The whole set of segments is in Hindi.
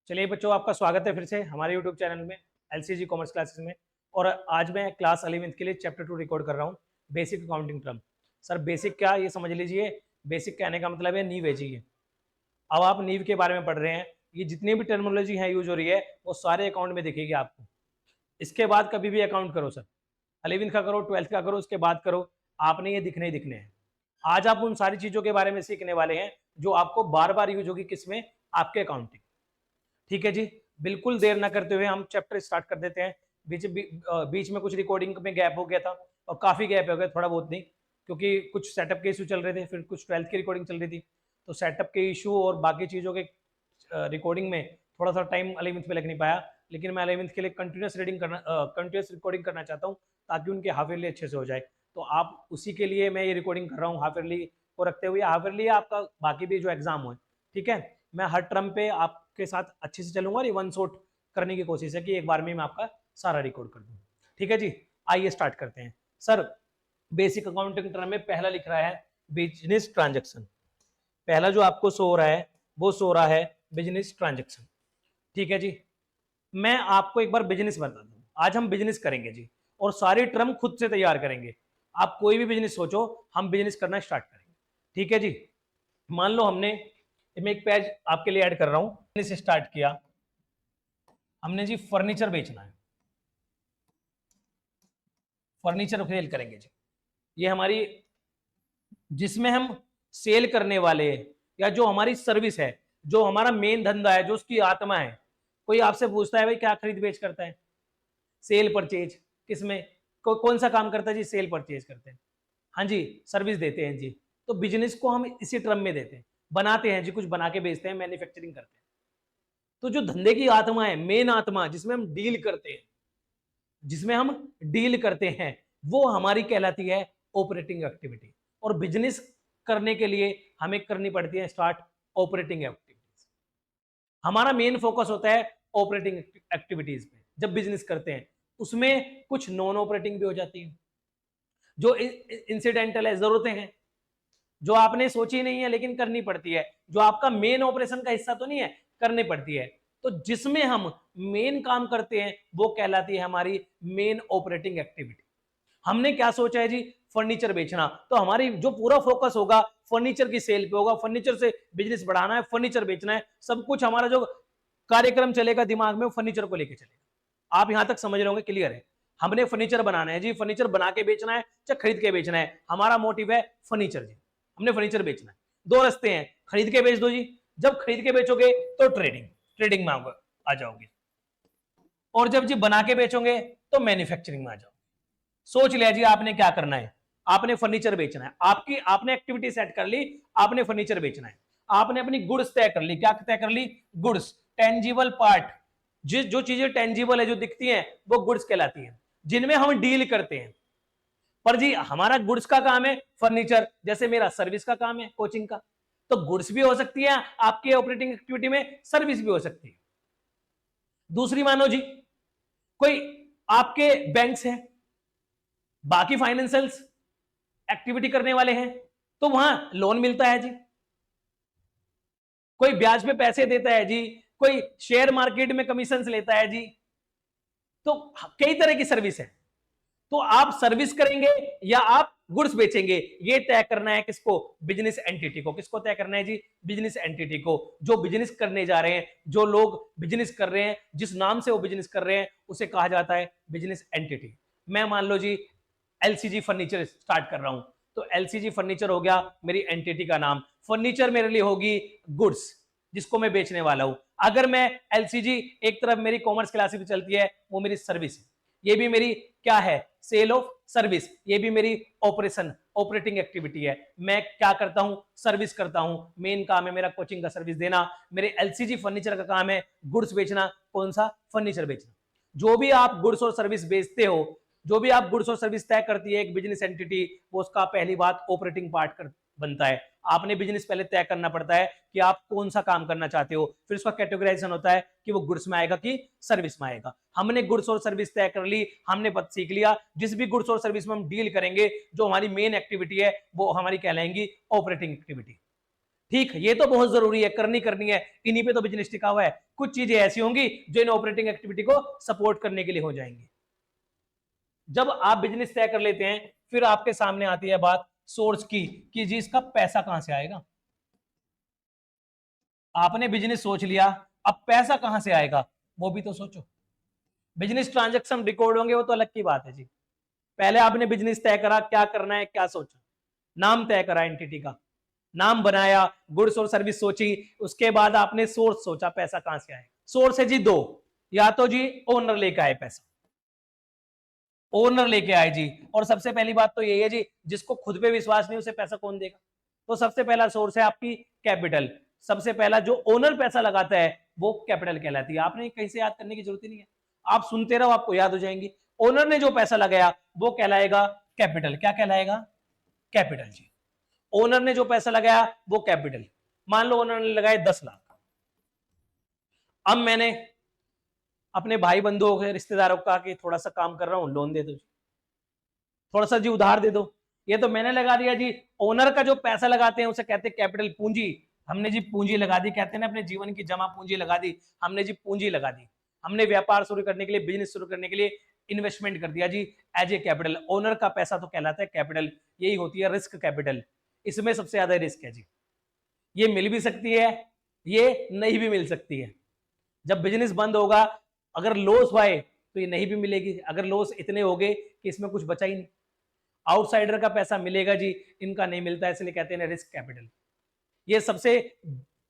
चलिए बच्चों, आपका स्वागत है फिर से हमारे यूट्यूब चैनल में एलसीजी कॉमर्स क्लासेस में। और आज मैं क्लास 11वीं के लिए चैप्टर 2 रिकॉर्ड कर रहा हूँ, basic accounting term. Sir basic क्या, ये समझ लीजिए। बेसिक कहने का मतलब है नींव है जी। ये अब आप नींव के बारे में पढ़ रहे हैं। ये जितनी भी टर्मिनोलॉजी है यूज हो रही है वो सारे अकाउंट में दिखेगी आपको। इसके बाद कभी भी अकाउंट करो सर, 11वीं का करो, 12th का करो, उसके बाद करो, आपने ये दिखने ही दिखने हैं। आज आप उन सारी चीजों के बारे में सीखने वाले हैं जो आपको बार बार यूज होगी, किसमें? आपके अकाउंटिंग। ठीक है जी, बिल्कुल देर ना करते हुए हम चैप्टर स्टार्ट कर देते हैं। बीच में कुछ रिकॉर्डिंग में गैप हो गया था, और काफी गैप हो गया, थोड़ा बहुत नहीं, क्योंकि कुछ सेटअप के इशू चल रहे थे, फिर कुछ 12th की रिकॉर्डिंग चल रही थी। तो सेटअप के इशू और बाकी चीज़ों के रिकॉर्डिंग में थोड़ा सा टाइम 11th में लग नहीं पाया। लेकिन मैं 11th के लिए कंटिन्यूस रिकॉर्डिंग करना चाहता हूँ, ताकि उनके हाफ ईयरली अच्छे से हो जाए। तो आप उसी के लिए मैं ये रिकॉर्डिंग कर रहा हूँ, हाफ ईयरली को रखते हुए। हाफ ईयरली आपका बाकी भी जो एग्जाम हो, ठीक है, मैं हर टर्म पे आपके साथ अच्छे से चलूंगा। और ये वन शॉट करने की कोशिश है कि एक बार में मैं आपका सारा रिकॉर्ड कर दूं। ठीक है जी, आइए स्टार्ट करते हैं। सर बेसिक अकाउंटिंग टर्म में पहला लिख रहा है बिजनेस ट्रांजैक्शन। पहला जो आपको शो हो रहा है वो शो रहा है बिजनेस ट्रांजैक्शन। ठीक है जी, मैं आपको एक बार बिजनेस बता दूं। आज हम बिजनेस करेंगे जी, और सारी टर्म खुद से तैयार करेंगे। आप कोई भी बिजनेस सोचो, हम बिजनेस करना स्टार्ट करेंगे। ठीक है जी, मान लो हमने, मैं एक पेज आपके लिए ऐड कर रहा हूं, बिजनेस स्टार्ट किया हमने जी, फर्नीचर बेचना है, फर्नीचर सेल करेंगे जी। ये हमारी, जिसमें हम सेल करने वाले हैं, या जो हमारी सर्विस है, जो हमारा मेन धंधा है, जो उसकी आत्मा है। कोई आपसे पूछता है भाई क्या खरीद बेच करता है? Cell purchase. किसमें? कौन सा काम करता है जी? सेल परचेज करते हैं। हाँ जी, सर्विस देते हैं जी। तो बिजनेस को हम इसी टर्म में देते हैं, बनाते हैं जी, कुछ बना के बेचते हैं, मैन्युफैक्चरिंग करते हैं। तो जो धंधे की आत्मा है, मेन आत्मा, जिसमें हम डील करते हैं, वो हमारी कहलाती है ऑपरेटिंग एक्टिविटी। और बिजनेस करने के लिए हमें करनी पड़ती है स्टार्ट ऑपरेटिंग एक्टिविटीज। हमारा मेन फोकस होता है ऑपरेटिंग एक्टिविटीज पे जब बिजनेस करते हैं। उसमें कुछ नॉन ऑपरेटिंग भी हो जाती है, जो इंसिडेंटल है, जरूरतें हैं जो आपने सोची नहीं है लेकिन करनी पड़ती है, जो आपका मेन ऑपरेशन का हिस्सा तो नहीं है, करनी पड़ती है। तो जिसमें हम मेन काम करते हैं वो कहलाती है हमारी मेन ऑपरेटिंग एक्टिविटी। हमने क्या सोचा है जी? फर्नीचर बेचना। तो हमारी जो पूरा फोकस होगा फर्नीचर की सेल पे होगा, फर्नीचर से बिजनेस बढ़ाना है, फर्नीचर बेचना है। सब कुछ हमारा जो कार्यक्रम चलेगा दिमाग में, वो फर्नीचर को लेकर चलेगा। आप यहां तक समझ रहे होंगे, क्लियर है? हमने फर्नीचर बनाना है जी, फर्नीचर बना के बेचना है चाहे खरीद के बेचना है, हमारा मोटिव है फर्नीचर जी। हमने फर्नीचर बेचना है। दो रास्ते हैं, खरीद के बेच दो जी। जब खरीद के बेचोगे तो ट्रेडिंग में आ जाओगे, और जब जी बना के बेचोगे तो मैन्युफैक्चरिंग में आ जाओगे। सोच लिया जी आपने क्या करना है। आपने फर्नीचर बेचना है, आपने एक्टिविटी सेट कर ली, आपने फर्नीचर बेचना है। आपने अपनी गुड्स तय कर ली। क्या तय कर ली? Goods, tangible part. जो चीजें टेंजिबल है, जो दिखती हैं, वो गुड्स कहलाती हैं, जिनमें हम डील करते हैं। पर जी हमारा गुड्स का काम है फर्नीचर, जैसे मेरा सर्विस का काम है कोचिंग का। तो गुड्स भी हो सकती है आपके ऑपरेटिंग एक्टिविटी में, सर्विस भी हो सकती है। दूसरी मानो जी, कोई आपके बैंक्स हैं, बाकी फाइनेंशियल एक्टिविटी करने वाले हैं, तो वहां लोन मिलता है जी। कोई ब्याज पे पैसे देता है जी, कोई शेयर मार्केट में कमीशन लेता है जी। तो कई तरह की सर्विस है। तो आप सर्विस करेंगे या आप गुड्स बेचेंगे, ये तय करना है किसको? बिजनेस एंटिटी को। किसको तय करना है जी? बिजनेस एंटिटी को। जो बिजनेस करने जा रहे हैं, जो लोग बिजनेस कर रहे हैं, जिस नाम से वो बिजनेस कर रहे हैं, उसे कहा जाता है बिजनेस एंटिटी। मैं मान लो जी एलसीजी फर्नीचर स्टार्ट कर रहा हूं, तो एलसीजी फर्नीचर हो गया मेरी एंटिटी का नाम। फर्नीचर मेरे लिए होगी गुड्स, जिसको मैं बेचने वाला हूं। अगर मैं एलसीजी, एक तरफ मेरी कॉमर्स क्लास भी चलती है, वो मेरी सर्विस है। ये भी मेरी क्या है? Sale of service. ये भी मेरी ऑपरेटिंग एक्टिविटी है। मैं क्या करता हूं? सर्विस करता हूं। मेन काम है मेरा कोचिंग का सर्विस देना। मेरे एलसीजी फर्नीचर का काम है गुड्स बेचना। कौन सा? फर्नीचर बेचना। जो भी आप गुड्स और सर्विस बेचते हो, जो भी आप गुड्स और सर्विस तय करती है एक बिजनेस एंटिटी, वो उसका पहली बात ऑपरेटिंग पार्ट बनता है। आपने बिजनेस पहले तय करना पड़ता है कि आप कौन सा काम करना चाहते हो, फिर उसका कैटेगराइजेशन होता है कि वो गुड्स में आएगा कि सर्विस में आएगा। हमने गुड्स और सर्विस तय कर ली, हमने पद सीख लिया। जिस भी गुड्स और सर्विस में हम डील करेंगे, जो हमारी मेन एक्टिविटी है, वो हमारी कहलाएंगी ऑपरेटिंग एक्टिविटी। ठीक, ये तो बहुत जरूरी है, करनी है, इन्हीं पे तो बिजनेस टिका हुआ है। कुछ चीजें ऐसी होंगी जो इन ऑपरेटिंग एक्टिविटी को सपोर्ट करने के लिए हो जाएंगी। जब आप बिजनेस तय कर लेते हैं, फिर आपके सामने आती है बात सोर्स की, कि जी इसका पैसा कहां से आएगा। आपने बिजनेस सोच लिया, अब पैसा कहां से आएगा वो भी तो सोचो। बिजनेस ट्रांजैक्शन रिकॉर्ड होंगे वो तो अलग की बात है जी। पहले आपने बिजनेस तय करा, क्या करना है, क्या सोचा, नाम तय करा, एंटिटी का नाम बनाया, गुड्स और सर्विस सोची, उसके बाद आपने सोर्स सोचा, पैसा कहां से आएगा। सोर्स है जी दो, या तो जी ओनर लेके आए पैसा, ओनर लेके आए जी। और सबसे पहली बात तो यही है जी, जिसको खुद पे विश्वास नहीं उसे पैसा कौन देगा। तो सबसे पहला सोर्स है आपकी कैपिटल। सबसे पहला जो ओनर पैसा लगाता है वो कैपिटल कहलाती है। आपने कहीं से याद करने की जरूरत ही नहीं है, आप सुनते रहो आपको याद हो जाएंगी। ओनर ने जो पैसा लगाया वो कहलाएगा कैपिटल। क्या कहलाएगा? Capital G. ओनर ने जो पैसा लगाया वो कैपिटल। मान लो ओनर ने लगाए 10 लाख। अब मैंने अपने भाई बंधुओं के रिश्तेदारों का कि थोड़ा सा काम कर रहा हूं, लोन दे दो, थोड़ा सा जी उधार दे दो। ये तो मैंने लगा दिया जी। ओनर का जो पैसा लगाते हैं उसे कहते हैं कैपिटल, पूंजी। हमने जी पूंजी लगा दी, कहते हैं ना अपने जीवन की जमा पूंजी लगा दी, हमने जी पूंजी लगा दी। हमने व्यापार शुरू करने के लिए, बिजनेस शुरू करने के लिए इन्वेस्टमेंट कर दिया जी एज ए कैपिटल। ओनर का पैसा तो कहलाता है कैपिटल। यही होती है रिस्क कैपिटल। इसमें सबसे ज्यादा रिस्क है जी। ये मिल भी सकती है, ये नहीं भी मिल सकती है। जब बिजनेस बंद होगा, अगर लॉस हुआ है तो ये नहीं भी मिलेगी। अगर लॉस इतने हो गए कि इसमें कुछ बचा ही नहीं। आउटसाइडर का पैसा मिलेगा जी, इनका नहीं मिलता, इसलिए कहते हैं रिस्क कैपिटल। ये सबसे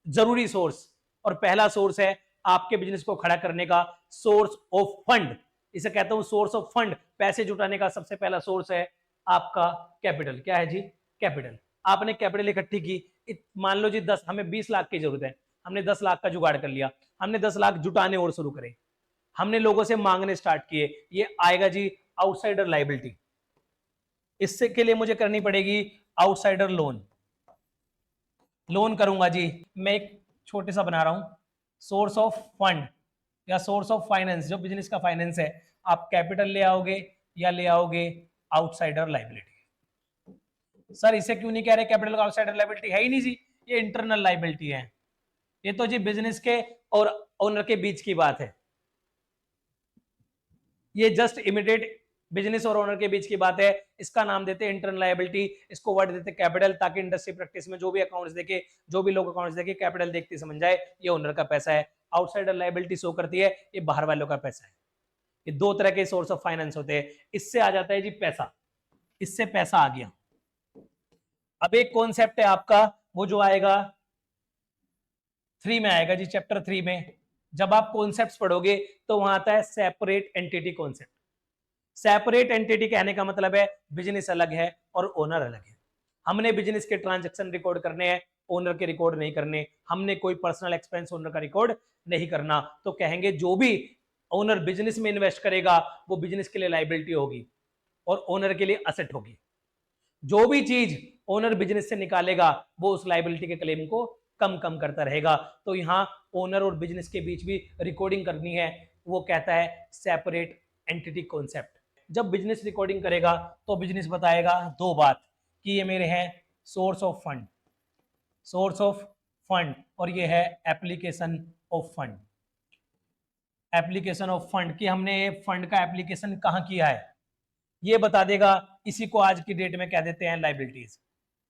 जरूरी सोर्स और पहला सोर्स है आपके बिजनेस को खड़ा करने का, सोर्स ऑफ फंड। इसे कहता हूं सोर्स ऑफ फंड। पैसे जुटाने का सबसे पहला सोर्स है आपका कैपिटल। क्या है जी? कैपिटल। आपने कैपिटल इकट्ठी की, मान लो जी 10, हमें 20 लाख की जरूरत है, हमने 10 लाख का जुगाड़ कर लिया, हमने 10 लाख जुटाने और शुरू करे, हमने लोगों से मांगने स्टार्ट किए, ये आएगा जी आउटसाइडर लायबिलिटी। इससे के लिए मुझे करनी पड़ेगी आउटसाइडर लोन। लोन करूंगा जी, मैं एक छोटे सा बना रहा हूं, सोर्स ऑफ फंड या सोर्स ऑफ फाइनेंस, जो बिजनेस का फाइनेंस है। आप कैपिटल ले आओगे या ले आओगे आउटसाइडर लायबिलिटी। सर इसे क्यों नहीं कह रहे कैपिटल का आउटसाइडर लायबिलिटी? है ही नहीं जी, ये इंटरनल लायबिलिटी है। ये तो जी बिजनेस के और ओनर के बीच की बात है। ये जस्ट इमीडिएट बिजनेस और ओनर के बीच की बात है। इसका नाम देते हैं इंटरनल लायबिलिटी, इसको वर्ड देते हैं कैपिटल, ताकि इंडस्ट्री प्रैक्टिस में जो भी अकाउंट्स देखे, जो भी लोग अकाउंट्स देखे, कैपिटल देखते समझ जाए ये ओनर का पैसा है। आउटसाइडर लायबिलिटी शो करती है ये बाहर वालों का पैसा है। ये दो तरह के सोर्स ऑफ फाइनेंस होते हैं। इससे आ जाता है जी पैसा, इससे पैसा आ गया। अब एक कॉन्सेप्ट है आपका, वो जो आएगा 3 में आएगा जी, चैप्टर 3 में जब आप कॉन्सेप्ट्स पढ़ोगे तो वहां आता है separate entity concept. Separate entity कहने का मतलब है बिजनेस अलग है और ओनर अलग है। हमने बिजनेस के ट्रांजैक्शन रिकॉर्ड करने हैं, ओनर के रिकॉर्ड नहीं करने। हमने कोई पर्सनल एक्सपेंस ओनर का रिकॉर्ड नहीं करना। तो कहेंगे जो भी ओनर बिजनेस में इन्वेस्ट करेगा वो बिजनेस के लिए लायबिलिटी होगी और ओनर के लिए असेट होगी। जो भी चीज ओनर बिजनेस से निकालेगा वो उस लायबिलिटी के क्लेम को कम कम करता रहेगा। तो यहाँ ओनर और बिजनेस के बीच भी रिकॉर्डिंग करनी है, वो कहता है सेपरेट एंटिटी कॉन्सेप्ट। जब बिजनेस रिकॉर्डिंग करेगा तो बिजनेस बताएगा दो बात, कि ये मेरे हैं source of fund, source of fund, और ये है application of fund. Application of fund, कि हमने ये फंड का एप्लीकेशन कहाँ किया है ये बता देगा। इसी को आज की डेट में कह देते हैं लायबिलिटीज,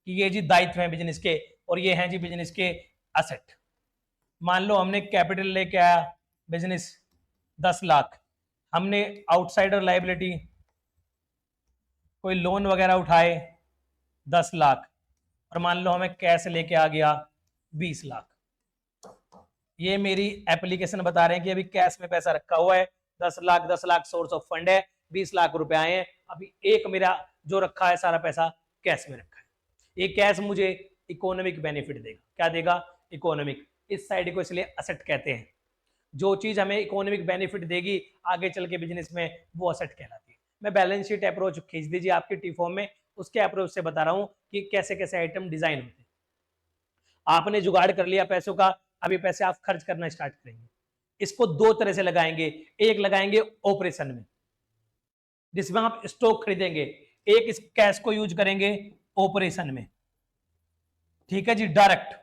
कि ये जी दायित्व हैं बिजनेस के और ये हैं जी बिजनेस के असेट। मान लो हमने कैपिटल लेके आया बिजनेस 10 लाख, हमने आउटसाइडर लायबिलिटी कोई लोन वगैरह उठाए 10 लाख, और मान लो हमें कैश लेके आ गया 20 लाख। ये मेरी एप्लीकेशन बता रहे हैं कि अभी कैश में पैसा रखा हुआ है 10 लाख सोर्स ऑफ फंड है, 20 लाख रुपए आए हैं। अभी एक मेरा जो रखा है सारा पैसा कैश में रखा है। ये कैश मुझे इकोनॉमिक बेनिफिट देगा। क्या देगा? इकोनॉमिक। इस साइड को इसलिए असेट कहते हैं। जो चीज हमें इकोनॉमिक बेनिफिट देगी आगे चल के बिजनेस में, वो असेट कहलाती है। मैं बैलेंस शीट अप्रोच खींच दीजिए आपकी टी फॉर्म में, उसके अप्रोच से बता रहा हूं कि कैसे कैसे आइटम डिजाइन होते हैं। आपने जुगाड़ कर लिया पैसों का, अभी पैसे आप खर्च करना स्टार्ट करेंगे। इसको दो तरह से लगाएंगे, एक लगाएंगे ऑपरेशन में जिसमें आप स्टॉक खरीदेंगे, एक इस कैश को यूज करेंगे ऑपरेशन में। ठीक है जी, डायरेक्ट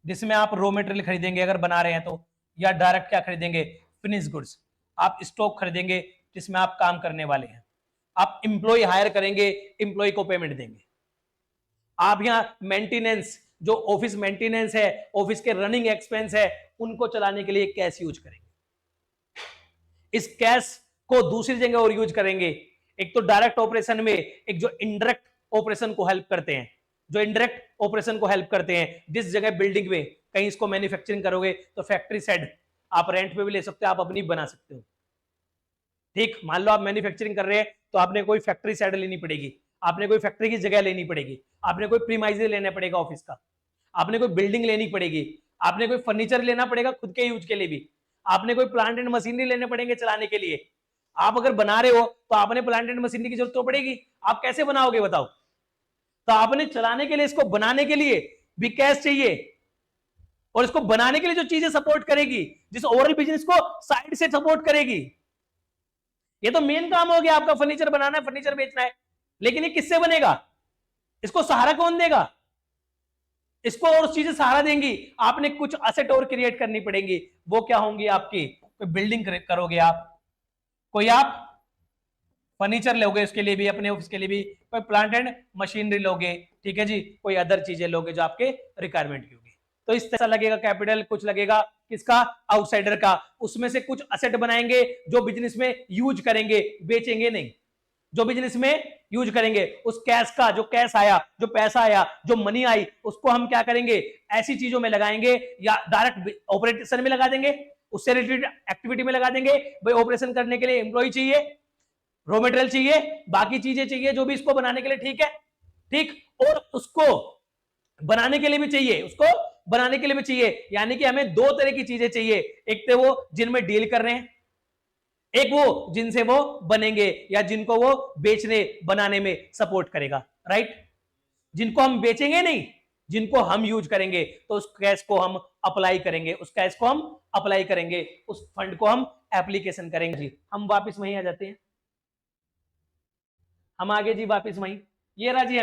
जिसमें आप रॉ मटेरियल खरीदेंगे अगर बना रहे हैं तो, या डायरेक्ट क्या खरीदेंगे, फिनिश गुड्स। आप स्टॉक खरीदेंगे जिसमें आप काम करने वाले हैं। आप एम्प्लॉय हायर करेंगे, एम्प्लॉय को पेमेंट देंगे। आप यहाँ मेंटेनेंस, जो ऑफिस मेंटेनेंस है, ऑफिस के रनिंग एक्सपेंस है, उनको चलाने के लिए कैश यूज करेंगे। इस कैश को दूसरी जगह और यूज करेंगे, एक तो डायरेक्ट ऑपरेशन में, एक जो इनडायरेक्ट ऑपरेशन को हेल्प करते हैं, जो इनडायरेक्ट ऑपरेशन को हेल्प करते हैं। जिस जगह बिल्डिंग में कहीं इसको मैन्युफैक्चरिंग करोगे तो फैक्ट्री शेड आप रेंट पे भी ले सकते हो, आप अपनी बना सकते हो। ठीक, मान लो आप मैन्युफैक्चरिंग कर रहे हैं तो आपने कोई फैक्ट्री शेड लेनी पड़ेगी, आपने कोई फैक्ट्री की जगह लेनी पड़ेगी, आपने कोई प्रीमाइजेस लेना पड़ेगा ऑफिस का, आपने कोई बिल्डिंग लेनी पड़ेगी, आपने कोई फर्नीचर लेना पड़ेगा खुद के यूज के लिए भी, आपने कोई प्लांट एंड मशीनरी लेने पड़ेंगे चलाने के लिए। आप अगर बना रहे हो तो आपने प्लांट एंड मशीनरी की जरूरत तो पड़ेगी, आप कैसे बनाओगे बताओ। तो आपने चलाने के लिए, इसको बनाने के लिए भी कैश चाहिए, और इसको बनाने के लिए जो चीजें सपोर्ट करेगी, जिस ओवरऑल बिजनेस को साइड से सपोर्ट करेगी। ये तो मेन काम हो गया आपका, फर्नीचर बनाना है, फर्नीचर बेचना है, लेकिन ये किससे बनेगा, इसको सहारा कौन देगा, इसको और चीजें सहारा देंगी। आपने कुछ असेट और क्रिएट करनी पड़ेंगी, वो क्या होंगी आपकी, कोई बिल्डिंग करोगे आप, कोई आप फर्नीचर लोगे उसके लिए भी, अपने ऑफिस के लिए भी, कोई प्लांट एंड मशीनरी लोगे, ठीक है जी, कोई अदर चीजें लोगे जो आपके रिक्वायरमेंट की होगी। तो इस तरह लगेगा कैपिटल, कुछ लगेगा किसका, आउटसाइडर का। उसमें से कुछ असेट बनाएंगे जो बिजनेस में यूज करेंगे, बेचेंगे नहीं, जो बिजनेस में यूज करेंगे। उस कैश का, जो कैश आया, जो पैसा आया, जो मनी आई, उसको हम क्या करेंगे, ऐसी चीजों में लगाएंगे, या डायरेक्ट ऑपरेशन में लगा देंगे, उससे रिलेटेड एक्टिविटी में लगा देंगे। भाई ऑपरेशन करने के लिए एम्प्लॉय चाहिए, रॉ मटेरियल चाहिए, बाकी चीजें चाहिए जो भी इसको बनाने के लिए, ठीक है, ठीक, और उसको बनाने के लिए भी चाहिए, उसको बनाने के लिए भी चाहिए। यानी कि हमें दो तरह की चीजें चाहिए, एक तो वो जिनमें डील कर रहे हैं, एक वो जिनसे वो बनेंगे या जिनको वो बेचने बनाने में सपोर्ट करेगा, राइट। जिनको हम बेचेंगे नहीं, जिनको हम यूज करेंगे, तो उस कैश को हम अप्लाई करेंगे, उस कैश को हम अप्लाई करेंगे, उस फंड को हम एप्लीकेशन करेंगे जी। हम वापस वहीं आ जाते हैं, हम आगे जी वापस वहीं, ये रहा जी,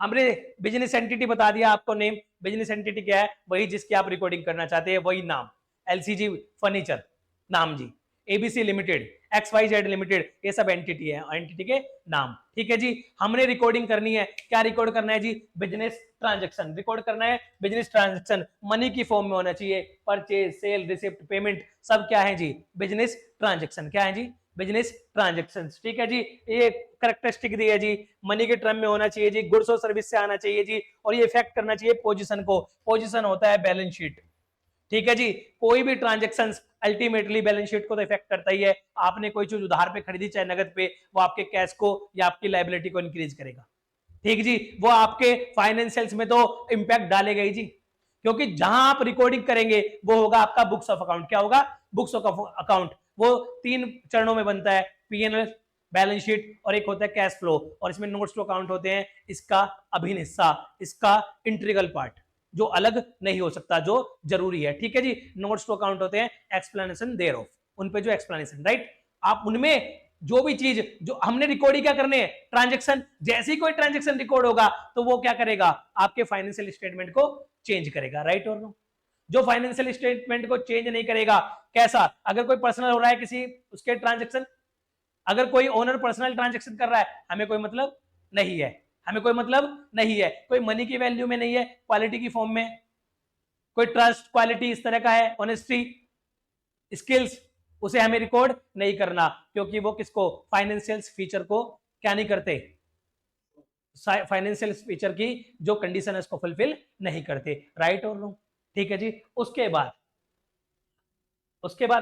हमने बिजनेस एंटिटी बता दिया आपको, नेम बिजनेस एंटिटी क्या है, वही जिसकी आप रिकॉर्डिंग करना चाहते हैं, वही नाम, एलसीजी फर्नीचर नाम जी, एबीसी लिमिटेड, XYZ लिमिटेड, ये सब एंटिटी है, एंटिटी के नाम, ठीक है जी। हमने रिकॉर्डिंग करनी है, क्या रिकॉर्ड करना है जी, बिजनेस ट्रांजैक्शन रिकॉर्ड करना है। बिजनेस ट्रांजैक्शन मनी की फॉर्म में होना चाहिए, परचेज, सेल, रिसिप्ट, पेमेंट, सब क्या है जी, बिजनेस ट्रांजैक्शन, क्या है जी, बिजनेस ट्रांजैक्शन, ठीक है जी। ये कैरेक्टरिस्टिक दी है जी, मनी के टर्म में होना चाहिए जी, गुड्स और सर्विस से आना चाहिए जी, और ये इफेक्ट करना चाहिए पोजीशन को, पोजीशन होता है बैलेंस शीट, ठीक है जी। कोई भी ट्रांजैक्शंस अल्टीमेटली बैलेंस शीट को तो इफेक्ट करता ही है। आपने कोई चीज उधार पे खरीदी चाहे नगद पे, वो आपके कैश को या आपकी लायबिलिटी को इंक्रीज करेगा, ठीक जी। वो आपके फाइनेंशियल्स में तो इंपैक्ट डालेगा ही जी, क्योंकि जहां आप रिकॉर्डिंग करेंगे वो होगा आपका बुक्स ऑफ अकाउंट। क्या होगा, बुक्स ऑफ अकाउंट। वो 3 चरणों में बनता है, पीएनएल, बैलेंस शीट, और एक होता है कैश फ्लो, और इसमें नोट्स टू अकाउंट होते हैं, इसका अभिन्न हिस्सा, इसका इंटीग्रल पार्ट, जो अलग नहीं हो सकता, जो जरूरी है, ठीक है जी। नोट्स टू अकाउंट होते हैं एक्सप्लेनेशन देयर ऑफ, उन पे जो एक्सप्लेनेशन, राइट। आप उनमें जो भी चीज जो हमने रिकॉर्ड ही क्या करने हैं, ट्रांजैक्शन। जैसे ही कोई ट्रांजैक्शन रिकॉर्ड होगा तो वो क्या करेगा, आपके फाइनेंशियल स्टेटमेंट को चेंज करेगा, राइट और नो। जो फाइनेंशियल स्टेटमेंट को चेंज नहीं करेगा, कैसा, अगर कोई पर्सनल हो रहा है किसी उसके ट्रांजैक्शन, अगर कोई ओनर पर्सनल ट्रांजैक्शन कर रहा है, हमें कोई मतलब नहीं है, हमें कोई मतलब नहीं है, कोई मनी की वैल्यू में नहीं है, क्वालिटी की फॉर्म में, कोई ट्रस्ट, क्वालिटी इस तरह का है, ऑनेस्टी, स्किल्स, उसे हमें रिकॉर्ड नहीं करना, क्योंकि वो किसको, फाइनेंशियल फीचर को क्या नहीं करते, फाइनेंशियल फीचर की जो कंडीशन है उसको फुलफिल नहीं करते, राइट और नो, ठीक है जी। उसके बाद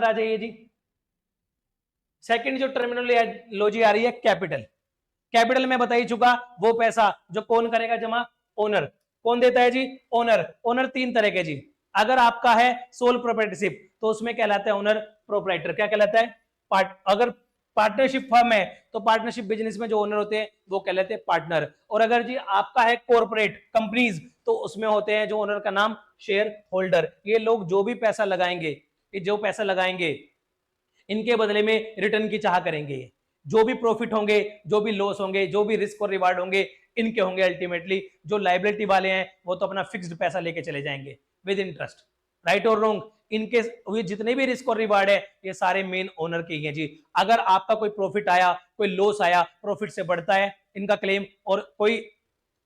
आ जाइए जी, सेकंड जो टर्मिनोलॉजी आ रही है, कैपिटल। कैपिटल में बता ही चुका, वो पैसा जो कौन करेगा जमा, ओनर। कौन देता है जी, ओनर। ओनर 3 तरह के जी, अगर आपका है सोल प्रोप्राइटरशिप तो उसमें कहलाता है ओनर प्रोप्राइटर, क्या कहलाता है, अगर पार्टनरशिप फर्म है तो पार्टनरशिप बिजनेस में जो ओनर होते हैं वो कहलाते हैं पार्टनर। और अगर जी आपका है कॉर्पोरेट कंपनीज तो उसमें होते हैं जो ओनर का नाम शेयर होल्डर। ये लोग जो भी पैसा लगाएंगे, जो पैसा लगाएंगे इनके बदले में रिटर्न की चाह करेंगे, जो भी प्रॉफिट होंगे, जो भी लॉस होंगे, जो भी रिस्क और रिवार्ड होंगे, इनके होंगे अल्टीमेटली। जो लायबिलिटी वाले हैं वो तो अपना फिक्स्ड पैसा लेके चले जाएंगे, विद इंटरेस्ट, राइट और रॉन्ग। इनके ये जितने भी रिस्क और रिवार्ड है ये सारे मेन ओनर के ही हैं जी। अगर आपका कोई प्रॉफिट आया, कोई लॉस आया, प्रॉफिट से बढ़ता है इनका क्लेम, और कोई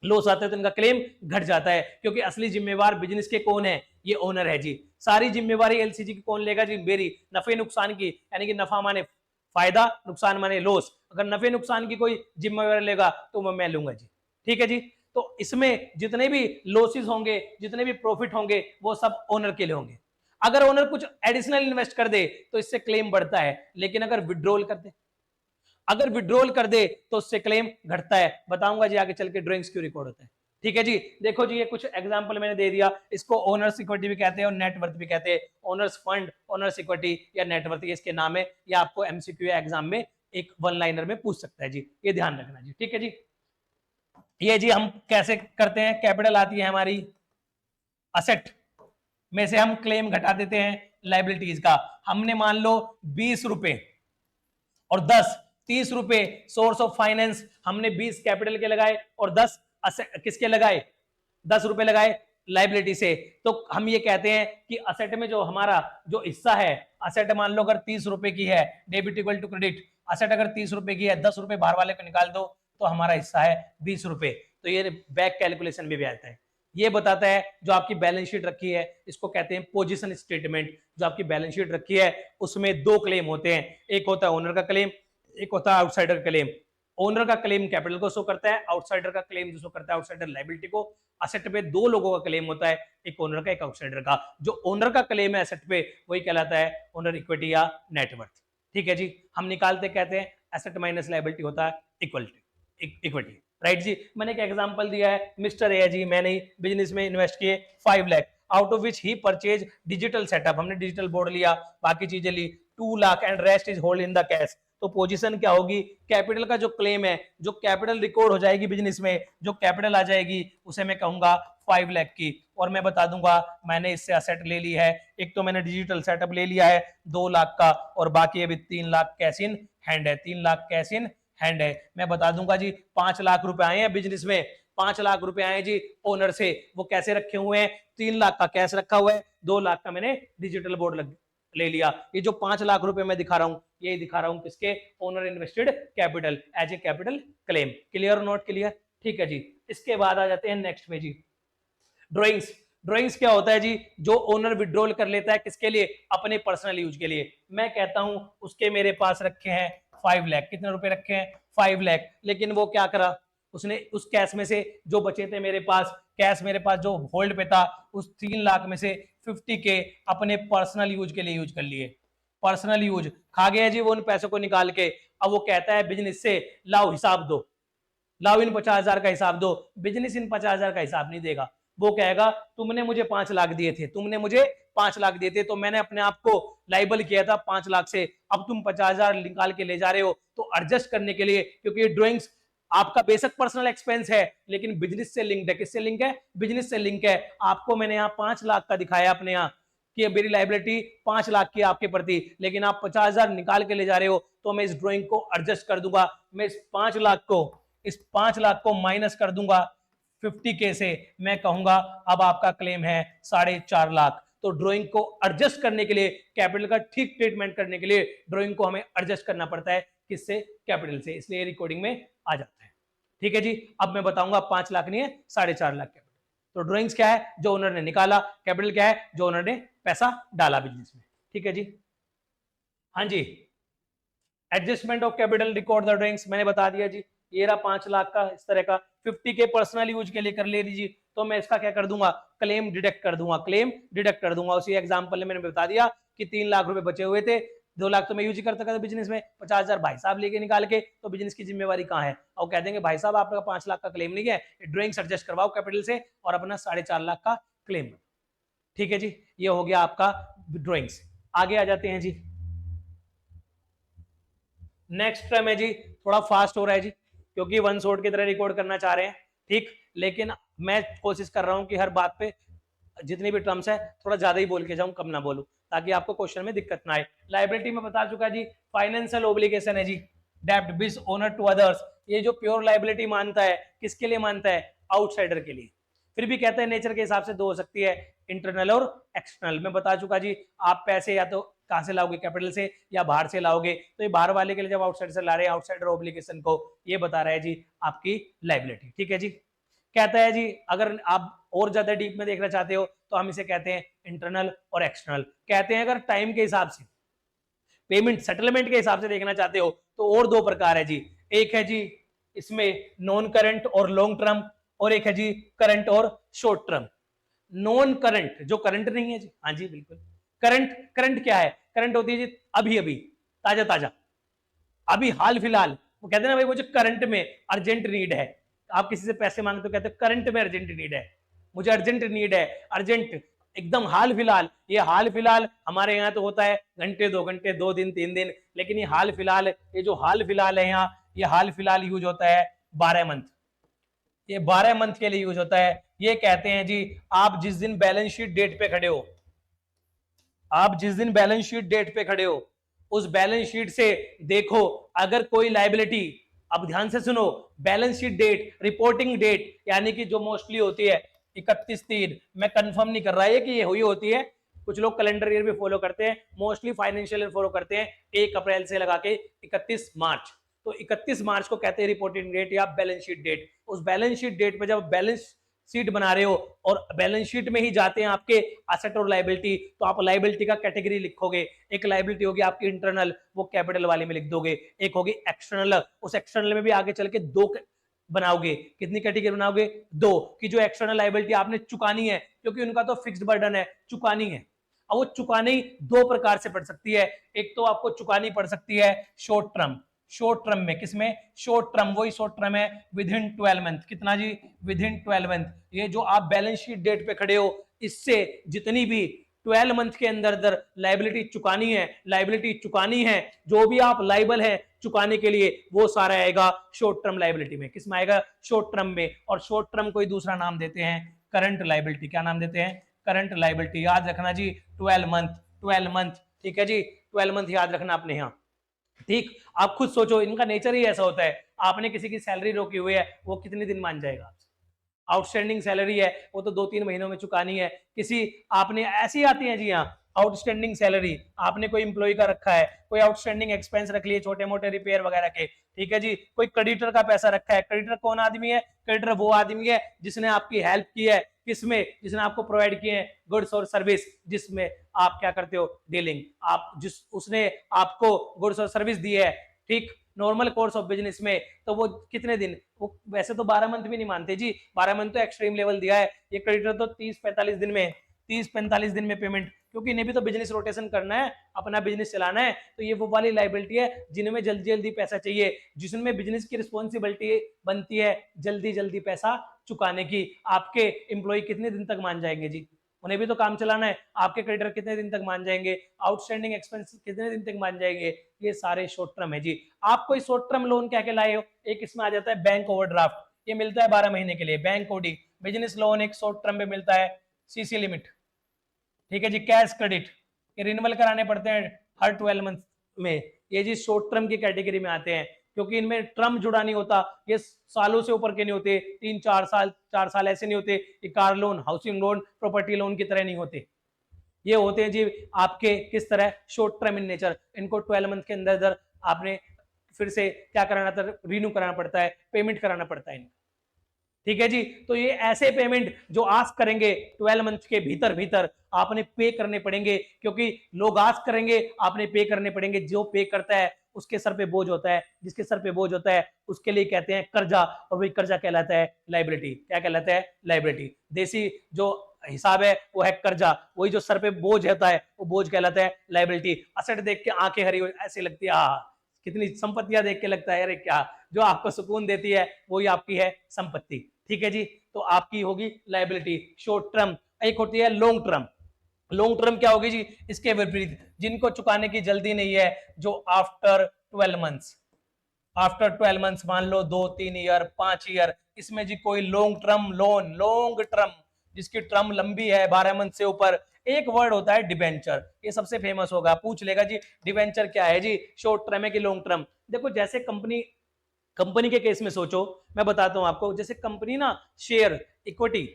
लॉस आता है तो इनका क्लेम घट जाता है, क्योंकि असली जिम्मेवार बिजनेस के कौन है, ये ओनर है जी। सारी जिम्मेवारी एलसीजी की कौन लेगा जी, मेरी। नफे नुकसान की, यानी कि नफा माने फायदा, नुकसान माने लॉस, अगर नफे नुकसान की कोई जिम्मेवारी लेगा तो मैं लूंगा जी। ठीक है जी। तो इसमें जितने भी लॉसेस होंगे, जितने भी प्रॉफिट होंगे, वो सब ओनर के लिए होंगे। अगर ओनर कुछ एडिशनल इन्वेस्ट कर दे तो इससे क्लेम बढ़ता है, लेकिन अगर विड्रॉल कर दे, अगर विड्रॉल कर दे तो उससे क्लेम घटता है। बताऊंगा जी आगे चल के ड्राइंग्स क्यों रिकॉर्ड होता है। ठीक है जी। देखो जी, ये कुछ एग्जांपल मैंने दे दिया। इसको ओनर्स इक्विटी भी कहते हैं और नेटवर्थ भी कहते हैं। ओनर्स फंड, ओनर्स इक्विटी या नेटवर्थ, ये इसके नाम है। ये आपको एमसीक्यू एग्जाम में एक वन लाइनर में पूछ सकता है जी, ये ध्यान रखना जी। ठीक है जी। ये जी हम कैसे करते हैं, कैपिटल आती है हमारी असेट में से, हम क्लेम घटा देते हैं लाइबिलिटीज का। हमने मान लो 20 रुपए और 10, 30 रुपए सोर्स ऑफ फाइनेंस, हमने 20 कैपिटल के लगाए और 10 किसके लगाए, 10 रुपए लगाए लाइबिलिटी से। तो हम ये कहते हैं कि असेट में जो हमारा जो हिस्सा है, असेट मान लो अगर 30 रुपए की है, debit equal to credit, asset अगर 30 रुपए की है, 10 रुपए बाहर वाले को निकाल दो तो हमारा हिस्सा है 20 रुपए। तो ये बैक कैलकुलेशन भी आता है। ये बताता है जो आपकी बैलेंस शीट रखी है, इसको कहते हैं पोजीशन स्टेटमेंट। जो आपकी बैलेंस शीट रखी है उसमें दो क्लेम होते हैं, एक होता है ओनर का क्लेम, एक होता है आउटसाइडर का क्लेम। ओनर का क्लेम कैपिटल को शो करता है, आउटसाइडर का क्लेम जो शो करता है आउटसाइडर लायबिलिटी को। असेट पे दो लोगों का क्लेम होता है, एक ओनर का, एक आउटसाइडर का। जो ओनर का क्लेम है असेट पे वही कहलाता है ओनर इक्विटी या नेटवर्थ। ठीक है जी। हम निकालते कहते हैं एसेट माइनस लायबिलिटी होता है इक्विटी, राइट जी। मैंने एक एग्जांपल दिया है, मिस्टर ए जी, मैंने बिजनेस में इन्वेस्ट किए 5 lakh, out of which he purchase digital setup, हमने डिजिटल बोर्ड लिया, बाकी चीजें ली, 2 lakh and rest is hold in the cash. तो पोजीशन क्या होगी, कैपिटल का जो क्लेम है, जो कैपिटल रिकॉर्ड हो जाएगी बिजनेस में, जो कैपिटल आ जाएगी उसे मैं कहूंगा 5 लाख की। और मैं बता दूंगा मैंने इससे असेट ले ली है, एक तो मैंने डिजिटल सेटअप ले लिया है 2 लाख का, और बाकी अभी 3 लाख कैश इन हैंड है, 3 लाख कैश इन हैंड है। मैं बता दूंगा जी 5 लाख रुपए आए हैं बिजनेस में, 5 लाख रुपए आए जी ओनर से, वो कैसे रखे हुए हैं, 3 लाख का कैश रखा हुआ है, 2 लाख का मैंने डिजिटल बोर्ड ले लिया। ये जो 5 लाख रुपए मैं दिखा रहा हूं, ये दिखा रहा हूं किसके, owner invested capital as a capital claim. Clear or not clear? ठीक है जी। इसके बाद आ जाते हैं नेक्स्ट में जी, ड्रॉइंग्स। ड्रॉइंग्स क्या होता है जी, जो ओनर विड्रॉल कर लेता है किसके लिए, अपने पर्सनल यूज के लिए। मैं कहता हूं उसके मेरे पास रखे हैं 5 लाख, कितने रुपए रखे हैं 5 लाख, लेकिन वो क्या करा, उसने उस कैश में से जो बचे थे मेरे पास, कैश मेरे पास जो होल्ड पे था, उस 3 लाख में से 50 के अपने पर्सनल यूज के लिए यूज कर लिए। पर्सनल यूज खा गया जी वो उन पैसों को निकाल के। अब वो कहता है बिजनेस से, लाओ हिसाब दो, लाओ इन 50,000 का हिसाब दो। बिजनेस इन 50,000 का हिसाब नहीं देगा, वो कहेगा तुमने मुझे 5 लाख दिए थे, तुमने मुझे 5 लाख दिए थे, तो मैंने अपने आप को लाइबल किया था 5 लाख से, अब तुम 50,000 निकाल के ले जा रहे हो। तो एडजस्ट करने के लिए, क्योंकि ये ड्राइंग्स आपका बेसिक पर्सनल एक्सपेंस है लेकिन बिजनेस से लिंक्ड है, किससे लिंक है, बिजनेस से लिंक है। आपको मैंने यहाँ 5 लाख का दिखाया अपने यहाँ कि मेरी लाइबिलिटी 5 लाख की आपके प्रति, लेकिन आप 50,000 निकाल के ले जा रहे हो, तो मैं इस ड्राइंग को एडजस्ट कर दूंगा। मैं इस 5 लाख को माइनस कर दूंगा 50K से, मैं कहूंगा अब आपका क्लेम है 4.5 लाख। तो ड्राइंग को एडजस्ट करने के लिए, कैपिटल का ठीक ट्रीटमेंट करने के लिए ड्राइंग को हमें एडजस्ट करना पड़ता है, किससे, कैपिटल से, इसलिए रिकॉर्डिंग में आ जाता है। ठीक है जी। अब मैं बताऊंगा 5 लाख नहीं है 4.5 लाख कैपिटल। तो ड्राइंग्स क्या है, जो ओनर ने निकाला, कैपिटल क्या है, जो ओनर ने पैसा डाला बिजनेस में। ठीक है जी। हाँ जी, adjustment of capital record the drawings मैंने बता दिया जी। ये रहा 5 लाख का, इस तरह का 50K पर्सनल यूज के लिए कर ले लीजिए, तो मैं इसका क्या कर दूंगा, क्लेम डिडक्ट कर दूंगा, क्लेम डिडक्ट कर दूंगा। उसी एग्जांपल में मैंने बता दिया कि 3 लाख रुपए बचे हुए थे, 2 लाख तो मैं यूज करता था बिजनेस में, 50,000 भाई साहब लेके निकाल के, तो बिजनेस की जिम्मेवारी कहाँ है, और कह देंगे भाई साहब आपका 5 लाख का क्लेम नहीं है, ड्राइंग्स एडजस्ट करवाओ कैपिटल से और अपना 4.5 लाख का क्लेम। ठीक है जी, ये हो गया आपका ड्राइंग्स। आगे आ जाते हैं जी, नेक्स्ट टर्म है जी, थोड़ा फास्ट हो रहा है जी क्योंकि वन शॉट की तरह रिकॉर्ड करना चाह रहे हैं, ठीक। लेकिन मैं कोशिश कर रहा हूं कि हर बात पे जितनी भी टर्म्स है थोड़ा ज्यादा ही बोल के जाऊं, कम ना बोलूं, ताकि आपको क्वेश्चन में दिक्कत ना आए। लायबिलिटी में बता चुका जी, फाइनेंशियल ओब्लिगेशन है जी, डेब्ट बिज ओनर टू अदर्स। ये जो प्योर लायबिलिटी मानता है, किसके लिए मानता है, आउटसाइडर के लिए। फिर भी कहते हैं नेचर के हिसाब से दो हो सकती है, इंटरनल और एक्सटर्नल। मैं बता चुका जी, आप पैसे या तो कहां से लाओगे, कैपिटल से या बाहर से लाओगे, तो ये बाहर वाले के लिए जब आउटसाइड से ला रहे हैं आउटसाइडर ऑब्लिगेशन को, ये बता रहा है जी आपकी लायबिलिटी। ठीक है जी। कहता है जी अगर आप और ज्यादा डीप में देखना चाहते हो तो हम इसे कहते हैं इंटरनल और एक्सटर्नल। कहते हैं अगर टाइम के हिसाब से, पेमेंट सेटलमेंट के हिसाब से देखना चाहते हो तो और दो प्रकार है जी। एक है जी इसमें नॉन करंट और लॉन्ग टर्म, और एक है जी करंट और शॉर्ट टर्म। नॉन करंट जो करंट नहीं है जी, हाँ जी बिल्कुल। करंट, करंट क्या है? करंट होती है जी अभी अभी, ताजा ताजा, अभी हाल फिलहाल। वो कहते हैं ना भाई मुझे करंट में अर्जेंट नीड है, आप किसी से पैसे मांगते हो कहते हो करंट में अर्जेंट नीड है, मुझे अर्जेंट नीड है, अर्जेंट एकदम हाल फिलहाल। ये हाल फिलहाल हमारे यहाँ तो होता है घंटे, 2 घंटे, 2 दिन, 3 दिन, लेकिन ये हाल फिलहाल, ये जो हाल फिलहाल है यहाँ, ये हाल फिलहाल यूज होता है 12 मंथ, ये 12 मंथ के लिए यूज होता है। ये कहते हैं जी आप जिस दिन बैलेंस शीट डेट पे खड़े हो, आप जिस दिन बैलेंस शीट डेट पे खड़े हो उस बैलेंस शीट से देखो अगर कोई लायबिलिटी, अब ध्यान से सुनो, balance sheet date, reporting date यानी कि जो मोस्टली होती है 31/3, मैं कंफर्म नहीं कर रहा है कि ये हुई होती है, कुछ लोग कैलेंडर ईयर भी फॉलो करते हैं, मोस्टली फाइनेंशियल ईयर फॉलो करते हैं 1 अप्रैल से लगा के 31 मार्च। तो 31 मार्च को कहते हैं रिपोर्टिंग डेट या बैलेंस शीट डेट। उस बैलेंस शीट डेट पे जब बैलेंस शीट बना रहे हो और बैलेंस शीट में ही जाते हैं आपके एसेट और लायबिलिटी, तो आप लायबिलिटी का कैटेगरी लिखोगे। एक लायबिलिटी होगी आपकी इंटरनल, वो कैपिटल वाले में लिख दोगे, एक होगी एक्सटर्नल, उस एक्सटर्नल में भी आगे चल के दो बनाओगे। कितनी कैटेगरी बनाओगे? 2, कि जो एक्सटर्नल लायबिलिटी आपने चुकानी है, क्योंकि उनका तो फिक्स्ड बर्डन है, चुकानी है। अब वो चुकानी दो प्रकार से पड़ सकती है, एक तो आपको चुकानी पड़ सकती है शॉर्ट टर्म, शॉर्ट टर्म में, किसमें? शॉर्ट टर्म, वही शॉर्ट टर्म है विद इन 12 मंथ। कितना जी? With in 12 month. ये जो आप बैलेंस शीट डेट पे खड़े हो, इससे जितनी भी 12 मंथ के अंदर अंदर लायबिलिटी चुकानी है, लायबिलिटी चुकानी है, जो भी आप लाइबल है चुकाने के लिए, वो सारा आएगा शॉर्ट टर्म लायबिलिटी में। किसमें आएगा? शॉर्ट टर्म में। और शॉर्ट टर्म को ही दूसरा नाम देते हैं करंट लायबिलिटी। क्या नाम देते हैं? Current liability. याद रखना जी 12 मंथ, 12 मंथ। ठीक है जी, 12 मंथ याद रखना आपने यहाँ। ठीक, आप खुद सोचो, इनका नेचर ही ऐसा होता है। आपने किसी की सैलरी रोकी हुई है, वो कितने दिन मान जाएगा आपसे? आउटस्टैंडिंग सैलरी है, वो तो 2-3 महीनों में चुकानी है। किसी आपने ऐसी आती है जी, हाँ आउटस्टैंडिंग सैलरी, आपने कोई इंप्लॉय का रखा है, कोई आउटस्टैंडिंग एक्सपेंस रख लिए छोटे मोटे रिपेयर वगैरह के, ठीक है जी, कोई क्रेडिटर का पैसा रखा है। क्रेडिटर कौन आदमी है? क्रेडिटर वो आदमी है जिसने आपकी हेल्प की है, किसमें? जिसने आपको प्रोवाइड किए हैं गुड्स और सर्विस, जिसमें आप क्या करते हो? डीलिंग। आप जिस उसने आपको गुड्स और सर्विस दी है, ठीक, नॉर्मल कोर्स ऑफ बिजनेस में, तो वो कितने दिन? वो वैसे तो 12 मंथ भी नहीं मानते जी, 12 मंथ तो एक्सट्रीम लेवल दिया है। ये क्रेडिटर तो 30-45 दिन में, 30-45 दिन में पेमेंट, क्योंकि इन्हें भी तो बिजनेस रोटेशन करना है, अपना बिजनेस चलाना है। तो ये वो वाली लायबिलिटी है जिनमें जल्दी जल्दी पैसा चाहिए, जिसमें बिजनेस की रिस्पॉन्सिबिलिटी बनती है जल्दी जल्दी पैसा चुकाने की। आपके एम्प्लॉय कितने दिन तक मान जाएंगे जी? उन्हें भी तो काम चलाना है। आपके क्रेडिटर कितने दिन तक मान जाएंगे? आउटस्टैंडिंग एक्सपेंस कितने दिन तक मान जाएंगे? ये सारे शॉर्ट टर्म है जी। आप कोई शॉर्ट टर्म लोन क्या के लाए हो? एक इसमें आ जाता है बैंक ओवरड्राफ्ट, ये मिलता है 12 महीने के लिए। बैंक ओडी, बिजनेस लोन एक शॉर्ट टर्म में मिलता है, सीसी लिमिट, ठीक है जी। कैश क्रेडिट, ये रिन्यूअल कराने पड़ते हैं हर 12 मंथ में, ये जी शॉर्ट टर्म की कैटेगरी में आते हैं, क्योंकि इनमें टर्म जुड़ा नहीं होता, ये सालों से ऊपर के नहीं होते, 3-4 साल, 4 साल ऐसे नहीं होते। ये car loan, housing loan, property loan की तरह नहीं होते। ये होते हैं जी आपके किस तरह? Short term in nature. इनको 12 मंथ के अंदर अंदर आपने फिर से क्या कराना था? रिन्यू कराना पड़ता है, पेमेंट कराना पड़ता है इनको, ठीक है जी। तो ये ऐसे पेमेंट जो आस्क करेंगे 12 मंथ के भीतर भीतर आपने पे करने पड़ेंगे, क्योंकि लोग आस्क करेंगे, आपने पे करने पड़ेंगे। जो पे करता है उसके सर पे बोझ होता है, जिसके सर पे बोझ होता है उसके लिए कहते हैं कर्जा, और वही कर्जा कहलाता है लायबिलिटी। क्या कहलाता है? लायबिलिटी। देसी जो हिसाब है वो है कर्जा, वही जो सर पे बोझ होता है वो बोझ कहलाता है लायबिलिटी। असेट देख के आंखें हरी ऐसी लगती है, कितनी संपत्तियां देख के लगता है अरे क्या, जो आपको सुकून देती है वही आपकी है संपत्ति, ठीक है जी। तो आपकी होगी लायबिलिटी शॉर्ट टर्म। एक होती है लॉन्ग टर्म। लॉन्ग टर्म क्या होगी जी? इसके विपरीत, जिनको चुकाने की जल्दी नहीं है, जो आफ्टर 12 मंथ्स, आफ्टर 12 मंथ्स मान लो 2-3 ईयर, 5 ईयर, इसमें जी कोई long term loan, long term जिसकी टर्म लंबी है 12 मंथ से ऊपर, एक वर्ड होता है डिबेंचर। ये सबसे फेमस होगा, पूछ लेगा जी डिबेंचर क्या है जी, शॉर्ट टर्म है कि लॉन्ग टर्म। देखो जैसे कंपनी के केस में सोचो, मैं बताता हूं आपको, जैसे कंपनी ना शेयर, इक्विटी,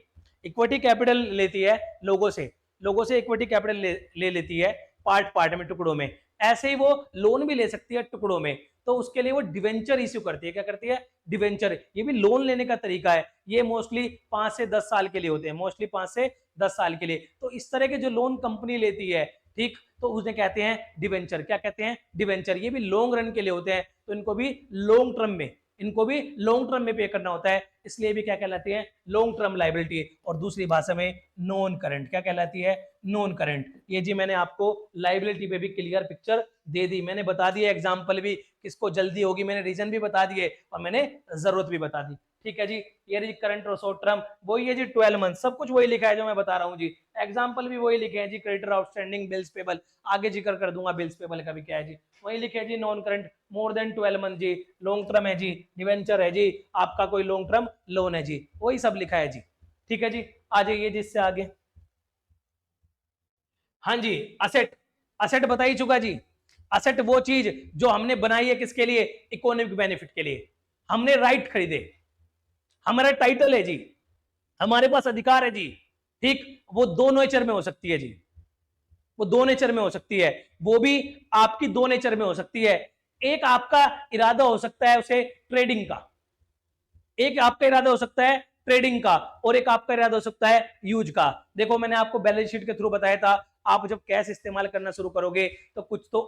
इक्विटी कैपिटल लेती है लोगों से इक्विटी कैपिटल ले लेती है पार्ट में, टुकड़ों में। ऐसे ही वो लोन भी ले सकती है टुकड़ों में, तो उसके लिए वो डिवेंचर इश्यू करती है। क्या करती है? डिवेंचर। ये भी लोन लेने का तरीका है। ये मोस्टली 5 से 10 साल के लिए होते हैं, मोस्टली 5 से 10 साल के लिए। तो इस तरह के जो लोन कंपनी लेती है, ठीक, तो उसे कहते हैं डिवेंचर। क्या कहते हैं? डिवेंचर। ये भी लॉन्ग रन के लिए होते हैं, तो इनको भी लॉन्ग टर्म में पे करना होता है, इसलिए भी क्या कहलाती है? Long term liability. और दूसरी भाषा में नॉन करंट। क्या कहलाती है? Non current. ये जी मैंने आपको लायबिलिटी पे भी क्लियर पिक्चर दे दी, मैंने बता दिया एग्जाम्पल भी, किसको जल्दी होगी मैंने रीजन भी बता दिए और मैंने जरूरत भी बता दी। ठीक है जी, ये जी करंट और शॉर्ट टर्म वही है जी, 12 मंथ, सब कुछ वही लिखा है जो मैं बता रहा हूँ जी। एग्जाम्पल भी वही लिखे हैं जी, क्रेडिटर आउटस्टैंडिंग बिल्स पेबल, आगे जिक्र कर दूंगा बिल्स पेबल का भी क्या है जी, वही लिखे जी। Non current more than 12 month जी, लॉन्ग टर्म है जी, डिवेंचर है जी, आपका कोई लॉन्ग टर्म लोन है जी, वही सब लिखा है जी। ठीक है जी, आ जाइए जिससे आगे। हाँ जी, असेट, असेट बता ही चुका जी। असेट वो चीज जो हमने बनाई है किसके लिए? इकोनॉमिक बेनिफिट के लिए। हमने राइट खरीदे, हमारा टाइटल है जी, हमारे पास अधिकार है जी, ठीक, वो दो नेचर में हो सकती है जी, वो दो नेचर में हो सकती है, वो भी आपकी दो नेचर में हो सकती है। एक आपका इरादा हो सकता है उसे ट्रेडिंग का, एक आपका इरादा हो सकता है ट्रेडिंग का, और एक आपका इरादा हो सकता है यूज का। देखो मैंने आपको बैलेंस शीट के थ्रू बताया था, आप जब कैश इस्तेमाल करना शुरू करोगे तो कुछ तो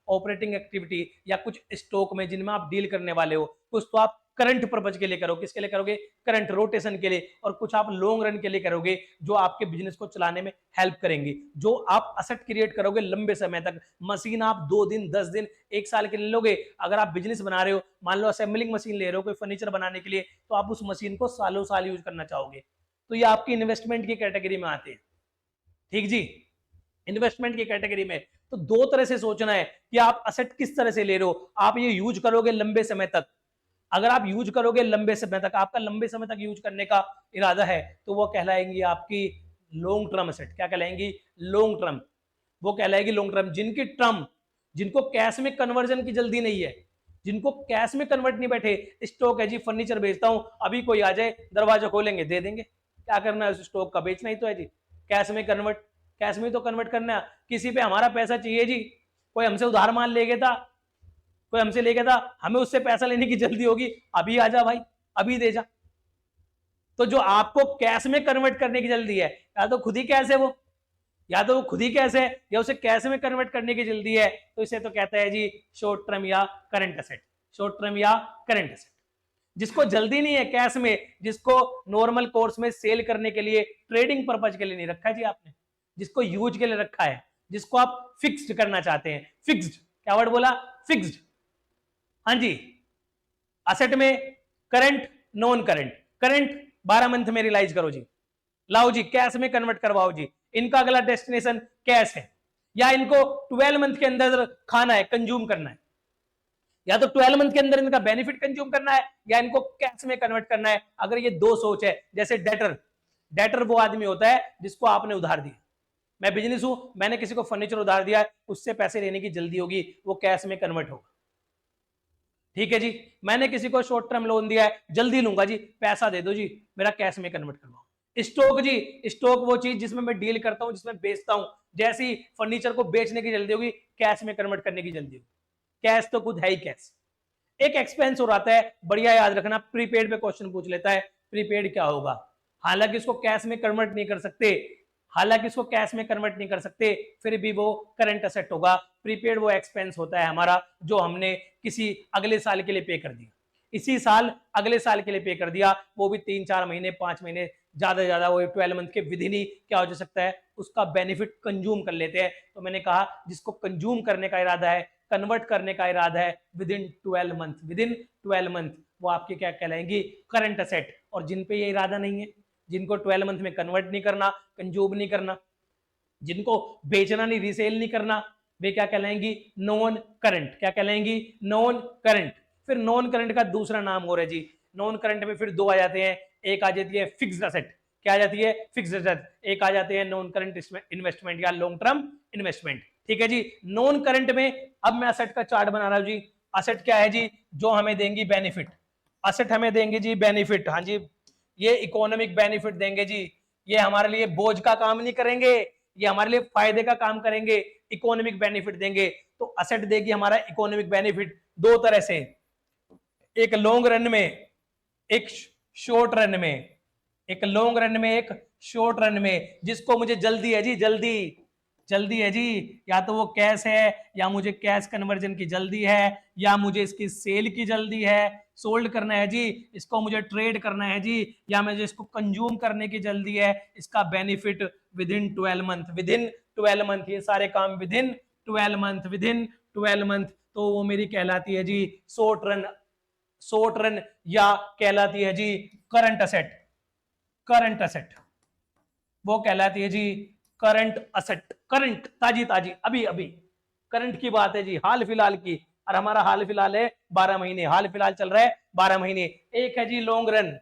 ऑपरेटिंग एक्टिविटी या कुछ स्टॉक में जिनमें आप डील करने वाले हो, कुछ तो आप करंट पर्पज के लिए करोगे, किसके लिए करोगे? करंट रोटेशन के लिए, और कुछ आप लॉन्ग रन के लिए करोगे जो आपके बिजनेस को चलाने में हेल्प करेंगे। जो आप असेट क्रिएट करोगे लंबे समय तक, मशीन आप 2 दिन 10 दिन 1 साल के लिए लोगे। अगर आप बिजनेस बना रहे हो, मान लो असेंबलिंग मशीन ले रहे हो कोई फर्नीचर बनाने के लिए, तो आप उस मशीन को सालों साल यूज करना चाहोगे, तो ये आपकी इन्वेस्टमेंट की कैटेगरी में आते हैं। ठीक जी, इन्वेस्टमेंट की कैटेगरी में। तो दो तरह से सोचना है कि आप असेट किस तरह से ले रहे हो, आप ये यूज करोगे लंबे समय तक। अगर आप यूज करोगे लंबे समय तक, आपका लंबे समय तक यूज करने का इरादा है, तो वो कहलाएंगी आपकी लॉन्ग टर्म असेट। क्या कहलाएंगी? Long term. वो कहलाएगी लॉन्ग टर्म। जिनकी टर्म, जिनको कैश में कन्वर्जन की जल्दी नहीं है, जिनको कैश में कन्वर्ट नहीं बैठे, स्टॉक है जी, फर्नीचर बेचता हूं, अभी कोई आ जाए दरवाजा खोलेंगे दे देंगे, क्या करना है उस स्टॉक का, बेचना ही तो है जी। कैश में कन्वर्ट, कैश में तो कन्वर्ट करना है। किसी पे हमारा पैसा चाहिए जी, कोई हमसे उधार माल ले गया था, कोई हमसे ले गया था, हमें उससे पैसा लेने की जल्दी होगी, अभी आ जा भाई, अभी दे जा। तो जो आपको कैश में कन्वर्ट करने की जल्दी है, या तो खुद ही कैश है वो, या तो वो खुद ही कैश है, या उसे कैश में कन्वर्ट करने की जल्दी है, तो इसे तो कहता है जी शॉर्ट टर्म या करंट असेट। शॉर्ट टर्म या करंट असेट। जिसको जल्दी नहीं है कैश में, जिसको नॉर्मल कोर्स में सेल करने के लिए, ट्रेडिंग पर्पज के लिए नहीं रखा है जी आपने, जिसको यूज के लिए रखा है, जिसको आप फिक्स्ड करना चाहते हैं। फिक्स्ड, क्या वर्ड बोला? फिक्स्ड। हाँ जी, असेट में current, non current. Current 12 month में रियलाइज करो जी, लाओ जी कैश में कन्वर्ट करवाओ जी। इनका अगला डेस्टिनेशन कैश है, या इनको 12 मंथ के अंदर खाना है, कंज्यूम करना है, या तो 12 मंथ के अंदर इनका बेनिफिट कंज्यूम करना है, या इनको कैश में कन्वर्ट करना है। अगर ये दो सोच है, जैसे डेटर, डेटर वो आदमी होता है जिसको आपने उधार दिया, मैं बिजनेस हूं, मैंने किसी को फर्नीचर उधार दिया है, उससे पैसे लेने की जल्दी होगी, वो कैश में कन्वर्ट होगा। ठीक है जी, मैंने किसी को शॉर्ट टर्म लोन दिया है, जल्दी लूंगा जी, पैसा दे दो जी, मेरा कैश में कन्वर्ट करवाओ। स्टॉक जी, स्टॉक वो चीज जिसमें मैं डील करता हूं, जिसमें बेचता हूं, जैसी फर्नीचर को बेचने की जल्दी होगी, कैश में कन्वर्ट करने की जल्दी होगी। कैश तो खुद है ही कैश। एक एक्सपेंस हो रहा है, बढ़िया याद रखना, प्रीपेड पे क्वेश्चन पूछ लेता है, प्रीपेड क्या होगा। हालांकि इसको कैश में कन्वर्ट नहीं कर सकते, हालांकि इसको कैश में कन्वर्ट नहीं कर सकते, फिर भी वो करंट असेट होगा। प्रीपेड वो एक्सपेंस होता है हमारा जो हमने किसी अगले साल के लिए पे कर दिया, इसी साल अगले साल के लिए पे कर दिया, वो भी 3-4 महीने 5 महीने, ज्यादा से ज्यादा वो 12 मंथ के विदिन ही क्या हो सकता है, उसका बेनिफिट कंज्यूम कर लेते हैं। तो मैंने कहा जिसको कंज्यूम करने का इरादा है, कन्वर्ट करने का इरादा है विदिन 12 मंथ, विदिन 12 मंथ, वो आपकी क्या कहलाएंगी? Current asset. और जिन पे ये इरादा नहीं है, जिनको 12 मंथ में कन्वर्ट नहीं करना, कंज्यूम नहीं करना, जिनको बेचना नहीं, रीसेल नहीं करना, वे क्या कहलाएंगी? Non current. क्या कहलाएंगी? Non current. फिर नॉन करंट का दूसरा नाम हो रहा है जी, नॉन करंट में फिर दो आ जाते हैं, एक आ जाती है फिक्स्ड असेट। क्या आ जाती है? Fixed asset. एक आ जाते हैं नॉन करंट इन्वेस्टमेंट या लॉन्ग टर्म इन्वेस्टमेंट। ठीक है जी, नॉन करंट में अब मैं असेट का चार्ट बना रहा हूं जी। असेट क्या है जी? जो हमें देंगी बेनिफिट, असेट हमें देंगे जी बेनिफिट। हाँ जी, ये इकोनॉमिक बेनिफिट देंगे जी, ये हमारे लिए बोझ का काम नहीं करेंगे, ये हमारे लिए फायदे का काम करेंगे, इकोनॉमिक बेनिफिट देंगे। तो असेट देगी हमारा इकोनॉमिक बेनिफिट दो तरह से, एक लॉन्ग रन में, एक शॉर्ट रन में, एक लॉन्ग रन में, एक शॉर्ट रन में। जिसको मुझे जल्दी है जी, जल्दी है जी, या तो वो कैश है, या मुझे कैश कन्वर्जन की जल्दी है, या मुझे इसकी सेल की जल्दी है, सोल्ड करना है जी, इसको मुझे ट्रेड करना है जी, या मुझे इसको कंज्यूम करने की जल्दी है, इसका benefit with in 12 month, with in 12 month, ये सारे काम with in 12 month, with in 12 month. तो वो मेरी कहलाती है जी शॉर्ट रन, या कहलाती है जी करंट असेट, वो कहलाती है जी करंट असेट, करंट ताजी अभी अभी करंट की बात है जी, हाल फिलहाल की। और हमारा हाल फिलहाल है 12 महीने, हाल फिलहाल चल रहा है 12 महीने। एक है जी लॉन्ग रन,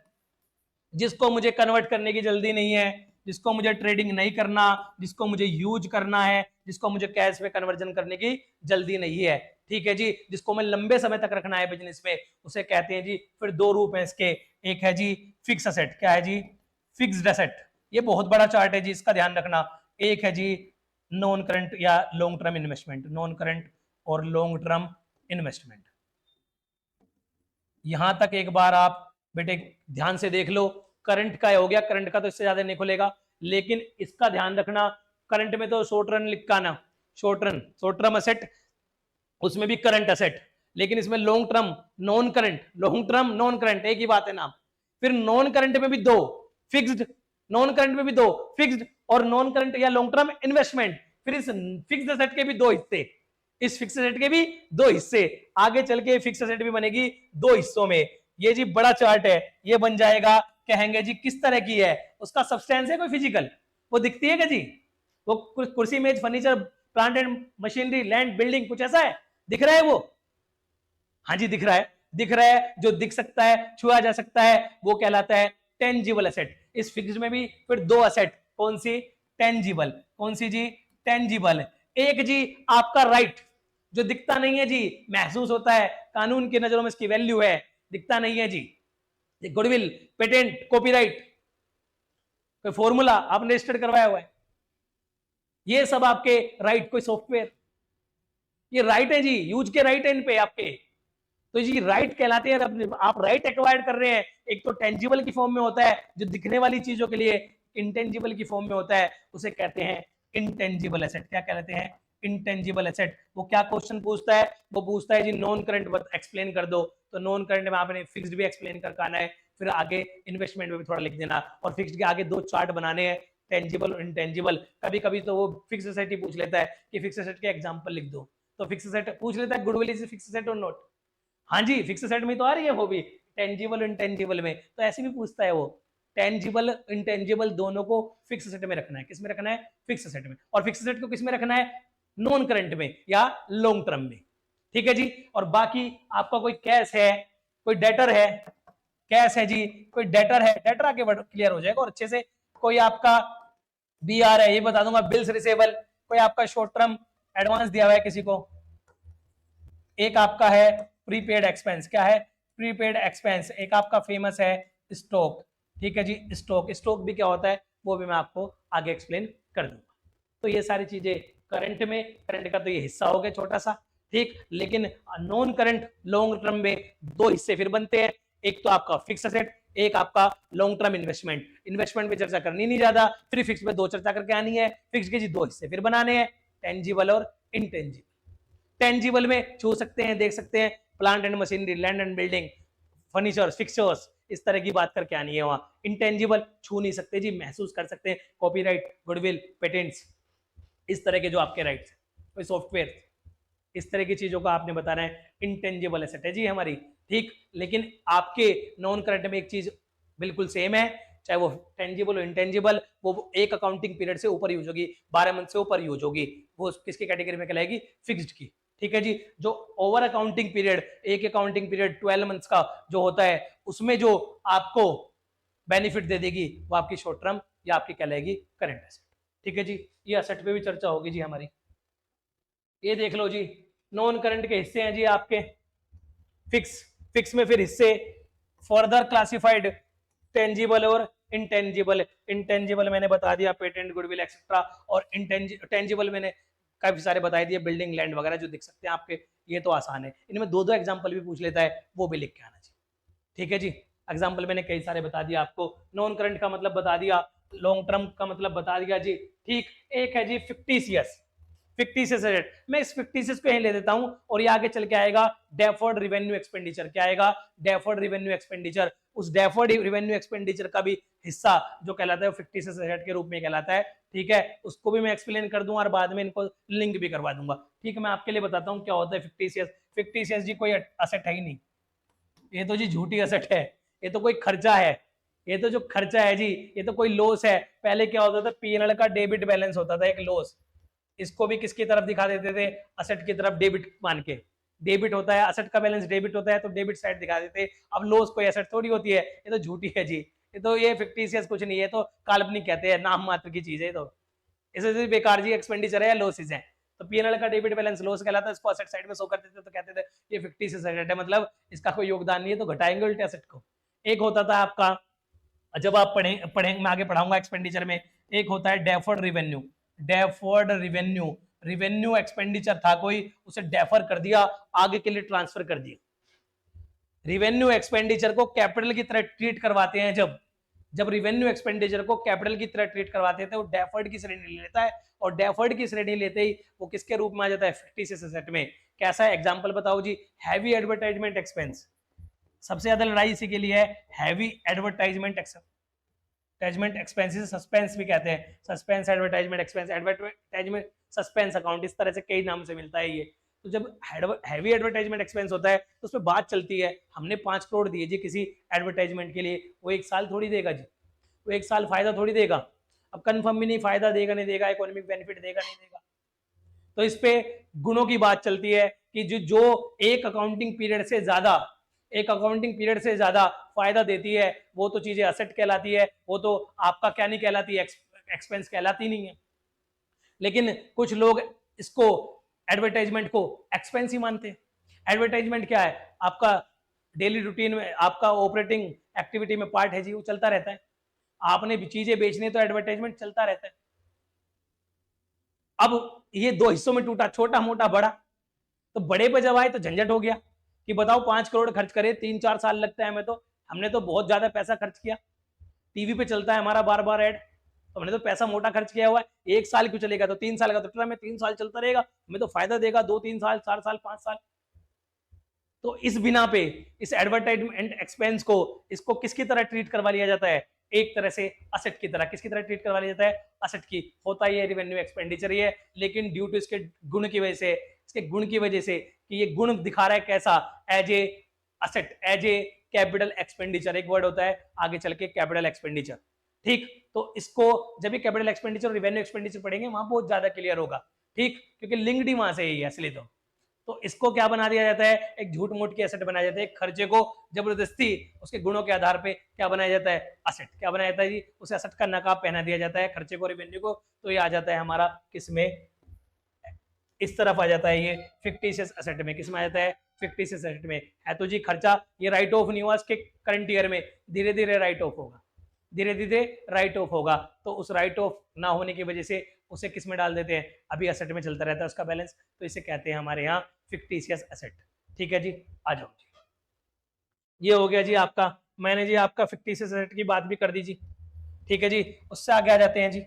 जिसको मुझे कन्वर्ट करने की जल्दी नहीं है, जिसको मुझे ट्रेडिंग नहीं करना, जिसको मुझे यूज करना है, जिसको मुझे कैश में कन्वर्जन करने की जल्दी नहीं है, ठीक है जी, जिसको मैं लंबे समय तक रखना है बिजनेस में, उसे कहते हैं जी। फिर दो रूप हैं इसके, एक है जी फिक्स असेट, क्या है जी फिक्स्ड असेट, ये बहुत बड़ा चार्ट है जी, इसका ध्यान रखना। एक है जी नॉन करंट या long term investment, non current और लॉन्ग टर्म इन्वेस्टमेंट। यहां तक एक बार आप बेटे ध्यान से देख लो, करंट का हो गया, करंट का तो इससे ज्यादा नहीं खुलेगा, लेकिन इसका ध्यान रखना, करंट में तो शॉर्ट रन लिखा ना, शॉर्ट टर्म असेट, उसमें भी करंट असेट, लेकिन इसमें long term non current, long term non current एक ही बात है नाम। फिर नॉन करंट में भी दो फिक्स्ड, नॉन करंट में भी दो फिक्स्ड, और नॉन करंट या लॉन्ग टर्म इन्वेस्टमेंट। फिर इस फिक्स्ड असेट के भी दो हिस्से, इस फिक्स असेट के भी दो हिस्से, आगे चल के फिक्स असेट भी बनेगी दो हिस्सों में। ये जी बड़ा चार्ट है, ये बन जाएगा, कहेंगे जी किस तरह की है, उसका सब्सटेंस है कोई फिजिकल, वो दिखती है क्या जी, वो कुर्सी मेज furniture plant and machinery land building कुछ ऐसा है, दिख रहा है वो, हाँ जी दिख रहा है, जो दिख सकता है, छुआ जा सकता है, वो कहलाता है टेंजिबल एसेट। इस फिक्स्ड में भी फिर दो एसेट, कौन सी टेंजिबल, कौन सी जी टेंजिबल। एक जी आपका राइट, जो दिखता नहीं है जी, महसूस होता है, कानून की नजरों में इसकी वैल्यू है, दिखता नहीं है जी, गुडविल, पेटेंट, कॉपीराइट, कोई फॉर्मूला आपने रजिस्टर्ड करवाया हुआ है, ये सब आपके राइट, कोई सॉफ्टवेयर, ये राइट है जी, यूज के राइट है इन पे आपके, तो जी राइट कहलाते हैं। आप राइट एक्वायर कर रहे हैं, एक तो टेंजिबल की फॉर्म में होता है जो दिखने वाली चीजों के लिए, इंटेंजिबल की फॉर्म में होता है, उसे कहते हैं इंटेंजिबल एसेट। क्या कहते हैं इंटेंजिबल एसेट। वो क्या क्वेश्चन पूछता है, वो पूछता है जी नॉन करंट एक्सप्लेन कर दो, तो नॉन करंट में आपने फिक्स्ड भी एक्सप्लेन कर आना है, फिर आगे इन्वेस्टमेंट में भी थोड़ा लिख देना, और फिक्स्ड के आगे दो चार्ट बनाने हैं, टेंजिबल और इंटेंजिबल। कभी कभी तो वो फिक्स एसेट ही पूछ लेता है कि फिक्स एसेट के एग्जांपल लिख दो, तो फिक्स एसेट पूछ लेता है गुडविल इज फिक्स एसेट और नॉट। हाँ जी फिक्स एसेट में तो आ रही है वो भी, टेंजिबल इंटेंजिबल में तो ऐसे भी पूछता है वो, टेंजिबल इंटेंजिबल दोनों को फिक्स एसेट में रखना है, किस में रखना है फिक्स एसेट में, और फिक्स एसेट को किस में रखना है नॉन करंट में या लॉन्ग टर्म में, ठीक है जी। और बाकी आपका कोई कैश है, कोई डेटर है, कैश है जी, कोई डेटर है, डेटर आके क्लियर हो जाएगा और अच्छे से, कोई आपका बीआर है, ये बता दूंगा बिल्स रिसेबल, कोई आपका शॉर्ट टर्म एडवांस दिया हुआ है किसी को, एक आपका है प्रीपेड एक्सपेंस, क्या है प्रीपेड एक्सपेंस, एक आपका फेमस है स्टॉक, ठीक है जी स्टॉक भी क्या होता है वो भी मैं आपको आगे एक्सप्लेन कर दूंगा। तो ये सारी चीजें करंट में, करंट का तो ये हिस्सा हो गया छोटा सा, ठीक, लेकिन नॉन करंट लॉन्ग टर्म में दो हिस्से फिर बनते हैं, एक तो आपका फिक्स एसेट, एक आपका लॉन्ग टर्म इन्वेस्टमेंट पे चर्चा करनी नहीं ज्यादा, फिर फिक्स में दो चर्चा करके आनी है, फिक्स के जी दो हिस्से फिर बनाने हैं, टेंजिबल और इंटेंजिबल। टेंजिबल में छू सकते हैं, देख सकते हैं, plant and machinery, land and building, furniture, fixtures, इस तरह की बात करके आनी है वहां। इंटेंजिबल छू नहीं सकते जी, महसूस कर सकते हैं, कॉपीराइट, गुडविल, पेटेंट्स, इस तरह के जो आपके राइट्स, कोई सॉफ्टवेयर, इस तरह की चीजों का आपने बताना है, इंटेंजिबल एसेट है जी हमारी, ठीक। लेकिन आपके नॉन करंट में एक चीज बिल्कुल सेम है, चाहे वो टेंजिबल और इंटेंजिबल, वो एक अकाउंटिंग पीरियड से ऊपर यूज होगी, 12 मंथ से ऊपर यूज होगी, वो किसकी कैटेगरी में कहलाएगी फिक्स्ड की, ठीक है जी। जो ओवर अकाउंटिंग पीरियड, एक अकाउंटिंग पीरियड 12 मंथ्स का जो होता है, उसमें जो आपको बेनिफिट दे देगी वो आपकी शॉर्ट टर्म या आपकी कहलाएगी करंट एसेट, ठीक है जी। ये एसेट पे भी चर्चा होगी जी हमारी। ये देख लो जी, नॉन करंट के हिस्से हैं जी आपके, फिक्स में फिर हिस्से फर्दर क्लासिफाइड टेंजिबल और इंटेंजिबल। इंटेंजिबल मैंने बता दिया पेटेंट, गुडविल एक्सेट्रा, और टेंजिबल मैंने काफी सारे बता दिए, बिल्डिंग, लैंड वगैरह जो दिख सकते हैं आपके, ये तो आसान है। इनमें दो दो एग्जांपल भी पूछ लेता है, वो भी लिख के आना चाहिए। ठीक है जी, एग्जांपल मैंने कई सारे बता दिया आपको। नॉन करंट का मतलब बता दिया, लॉन्ग टर्म का मतलब बता दिया जी। ठीक, एक है जी फिक्टिशियस। फिक्टिशियस एसेट, मैं इस फिक्टिशियस को यहीं ले देता हूं और ये आगे चल के आएगा डेफर्ड रिवेन्यू एक्सपेंडिचर। क्या आएगा? Deferred revenue expenditure. उस डेफर्ड रिवेन्यू एक्सपेंडिचर का भी हिस्सा जो कहलाता है वो फिक्टिशियस एसेट के रूप में कहलाता है। ठीक है, उसको भी मैं एक्सप्लेन कर दूंगा और बाद में इनको लिंक भी करवा दूंगा। ठीक है, मैं आपके लिए बताता हूँ क्या होता है फिक्टिशियस। फिक्टिशियस जी कोई असेट है ही नहीं, ये तो जी झूठी असेट है, ये तो कोई खर्चा है, ये तो जो खर्चा है जी, ये तो कोई लॉस है। पहले क्या होता था, पीएनएल का डेबिट बैलेंस होता था एक लॉस, इसको भी किसकी तरफ दिखा देते थे? असेट की तरफ, डेबिट मान के। डेबिट होता है, असेट का बैलेंस डेबिट होता है तो डेबिट साइड दिखा देते। अब लॉस कोई असेट थोड़ी होती है, ये तो झूठी है जी, ये तो ये फिक्टिशियस कुछ नहीं है, तो काल्पनिक कहते हैं, नाम मात्र की चीज है। तो इसे बेकार जी एक्सपेंडिचर है या लॉसेज है। तो पीएनएल का डेबिट बैलेंस लॉस कहलाता है, इसको असेट साइड में शो करते थे तो कहते थे ये फिक्टिशियस एसेट है, मतलब इसका कोई योगदान नहीं है, तो घटाएंगे उल्टे असेट को। एक होता था आपका, जब आप पढ़ेंगे मैं आगे पढ़ाऊंगा एक्सपेंडिचर में, एक होता है deferred revenue. Deferred revenue, revenue expenditure था कोई, उसे डेफर कर दिया, आगे के लिए ट्रांसफर कर दिया। रिवेन्यू एक्सपेंडिचर को कैपिटल की तरह ट्रीट करवाते हैं, जब रिवेन्यू एक्सपेंडिचर को कैपिटल की तरह ट्रीट करवाते थे, वो डेफर्ड की श्रेणी लेता है, और डेफर्ड की श्रेणी लेते ही वो किसके रूप में आ जाता है? फिक्टिशियस एसेट में। कैसा है? एग्जांपल बताओ जी। हैवी एडवर्टाइजमेंट एक्सपेंस, सबसे ज्यादा लड़ाई इसी के लिए है, हैवी एडवर्टाइजमेंट एक्सपेंसेस, सस्पेंस भी कहते हैं, suspense advertisement expense, advertisement suspense account, इस तरह से कई नाम से मिलता है ये। तो जब हैवी एडवर्टाइजमेंट एक्सपेंस होता है तो उसमें बात चलती है, हमने 5 करोड़ दिए जी किसी एडवर्टाइजमेंट के लिए, वो एक साल थोड़ी देगा जी, वो एक साल फायदा थोड़ी देगा। अब कंफर्म भी नहीं फायदा देगा नहीं देगा, इकोनॉमिक बेनिफिट देगा नहीं देगा। तो इस पे गुणों की बात चलती है कि जो एक अकाउंटिंग पीरियड से ज्यादा, एक अकाउंटिंग पीरियड से ज्यादा फायदा देती है, वो तो चीजें असेट कहलाती है, वो तो आपका क्या नहीं कहलाती, एक्सपेंस कहलाती नहीं है। लेकिन कुछ लोग इसको, एडवर्टाइजमेंट को एक्सपेंस ही मानते हैं। एडवर्टाइजमेंट क्या है? आपका डेली रूटीन में, आपका ऑपरेटिंग एक्टिविटी में पार्ट है जी, वो चलता रहता है। आपने चीजें बेचनी तो एडवर्टाइजमेंट चलता रहता है। अब ये दो हिस्सों में टूटा, छोटा मोटा बड़ा। तो बड़े पे जब आए तो झंझट हो गया कि बताओ 5 करोड़ खर्च करे, 3-4 साल लगता है हमें, तो हमने तो बहुत ज्यादा पैसा खर्च किया, टीवी पे चलता है हमारा बार बार ऐड, तो हमने तो पैसा मोटा खर्च किया हुआ है, 1 साल क्यों चलेगा? तो 3 साल का तो ट्रम है, 3 साल चलता रहेगा, हमें तो फायदा देगा 2-3 साल, 4 साल, 5 साल। तो इस बिना पे इस एडवर्टाइजमेंट एक्सपेंस को, इसको किसकी तरह ट्रीट करवा लिया जाता है? एक तरह से असेट की तरह। किसकी तरह ट्रीट करवा लिया जाता है? असेट की। होता ही है रिवेन्यू एक्सपेंडिचर ही है, लेकिन ड्यू टू इसके गुण की वजह से, इसके गुण की वजह से कि ये गुण दिखा रहा है कैसा, as a asset, as a capital expenditure, एक वर्ड होता है आगे चल के कैपिटल एक्सपेंडिचर। ठीक, तो इसको जब भी कैपिटल एक्सपेंडिचर और रिवेन्यू एक्सपेंडिचर पढ़ेंगे वहां बहुत ज्यादा क्लियर होगा। ठीक, क्योंकि लिंक्ड ही वहां से ही है असली। तो इसको क्या बना दिया जाता है? एक झूठ मूठ की एसेट बनाया जाता है, खर्चे को जबरदस्ती उसके गुणों के आधार पे क्या बनाया जाता है? असेट। क्या बनाया जाता है जी? उसे असेट का नकाब पहना दिया जाता है, खर्चे को, रेवेन्यू को। तो ये आ जाता है हमारा किसमें? इस तरफ आ जाता है ये फिक्टिशियस एसेट में। किसमें आ जाता है? फिक्टिशियस एसेट में। है तो जी खर्चा, ये राइट ऑफ नहीं हुआ इसके करंट ईयर में, धीरे धीरे राइट ऑफ होगा, धीरे धीरे राइट ऑफ होगा। तो उस राइट ऑफ ना होने की वजह से उसे किस में डाल देते हैं? अभी एसेट में चलता रहता है उसका बैलेंस, तो इसे कहते हैं हमारे यहाँ फिक्टिशियस एसेट। ठीक है जी, आ जाओ जी। ये हो गया जी आपका, मैंने जी आपका फिक्टिशियस एसेट की बात भी कर दी जी। ठीक है जी, उससे आगे आ जाते हैं जी।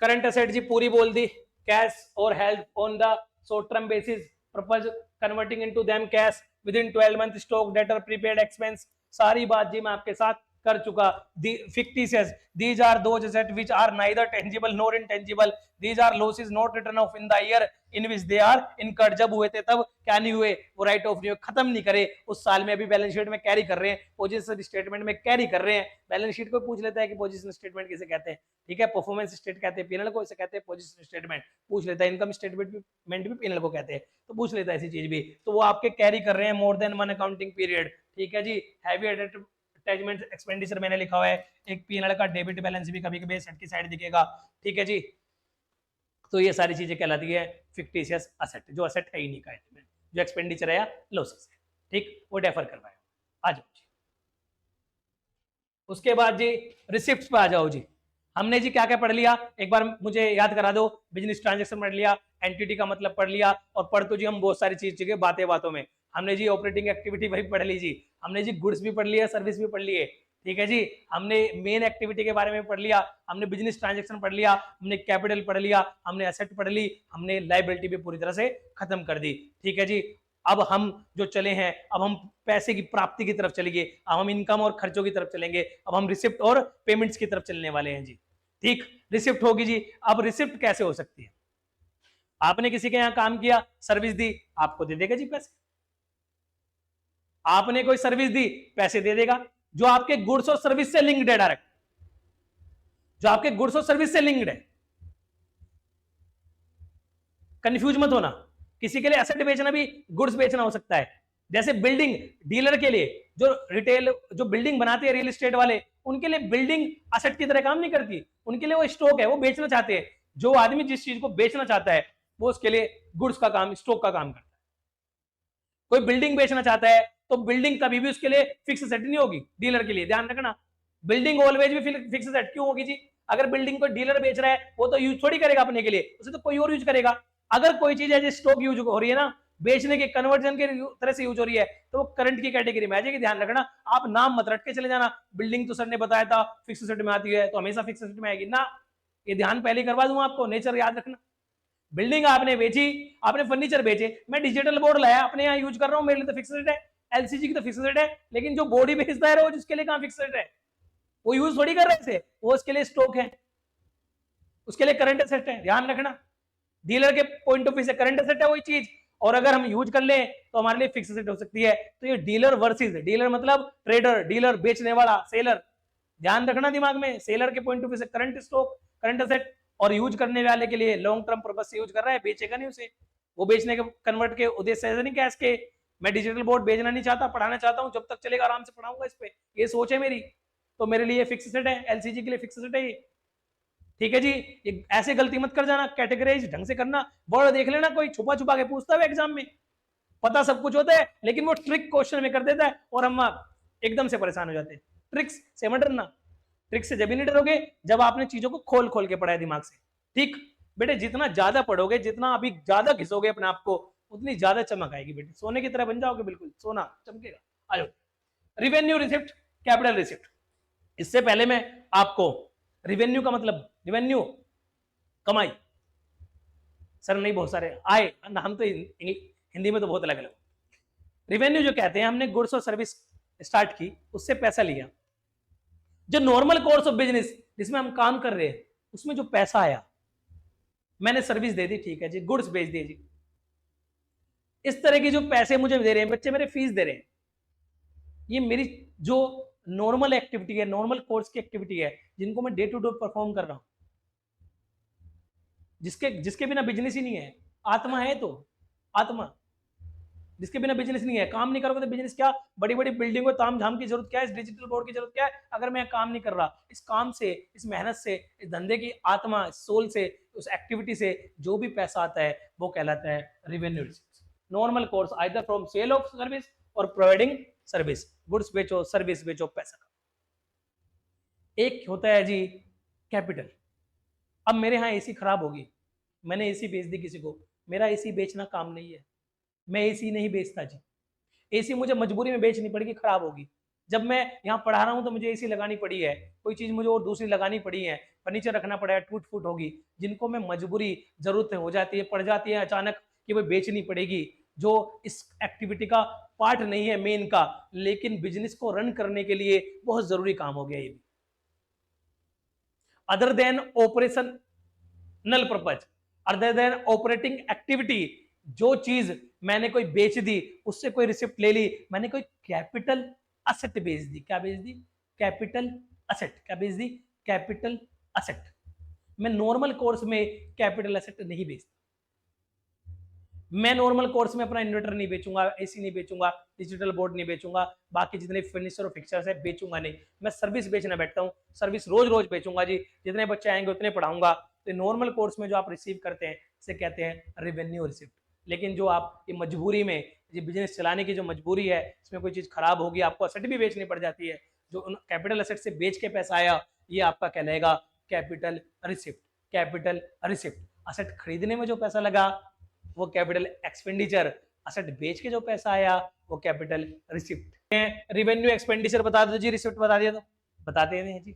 करंट एसेट जी पूरी बोल दी, कैश और help on the short term basis, propose converting into them cash with in 12 month, stock, debtor, prepaid expense, सारी बात जी मैं आपके साथ कर चुका। fictitious, these are those assets which are neither tangible nor intangible, these are losses not written off in the year in which they are incurred। जब हुए थे तब क्या नहीं हुए? वो राइट ऑफ नहीं हुए, खत्म नहीं करे उस साल में, अभी बैलेंस शीट में कैरी कर रहे हैं, पोजीशन स्टेटमेंट में कैरी कर रहे हैं। बैलेंस शीट को पूछ लेता है कि पोजीशन स्टेटमेंट किसे कहते हैं। ठीक है, परफॉर्मेंस स्टेट कहते हैं पीएनएल को, इसे कहते हैं पोजीशन स्टेटमेंट। पूछ लेता है इनकम स्टेटमेंट भी पीएनएल को कहते हैं, तो पूछ लेता है ऐसी चीज भी। तो वो आपके कैरी कर रहे हैं मोर देन 1 अकाउंटिंग पीरियड। ठीक है जी, हैवी एडवर्टाइजमेंट एक्सपेंडिचर मैंने लिखा हुआ है, एक पीएनएल का डेबिट बैलेंस भी कभी कभी सेट की साइड दिखेगा। ठीक है जी, तो ये सारी चीजें कहलाती है फिक्टिशियस असेट, जो असेट है ही नहीं का, जो एक्सपेंडिचर है या लॉसेस है। ठीक, वो डेफर करवाया। आ जाओ जी। उसके बाद जी रिसिप्ट पे आ जाओ जी। हमने जी क्या क्या पढ़ लिया, एक बार मुझे याद करा दो। बिजनेस ट्रांजैक्शन पढ़ लिया, एंटिटी का मतलब पढ़ लिया, और पढ़ तो जी हम बहुत सारी चीज चुके बातें बातों में। हमने जी ऑपरेटिंग एक्टिविटी वही पढ़ ली जी, हमने जी गुड्स भी पढ़ लिया, सर्विस भी पढ़ लिए, ठीक है जी। हमने मेन एक्टिविटी के बारे में पढ़ लिया, हमने बिजनेस ट्रांजैक्शन पढ़ लिया, हमने कैपिटल पढ़ लिया, हमने एसेट पढ़ ली, हमने लायबिलिटी भी पूरी तरह से खत्म कर दी, ठीक है जी। अब हम जो चले हैं, अब हम पैसे की प्राप्ति की तरफ चलेंगे, अब हम इनकम और खर्चों की तरफ चलेंगे, अब हम रिसिप्ट और पेमेंट्स की तरफ चलने वाले हैं जी। ठीक, रिसिप्ट होगी जी। अब रिसिप्ट कैसे हो सकती है? आपने किसी के यहां काम किया, सर्विस दी, आपको दे देगा जी पैसे। आपने कोई सर्विस दी, पैसे दे देगा। जो आपके गुड्स और सर्विस से लिंक्ड है, डायरेक्ट जो आपके गुड्स और सर्विस से लिंक्ड है, कंफ्यूज मत होना। किसी के लिए एसेट बेचना भी गुड्स बेचना हो सकता है। जैसे बिल्डिंग डीलर के लिए, जो रिटेल जो बिल्डिंग बनाते हैं रियल एस्टेट वाले, उनके लिए बिल्डिंग एसेट की तरह काम नहीं करती, उनके लिए वो स्टॉक है, वो बेचना चाहते हैं। जो आदमी जिस चीज को बेचना चाहता है, वो उसके लिए गुड्स का काम, स्टॉक का काम करता है। कोई बिल्डिंग बेचना चाहता है, तो बिल्डिंग कभी भी उसके लिए फिक्स सेट नहीं होगी। डीलर के लिए ध्यान रखना, बिल्डिंग ऑलवेज भी फिक्स सेट क्यों होगी जी? अगर बिल्डिंग को डीलर बेच रहा है, वो तो यूज थोड़ी करेगा अपने के लिए, उसे तो कोई और यूज करेगा। अगर कोई चीज है स्टॉक यूज हो रही है ना, बेचने के कन्वर्जन के तरह से यूज हो रही है, तो वो करंट की कैटेगरी में आ जाएगी। ध्यान रखना, आप नाम मत रट के चले जाना, बिल्डिंग तो सर ने बताया था फिक्स सेट में आती है, तो हमेशा फिक्स सेट में आएगी ना। ये ध्यान पहले करवा दूंगा आपको, नेचर याद रखना। बिल्डिंग आपने बेची, आपने फर्नीचर बेचे, मैं डिजिटल बोर्ड लाया अपने यहाँ यूज कर रहा हूँ, मेरे लिए तो फिक्स रेट है, एलसीजी की तो फिक्स रेट है, लेकिन जो बोर्ड ही बेचता है रोज, उसके लिए कहाँ फिक्स रेट है? वो यूज थोड़ी कर रहे थे, वो उसके लिए स्टॉक है, उसके लिए करंट एसेट है। ध्यान रखना, डीलर के पॉइंट ऑफ व्यू से करंट एसेट है वही चीज, और अगर हम यूज कर लें तो हमारे लिए फिक्स एसेट हो सकती है। तो ये डीलर वर्सेस, डीलर मतलब ट्रेडर, डीलर बेचने वाला, सेलर। ध्यान रखना दिमाग में, सेलर के पॉइंट ऑफ व्यू से करंट स्टॉक, करंट एसेट, और यूज करने वाले के लिए लॉन्ग टर्म पर्पज से यूज कर रहा है, बेचेगा नहीं उसे, वो बेचने के कन्वर्ट के उद्देश्य से नहीं, कैश के। मैं डिजिटल बोर्ड बेचना नहीं चाहता, पढ़ाना चाहता हूँ, जब तक चलेगा आराम से पढ़ाऊंगा इस पे, ये सोच है मेरी। तो मेरे लिए फिक्स सेट है, एलसीजी के लिए फिक्स सेट है ये, ठीक है जी। ऐसे गलती मत कर जाना, कैटेगराइज ढंग से करना। वर्ड देख लेना, कोई छुपा छुपा के पूछता है एग्जाम में, पता सब कुछ होता है, लेकिन वो ट्रिक क्वेश्चन में कर देता है और हम एकदम से परेशान हो जाते हैं। ट्रिक्स से मत डरना, ट्रिक से जब ही नहीं डरोगे जब आपने चीजों को खोल खोल के पढ़ा है दिमाग से। ठीक बेटे, जितना ज्यादा पढ़ोगे, जितना अभी ज्यादा घिसोगे अपने आप को, उतनी ज्यादा चमक आएगी बेटे, सोने की तरह बन जाओगे, बिल्कुल सोना चमकेगा। आ जाओ, रिवेन्यू रिसिप्ट, कैपिटल रिसिप्ट। इससे पहले मैं आपको रिवेन्यू का मतलब, रिवेन्यू कमाई, सर नहीं बहुत सारे आए, हम तो हिंदी में तो बहुत अलग अलग। रिवेन्यू जो कहते हैं, हमने गुड्स और सर्विस स्टार्ट की, उससे पैसा लिया। जो नॉर्मल कोर्स ऑफ बिजनेस जिसमें हम काम कर रहे हैं, उसमें जो पैसा आया, मैंने सर्विस दे दी, ठीक है जी, गुड्स बेच दिए जी, इस तरह की जो पैसे मुझे दे रहे हैं, बच्चे मेरे फीस दे रहे हैं, ये मेरी जो नॉर्मल एक्टिविटी है, नॉर्मल कोर्स की एक्टिविटी है, जिनको मैं डे टू डे परफॉर्म कर रहा हूं, जिसके बिना बिजनेस ही नहीं है। आत्मा है तो, आत्मा जिसके बिना बिजनेस नहीं है, काम नहीं करोगे तो बिजनेस क्या? बड़ी बड़ी बिल्डिंगों ताम झाम की जरूरत क्या है? इस डिजिटल बोर्ड की जरूरत क्या है अगर मैं काम नहीं कर रहा? इस काम से, इस मेहनत से, इस धंधे की आत्मा, सोल से, उस एक्टिविटी से जो भी पैसा आता है, वो कहलाता है revenue receives. Normal course either from sale of service or providing service, goods बेचो, सर्विस बेचो, पैसा का। एक होता है जी कैपिटल। अब मेरे यहाँ एसी खराब होगी, मैंने एसी बेच दी किसी को, मेरा एसी बेचना काम नहीं है, मैं एसी नहीं बेचता जी। एसी मुझे मजबूरी में बेचनी पड़ेगी, खराब होगी। जब मैं यहाँ पढ़ा रहा हूँ तो मुझे एसी लगानी पड़ी है, कोई चीज मुझे और दूसरी लगानी पड़ी है, फर्नीचर रखना पड़ा है, टूट फूट होगी, जिनको मैं मजबूरी, जरूरत हो जाती है, पड़ जाती है अचानक कि वो बेचनी पड़ेगी, जो इस एक्टिविटी का पार्ट नहीं है मेन का, लेकिन बिजनेस को रन करने के लिए बहुत जरूरी काम हो गया ये भी। Other than operational purpose, other than operating activity, जो चीज मैंने कोई बेच दी, उससे कोई रिसिप्ट ले ली, मैंने कोई कैपिटल असेट बेच दी। क्या बेच दी? Capital asset. क्या बेच दी? Capital asset. मैं नॉर्मल कोर्स में कैपिटल असेट नहीं बेचता। मैं नॉर्मल कोर्स में अपना इन्वर्टर नहीं बेचूंगा, एसी नहीं बेचूंगा, डिजिटल बोर्ड नहीं बेचूंगा, बाकी जितने फर्नीचर और फिक्चर्स है बेचूंगा नहीं। मैं सर्विस बेचना बैठता हूँ, सर्विस रोज रोज बेचूंगा जी, जितने बच्चे आएंगे उतने पढ़ाऊंगा। तो नॉर्मल कोर्स में जो आप रिसीव करते हैं, इसे कहते हैं रेवेन्यू रिसिप्ट। लेकिन जो आप ये मजबूरी में, ये बिजनेस चलाने की जो मजबूरी है, इसमें कोई चीज खराब होगी, आपको असेट भी बेचनी पड़ जाती है, जो उन कैपिटल एसेट से बेच के पैसा आया, ये आपका कहलाएगा capital receipt. Capital receipt, asset खरीदने में जो पैसा लगा वो कैपिटल एक्सपेंडिचर, असेट बेच के जो पैसा आया वो कैपिटल रिसिप्ट। रिवेन्यू एक्सपेंडिचर बता दो जी, रिसिप्ट बता दिया तो बताते हैं जी।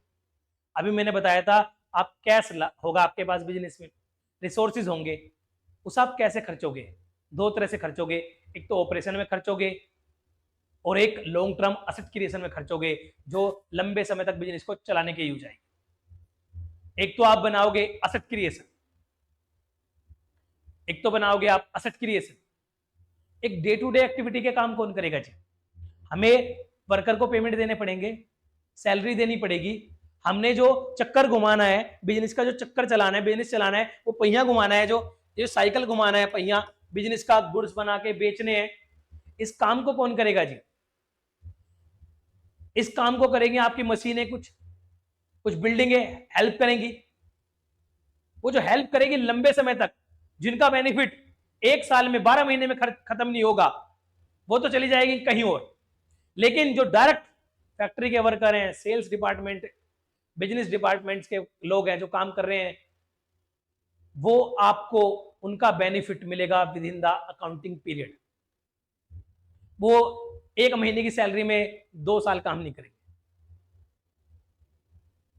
अभी मैंने बताया था आप कैश होगा आपके पास बिजनेस में, रिसोर्सेज होंगे, उस आप कैसे खर्चोगे? दो तरह से खर्चोगे, एक तो ऑपरेशन में खर्चोगे और एक लॉन्ग टर्म असेट क्रिएशन में खर्चोगे जो लंबे समय तक बिजनेस को चलाने के यूज आएगी। एक तो आप बनाओगे असेट क्रिएशन, एक तो बनाओगे आप असेट क्रिएशन। एक डे टू डे एक्टिविटी के काम कौन करेगा जी? हमें वर्कर को पेमेंट देने पड़ेंगे, सैलरी देनी पड़ेगी, हमने जो चक्कर घुमाना है, बिजनेस का जो चक्कर चलाना है, बिजनेस चलाना है, वो पहिया घुमाना है, जो साइकिल घुमाना है, पहिया बिजनेस का गुड्स बना के बेचने हैं, इस काम को कौन करेगा जी? इस काम को करेंगे आपकी मशीनें, कुछ बिल्डिंगें हेल्प करेंगी। वो जो हेल्प करेगी लंबे समय तक, जिनका बेनिफिट 1 साल में 12 महीने में खत्म नहीं होगा, वो तो चली जाएगी कहीं और। लेकिन जो डायरेक्ट फैक्ट्री के वर्कर हैं, सेल्स डिपार्टमेंट, बिजनेस डिपार्टमेंट्स के लोग हैं जो काम कर रहे हैं, वो आपको उनका बेनिफिट मिलेगा with in the accounting period. वो 1 महीने की सैलरी में 2 साल काम नहीं करेंगे।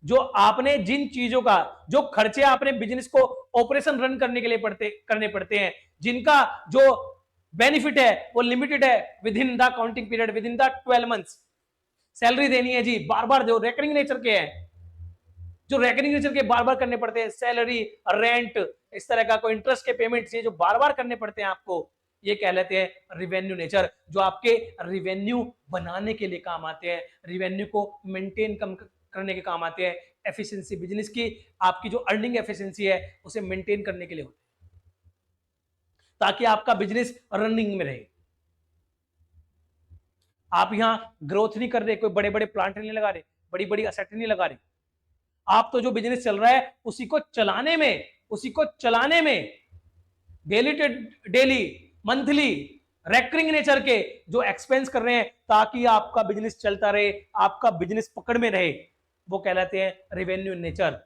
जो आपने जिन चीजों का, जो खर्चे आपने बिजनेस को ऑपरेशन रन करने के लिए करने पड़ते हैं, जिनका जो बेनिफिट है वो लिमिटेड है with in the accounting period, with in the 12 months. Salary देनी है जी बार बार, जो रेकरिंग नेचर के हैं, जो रेकरिंग नेचर के बार बार करने पड़ते हैं, सैलरी, रेंट, इस तरह का कोई इंटरेस्ट के पेमेंट जो बार बार करने पड़ते हैं आपको, ये कहलाते हैं रिवेन्यू नेचर, जो आपके रिवेन्यू बनाने के लिए काम आते हैं, रिवेन्यू को मेंटेन करने के काम आते हैं, एफिशिएंसी बिजनेस की, आपकी जो अर्निंग एफिशिएंसी है उसे मेंटेन करने के लिए होते हैं, ताकि आपका बिजनेस रनिंग में रहे। आप यहां ग्रोथ नहीं कर रहे, कोई बड़े बड़े प्लांट नहीं लगा रहे, बड़ी बड़ी असेट नहीं लगा रहे, आप तो जो बिजनेस चल रहा है उसी को चलाने में डेली मंथली रेकरिंग नेचर के जो एक्सपेंस कर रहे हैं, ताकि आपका बिजनेस चलता रहे, आपका बिजनेस पकड़ में रहे, वो कहलाते हैं रिवेन्यू नेचर।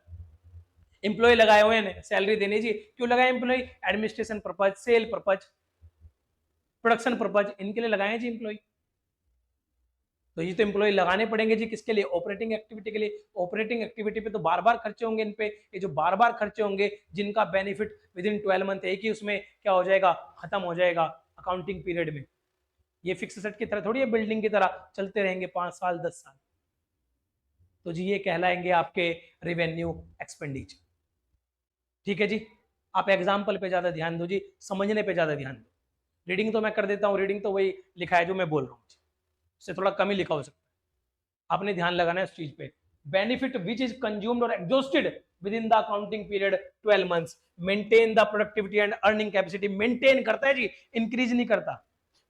एम्प्लॉय लगाए हुए हैं, सैलरी देने जी, क्यों लगाए employ? Administration purpose, sale purpose, production purpose, इनके लिए लगाए जी एम्प्लॉय। तो ये तो एम्प्लॉय लगाने पड़ेंगे जी, किसके लिए? ऑपरेटिंग एक्टिविटी के लिए। ऑपरेटिंग एक्टिविटी पे तो बार बार खर्चे होंगे इन पे, ये जो बार बार खर्चे होंगे, जिनका बेनिफिट विद इन 12 मंथ एक ही उसमें क्या हो जाएगा, खत्म हो जाएगा अकाउंटिंग पीरियड में। ये फिक्स एसेट की तरह थोड़ी है, बिल्डिंग की तरह चलते रहेंगे 5 साल 10 साल। तो जी ये कहलाएंगे आपके रिवेन्यू एक्सपेंडिचर। ठीक है जी, आप एग्जाम्पल पे ज्यादा ध्यान दो जी, समझने पे ज्यादा ध्यान दो। रीडिंग तो मैं कर देता हूँ, रीडिंग तो वही लिखा है जो मैं बोल रहा हूँ, उससे थोड़ा कम ही लिखा हो सकता है, आपने ध्यान लगाना है उस चीज पे। बेनिफिट विच इज कंज्यूम्ड और exhausted with in the accounting period 12 months, maintain the productivity and earning capacity. Maintain करता है जी, इंक्रीज नहीं करता।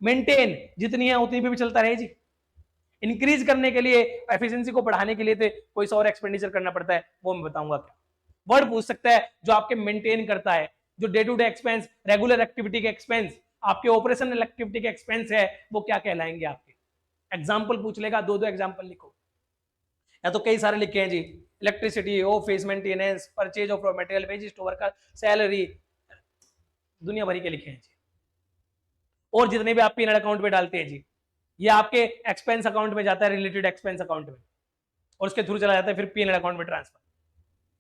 मेंटेन जितनी है उतनी पे भी चलता रहे जी। इंक्रीज करने के लिए, एफिशिएंसी को बढ़ाने के लिए तो कोई सा और एक्सपेंडिचर करना पड़ता है, वो मैं बताऊंगा क्या। वर्ड पूछ सकता है जो आपके मेंटेन करता है, जो day to day expense, regular activity के एक्सपेंस, आपके ऑपरेशनल एक्टिविटी के एक्सपेंस है, वो क्या कहलाएंगे आपके। एग्जाम्पल पूछ लेगा, 2 एग्जाम्पल लिखो, या तो कई सारे लिखे हैं जी, electricity, office maintenance, purchase of raw material, wages to worker, salary, दुनिया भरी के लिखे हैं जी। और जितने भी आप पीएनएल अकाउंट में डालते हैं जी, ये आपके एक्सपेंस अकाउंट में जाता है, रिलेटेड एक्सपेंस अकाउंट में, और उसके थ्रू चला जाता है फिर पीएनएल अकाउंट में ट्रांसफर।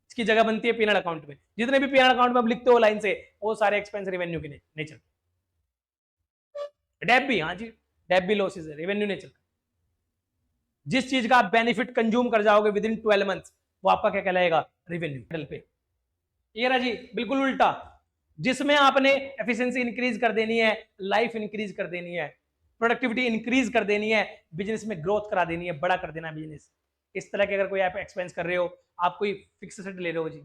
इसकी जगह बनती है पीएनएल अकाउंट में। जितने भी पीएनएल अकाउंट में आप लिखते हो लाइन से, वो सारे एक्सपेंस रेवेन्यू के नेचर। डेप भी, हाँ जी, डेप भी लॉसेस है, रेवेन्यू नेचर। जिस चीज का आप बेनिफिट कंज्यूम कर जाओगे विद इन 12 मंथ्स, वो आपका क्या कहलाएगा, रेवेन्यू पे। ये रहा जी बिल्कुल उल्टा, जिसमें आपने एफिशिएंसी इंक्रीज कर देनी है, लाइफ इंक्रीज कर देनी है, प्रोडक्टिविटी इंक्रीज कर देनी है, बिजनेस में ग्रोथ करा देनी है, बड़ा कर देना है बिजनेस। इस तरह के अगर कोई आप एक्सपेंस कर रहे हो, आप कोई फिक्स एसेट ले रहे हो जी,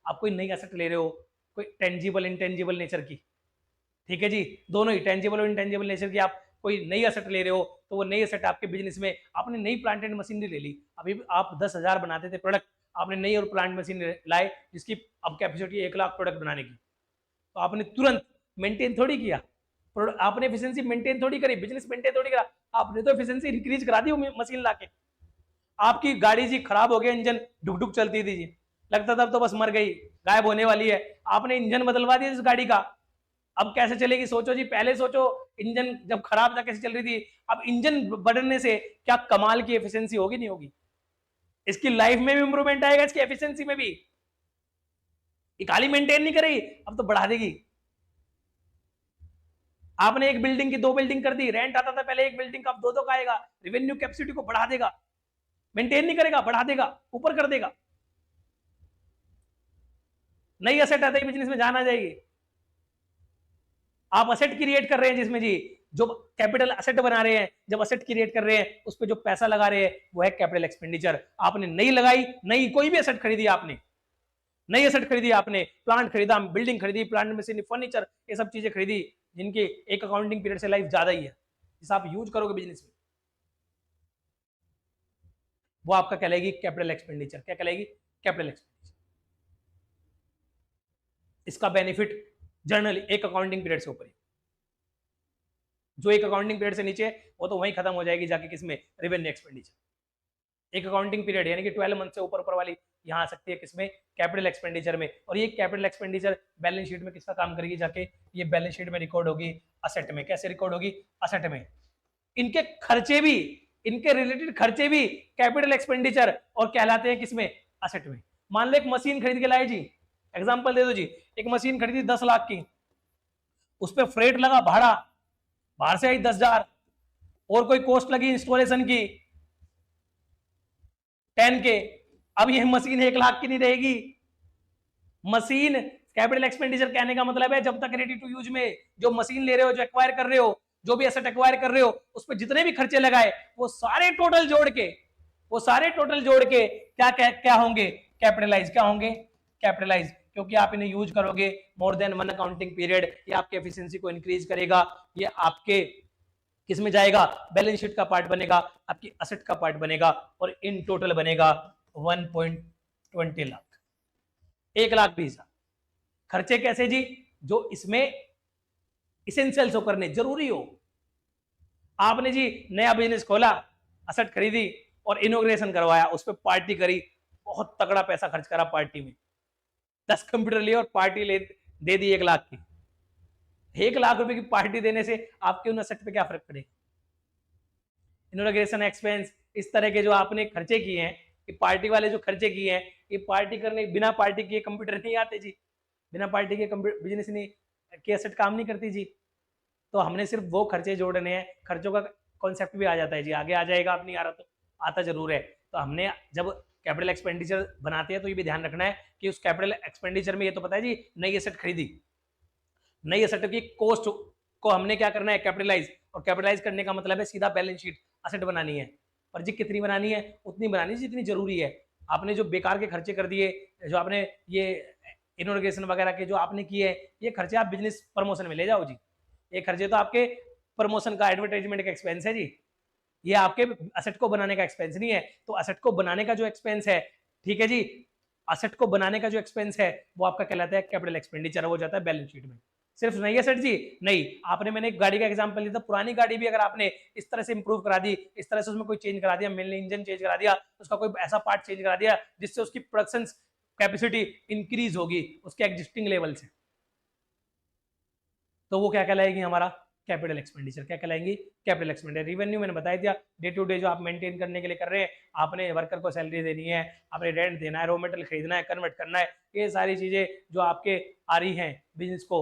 आप कोई नई एसेट ले रहे हो, कोई टेंजिबल इंटेंजिबल नेचर की, ठीक है जी, दोनों ही टेंजिबल और इंटेंजिबल नेचर की, आप कोई नई एसेट ले रहे हो, तो वो नई एसेट आपके बिजनेस में, आपने नई प्लांट एंड मशीनरी ले ली, अभी आप 10,000 बनाते थे प्रोडक्ट, आपने नई और प्लांट मशीन लाए जिसकी अब कैपेसिटी 1 लाख प्रोडक्ट बनाने की, तो आपने तुरंत मेंटेन थोड़ी किया, आपने एफिशिएंसी मेंटेन थोड़ी करी, बिजनेस मेंटेन थोड़ी करा, आपने तो एफिशिएंसी इंक्रीज करा दी मशीन लाके। आपकी गाड़ी जी खराब हो गया, इंजन डुक डुक चलती थी जी, लगता था अब तो बस मर गई, गायब होने वाली है, आपने इंजन बदलवा दिया इस गाड़ी का, अब कैसे चलेगी सोचो जी, पहले सोचो इंजन जब खराब था कैसे चल रही थी, अब इंजन बढ़ने से क्या कमाल की एफिशिएंसी होगी, नहीं होगी, इसकी लाइफ में भी इंप्रूवमेंट आएगा, इसकी एफिशिएंसी में भी, खाली मेंटेन नहीं करेगी, अब तो बढ़ा देगी। आपने एक बिल्डिंग की 2 बिल्डिंग कर दी, रेंट आता था पहले एक बिल्डिंग का, अब 2 का आएगा, रेवेन्यू कैपेसिटी को बढ़ा देगा, मेंटेन नहीं करेगा, बढ़ा देगा, ऊपर कर देगा, नई असेट आते ही बिजनेस में जान आ जाएगी। आप असेट क्रिएट कर रहे हैं जिसमें जी जो कैपिटल असेट बना रहे हैं, जब असेट क्रिएट कर रहे हैं उस पर जो पैसा लगा रहे हैं वो है कैपिटल एक्सपेंडिचर। आपने नई लगाई, नई कोई भी असेट खरीदी, आपने नई असेट खरीदी, आपने प्लांट खरीदा, बिल्डिंग खरीदी, प्लांट मशीन, फर्नीचर, ये सब चीजें खरीदी जिनकी एक अकाउंटिंग पीरियड से लाइफ ज्यादा ही है, जिसे आप यूज करोगे बिजनेस में, वो आपका कहलाएगी कैपिटल एक्सपेंडिचर। क्या कहलाएगी? Capital expenditure. इसका बेनिफिट जनरली एक अकाउंटिंग पीरियड से ऊपर, जो एक अकाउंटिंग पीरियड से नीचे वो तो वहीं खत्म हो जाएगी जाके किसमें? Revenue expenditure. एक अकाउंटिंग पीरियड यानी कि 12 मंथ से ऊपर ऊपर वाली यहाँ आ सकती है किसमें? कैपिटल एक्सपेंडिचर में। और ये कैपिटल एक्सपेंडिचर बैलेंस शीट में किसका काम करेगी? जाके ये बैलेंस शीट में रिकॉर्ड होगी असेट में। कैसे रिकॉर्ड होगी? असेट में। इनके खर्चे भी, इनके रिलेटेड खर्चे भी कैपिटल एक्सपेंडिचर और कहलाते हैं किसमें? असेट में। मान लो एक मशीन खरीद के लाए जी, एग्जाम्पल दे दो जी, एक मशीन खरीदी 10 लाख की, उस पर फ्रेट लगा, भाड़ा बाहर से आई 10,000, और कोई कॉस्ट लगी इंस्टॉलेशन की 10 के, अब ये मशीन 1 लाख की नहीं रहेगी। मशीन कैपिटल एक्सपेंडिचर कहने का मतलब है जब तक रेडी टू यूज में जो मशीन ले रहे हो, जो एक्वायर कर रहे हो, जो भी एसेट एक्वायर कर रहे हो, उस पर जितने भी खर्चे लगाए वो सारे टोटल जोड़ के, वो सारे टोटल जोड़ के क्या होंगे? कैपिटलाइज। क्या होंगे? कैपिटलाइज। क्योंकि आप इन्हें यूज करोगे मोर देन 1 अकाउंटिंग पीरियड, ये आपके एफिशिएंसी को इंक्रीज करेगा, ये आपके किस में जाएगा? बैलेंस शीट का पार्ट बनेगा, आपकी असेट का पार्ट बनेगा, और इन टोटल बनेगा 1.20 लाख, 1,20,000। खर्चे कैसे जी? जो इसमें इसेंशियल्स हो करने, जरूरी हो। आपने जी नया बिजनेस खोला, असेट खरीदी और इनोग्रेशन करवाया, उस पर पार्टी करी, बहुत तगड़ा पैसा खर्च करा पार्टी में, 10 कंप्यूटर लिए और पार्टी ले दे दी 1 लाख की। 1 लाख रुपए की पार्टी देने से आपके उन असेट पे क्या फर्क पड़ेगा? इनोग्रेशन एक्सपेंस, इस तरह के जो आपने खर्चे किए हैं, ये पार्टी वाले जो खर्चे किए हैं, ये पार्टी करने, बिना पार्टी के कंप्यूटर नहीं आते जी, बिना पार्टी के बिजनेस नहीं की एसेट काम नहीं करती जी। तो हमने सिर्फ वो खर्चे जोड़ने हैं, खर्चों का कॉन्सेप्ट भी आ जाता है जी, आगे आ जाएगा, अपनी आ रहा तो आता जरूर है। तो हमने जब कैपिटल एक्सपेंडिचर बनाते हैं तो ये भी ध्यान रखना है कि उस कैपिटल एक्सपेंडिचर में ये तो पता है जी, नई एसेट खरीदी, नई एसेट की कॉस्ट को हमने क्या करना है? कैपिटलाइज। और कैपिटलाइज करने का मतलब है सीधा बैलेंस शीट असेट बनानी है, पर जी कितनी बनानी है? उतनी बनानी है जितनी जरूरी है। आपने जो बेकार के खर्चे कर दिए, जो आपने ये इनोग्रेशन वगैरह के जो आपने किए, ये खर्चे आप बिजनेस प्रमोशन में ले जाओ जी, ये खर्चे तो आपके प्रमोशन का, एडवर्टाइजमेंट का एक्सपेंस है जी, ये आपके असेट को बनाने का एक्सपेंस नहीं है। तो असेट को बनाने का जो एक्सपेंस है, ठीक है जी, असेट को बनाने का जो एक्सपेंस है वो आपका कहलाता है कैपिटल एक्सपेंडिचर, हो जाता है बैलेंस शीट में। सिर्फ नई एसेट जी नहीं, आपने, मैंने एक गाड़ी का एग्जांपल लिया था, पुरानी गाड़ी भी अगर आपने इस तरह से इंप्रूव करा दी, इस तरह से उसमें कोई चेंज करा दिया, मेनली इंजन चेंज करा दिया, उसका कोई ऐसा पार्ट चेंज करा दिया जिससे उसकी प्रोडक्शन कैपेसिटी इंक्रीज होगी उसके एग्जिस्टिंग लेवल से, तो वो क्या कहलाएगी? हमारा कैपिटल एक्सपेंडिचर। क्या कहलाएंगी? Capital expenditure. रिवेन्यू मैंने बता दिया, डे टू डे जो आप मेंटेन करने के लिए कर रहे हैं, आपने वर्कर को सैलरी देनी है, आपने रेंट देना है, रॉ मटेरियल खरीदना है, कन्वर्ट करना है, ये सारी चीजें जो आपके आ रही हैं बिजनेस को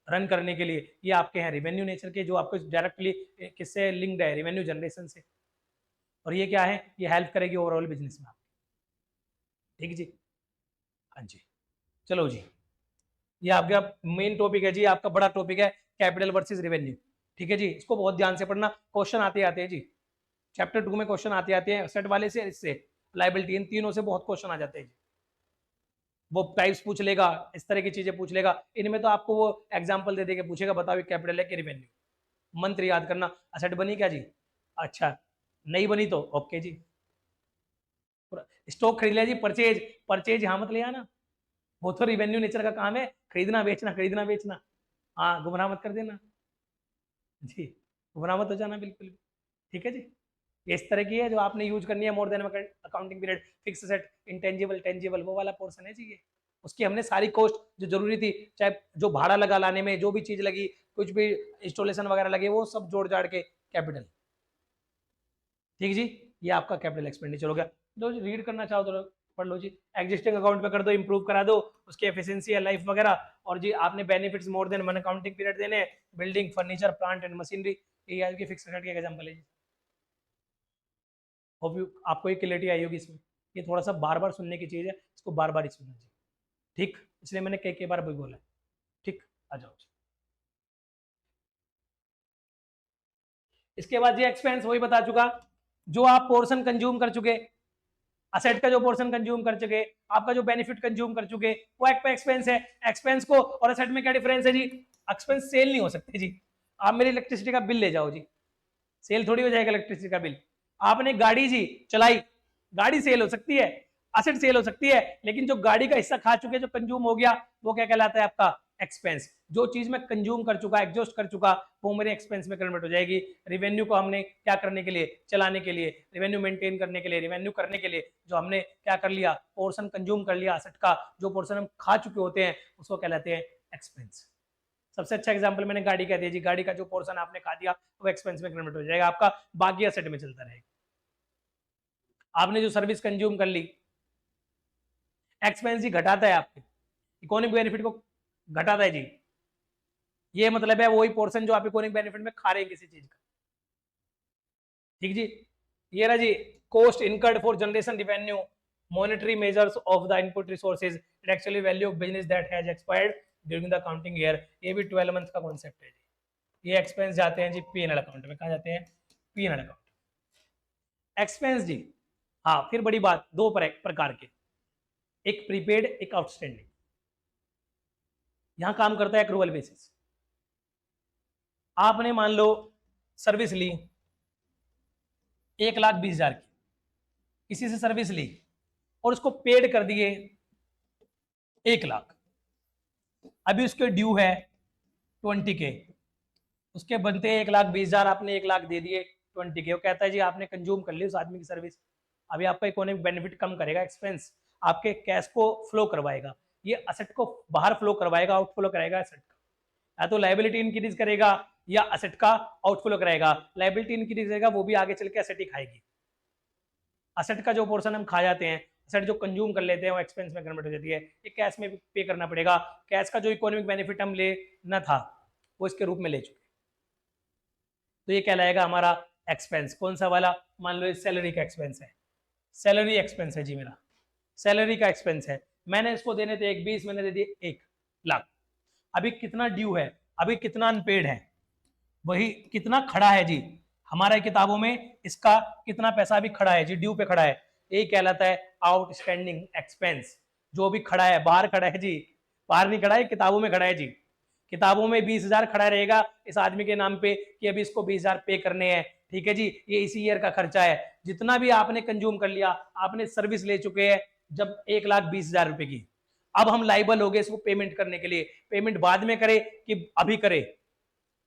रन करने के लिए, ये आपके हैं रेवेन्यू नेचर के, जो आपको डायरेक्टली किससे लिंक्ड है? रेवेन्यू जनरेशन से। और ये क्या है? ये हेल्प करेगी ओवरऑल बिजनेस में आपके। ठीक जी, हाँ जी, चलो जी, ये आपका मेन टॉपिक है जी, आपका बड़ा टॉपिक है कैपिटल वर्सेस रेवेन्यू। ठीक है जी, इसको बहुत ध्यान से पढ़ना, क्वेश्चन आते आते हैं जी, चैप्टर 2 में क्वेश्चन आते आते हैं, सेट वाले से, इससे लायबिलिटी, इन तीनों से बहुत क्वेश्चन आ जाते हैं जी। वो टाइप्स पूछ लेगा, इस तरह की चीजें पूछ लेगा, इनमें तो आपको वो एग्जांपल दे देके पूछेगा, बताओ कैपिटल है कि रेवेन्यू। मंत्र याद करना, असेट बनी क्या जी? अच्छा, नहीं बनी तो ओके जी। स्टॉक खरीद लिया जी, परचेज, परचेज यहाँ मत ले आना, वो तो रिवेन्यू नेचर का काम है, खरीदना बेचना, खरीदना बेचना। हाँ, गुमराह मत कर देना जी, गुमराह मत हो जाना बिल्कुल भी। ठीक है जी, ये इस तरह की है जो आपने यूज करनी है, more than accounting period, fix asset, intangible, tangible, वो वाला पोर्शन है जी ये। उसकी हमने सारी कॉस्ट जो जरूरी थी, चाहे जो भाड़ा लगा लाने में, जो भी चीज लगी, कुछ भी इंस्टॉलेशन वगैरह लगे, वो सब जोड़ जाड़ के कैपिटल। ठीक जी, ये आपका कैपिटल एक्सपेंडिचर हो गया। लो जी, रीड करना चाहो तो पढ़ लो जी। एग्जिस्टिंग अकाउंट पे कर दो, इंप्रूव करा दो उसकी एफिशिएंसी या लाइफ वगैरह। और जी आपने benefits more than one accounting period देने, building, furniture, plant and machinery, ये आपकी फिक्स एसेट के एग्जांपल है जी। होप यू आपको एक क्लियरिटी आई होगी इसमें। ये थोड़ा सा बार बार सुनने की चीज है, इसको बार बार ही सुनना चाहिए, ठीक, इसलिए मैंने कई बार भी बोला है। ठीक, आ जाओ। इसके बाद ये एक्सपेंस वही बता चुका, जो आप पोर्शन कंज्यूम कर चुके, असेट का जो पोर्शन कंज्यूम कर चुके, आपका जो बेनिफिट कंज्यूम कर चुके, वो एक एक्सपेंस है। एक्सपेंस को और असेट में क्या डिफरेंस है जी? एक्सपेंस सेल नहीं हो सकते जी। आप मेरी इलेक्ट्रिसिटी का बिल ले जाओ जी, सेल थोड़ी हो जाएगा इलेक्ट्रिसिटी का बिल। आपने गाड़ी जी चलाई, गाड़ी सेल हो सकती है, असेट सेल हो सकती है, लेकिन जो गाड़ी का हिस्सा खा चुके, जो कंज्यूम हो गया, वो क्या कहलाता है? आपका एक्सपेंस। जो चीज मैं कंज्यूम कर चुका, एग्जॉस्ट कर चुका, वो मेरे एक्सपेंस में कन्वर्ट हो जाएगी। रेवेन्यू को हमने क्या करने के लिए? चलाने के लिए, रेवेन्यू मेंटेन करने के लिए, रेवेन्यू करने के लिए जो हमने क्या कर लिया? पोर्शन कंज्यूम कर लिया असेट का, जो पोर्शन हम खा चुके होते हैं, उसको कहलाते हैं एक्सपेंस। सबसे अच्छा एग्जांपल मैंने गाड़ी का दिया जी, गाड़ी का जो पोर्शन आपने खा दिया वो एक्सपेंस में कन्वर्ट हो जाएगा आपका, बाकी असेट में चलता रहेगा। आपने जो सर्विस कंज्यूम कर ली, एक्सपेंस ही घटाता है, आपके इकोनॉमिक बेनिफिट को घटाता है जी। ये मतलब है वही पोर्शन जो आप इकोनॉमिक बेनिफिट में खा रहे हैं किसी चीज का। ठीक जी, ये रहा जी, cost incurred for generation revenue, monetary measures of the input resources, it actually value of business that has expired during the accounting year. ये भी 12 मंथ का कॉन्सेप्ट है जी। ये एक्सपेंस जाते हैं जी पीएनएल अकाउंट में। कहा जाते हैं? PNL account. एक्सपेंस जी, हाँ, फिर बड़ी बात, दो प्रकार के, एक प्रीपेड, एक आउटस्टैंडिंग। यहां काम करता है एक्रूवल बेसिस। आपने मान लो सर्विस ली 1,20,000 की, किसी से सर्विस ली और उसको पेड कर दिए 1,00,000। अभी उसके ड्यू है 20K, उसके बनते हैं 1,20,000, आपने 1,00,000 दे दिए 20K। वो कहता है जी आपने कंज्यूम कर ली उस आदमी की सर्विस, अभी आपका इकोनॉमिक बेनिफिट कम करेगा, एक्सपेंस आपके कैश को फ्लो करवाएगा, ये असेट को बाहर फ्लो करवाएगा, आउटफ्लो कराएगा असेट का। या तो लायबिलिटी इंक्रीज करेगा या असेट का आउटफ्लो कराएगा। लायबिलिटी इंक्रीज करेगा, वो भी आगे चल के असेट ही खाएगी। असेट का जो पोर्शन हम खा जाते हैं, असेट जो कंज्यूम कर लेते हैं, वो एक्सपेंस में कन्वर्ट हो जाती है, ये कैश में पे करना पड़ेगा। कैश का जो इकोनॉमिक बेनिफिट हम ले ना था, वो इसके रूप में ले चुके, तो ये कहलाएगा हमारा एक्सपेंस। कौन सा वाला? मान लो सैलरी का एक्सपेंस है, सैलरी एक्सपेंस है जी मेरा, सैलरी का एक्सपेंस है। मैंने इसको देने थे 1,20,000, मैंने दे दिए 1,00,000। अभी कितना ड्यू है, अभी कितना अनपेड है, वही कितना खड़ा है जी हमारे किताबों में, इसका कितना पैसा अभी खड़ा है जी, ड्यू पे खड़ा है, यही कहलाता है आउटस्टैंडिंग एक्सपेंस। जो भी खड़ा है, बाहर खड़ा है जी, बाहर नहीं खड़ा है, किताबों में खड़ा है जी। किताबों में 20,000 खड़ा रहेगा इस आदमी के नाम पे कि अभी इसको 20,000 पे करने हैं। ठीक है जी, ये इसी ईयर का खर्चा है। जितना भी आपने कंज्यूम कर लिया, आपने सर्विस ले चुके हैं जब 1,20,000 रुपए की, अब हम लाइबल हो गए इसको पेमेंट करने के लिए। पेमेंट बाद में करे कि अभी करे,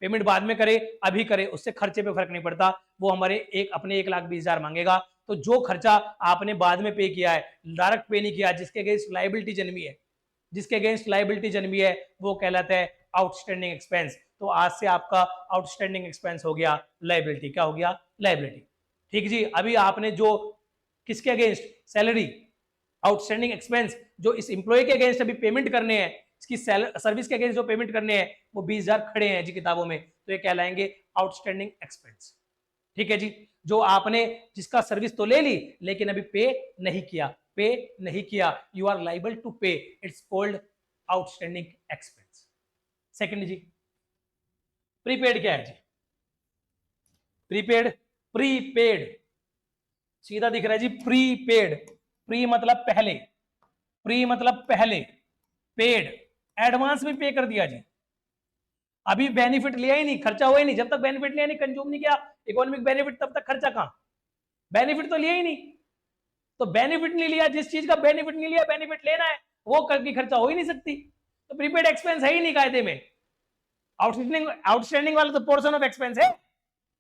पेमेंट बाद में करे अभी करे, उससे खर्चे पे फर्क नहीं पड़ता, वो हमारे अपने 1,20,000 मांगेगा। तो जो खर्चा आपने बाद में पे किया है, डायरेक्ट पे नहीं किया, जिसके अगेंस्ट लाइबिलिटी जन्मी है, जिसके अगेंस्ट लाइबिलिटी जन्मी है, वो कहलाता है आउटस्टैंडिंग एक्सपेंस। तो आज से आपका आउटस्टैंडिंग एक्सपेंस हो गया लाइबिलिटी। क्या हो गया? लाइबिलिटी। ठीक जी, अभी आपने जो किसके अगेंस्ट? सैलरी, आउटस्टैंडिंग एक्सपेंस जो इस एम्प्लॉय के अगेंस्ट अभी पेमेंट करने हैं, इसकी सर्विस के अगेंस्ट जो पेमेंट करने हैं, वो 20,000 खड़े हैं जी किताबों में, तो ये कहलाएंगे आउटस्टैंडिंग एक्सपेंस। ठीक है जी, जो आपने जिसका सर्विस तो ले ली लेकिन अभी पे नहीं किया, पे नहीं किया, you are liable to pay, it's called outstanding expense. Second जी, प्रीपेड क्या है जी? प्रीपेड, प्रीपेड सीधा दिख रहा है जी, प्रीपेड। प्री मतलब पहले, प्री मतलब पहले, पेड एडवांस में पे कर दिया जी। अभी बेनिफिट लिया ही नहीं, खर्चा हुआ ही नहीं, जब तक बेनिफिट लिया नहीं, कंज्यूम नहीं किया इकोनॉमिक बेनिफिट, तब तक खर्चा कहां? बेनिफिट तो लिया ही नहीं, तो बेनिफिट नहीं लिया, जिस चीज का बेनिफिट नहीं लिया, बेनिफिट लेना है, वो करके खर्चा हो ही नहीं सकती, तो प्रीपेड एक्सपेंस है ही नहीं कायदे में। आउटस्टैंडिंग वाला तो पोर्शन ऑफ एक्सपेंस है,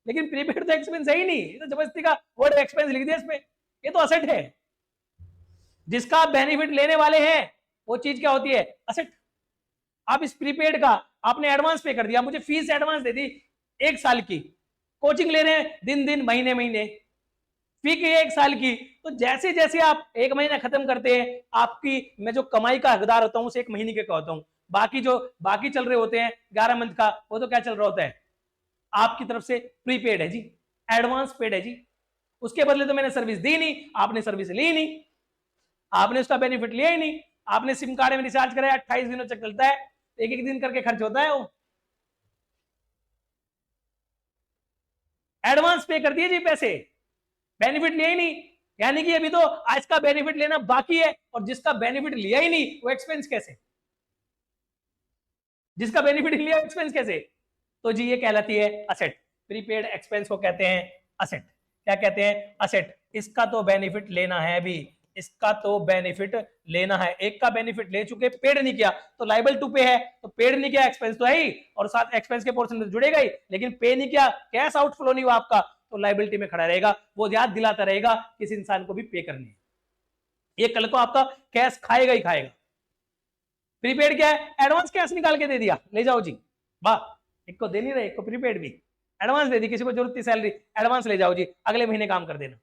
लेकिन प्रीपेड तो एक्सपेंस है ही नहीं, ये तो जबरदस्ती का वर्ड एक्सपेंस लिख दिया इसमें, ये तो असेट है। जिसका आप बेनिफिट लेने वाले हैं वो चीज क्या होती है, असेट। आप इस प्रीपेड का आपने एडवांस पे कर दिया, मुझे फीस एडवांस दे दी 1 साल की, कोचिंग ले रहे हैं दिन दिन महीने महीने, फी की 1 साल की, तो जैसे जैसे आप 1 महीना खत्म करते हैं, आपकी मैं जो कमाई का हकदार होता हूं उसे 1 महीने के कहता हूं, बाकी जो बाकी चल रहे होते हैं 11 मंथ का, वो तो क्या चल रहा होता है, आपकी तरफ से प्रीपेड है जी, एडवांस पेड है जी। उसके बदले तो मैंने सर्विस दी नहीं, आपने सर्विस ली नहीं, आपने उसका बेनिफिट लिया ही नहीं। आपने सिम कार्ड में रिचार्ज कराया, 28 दिनों तक चलता है, एक एक दिन करके खर्च होता है, वो एडवांस पे कर दिए जी पैसे, बेनिफिट लिया ही नहीं। यानी कि अभी तो आज का बेनिफिट लेना बाकी है, और जिसका बेनिफिट लिया ही नहीं वो एक्सपेंस कैसे, जिसका बेनिफिट लिया एक्सपेंस कैसे, तो जी ये कहलाती है असेट। प्रीपेड एक्सपेंस को कहते हैं असेट। क्या कहते हैं, असेट। इसका तो बेनिफिट लेना है अभी, इसका तो बेनिफिट लेना है। एक का बेनिफिट ले चुके, पेड नहीं किया तो लाइबल टू पे है, तो पेड नहीं किया एक्सपेंस तो है ही, और साथ एक्सपेंस के पोर्शन में जुड़ेगा ही, लेकिन पे नहीं किया, कैश आउटफ्लो नहीं हुआ आपका, तो लाइबिलिटी में खड़ा रहेगा, वो याद दिलाता रहेगा किस इंसान को भी पे करनी है, ये कल को आपका कैश खाएगा ही खाएगा। प्रीपेड क्या है, एडवांस कैश निकाल के दे दिया, ले जाओ जी, वाह, एक को दे नहीं रहे, एक को प्रीपेड भी एडवांस दे दी, किसी को जरूरत थी सैलरी, एडवांस ले जाओ जी, अगले महीने काम कर देना।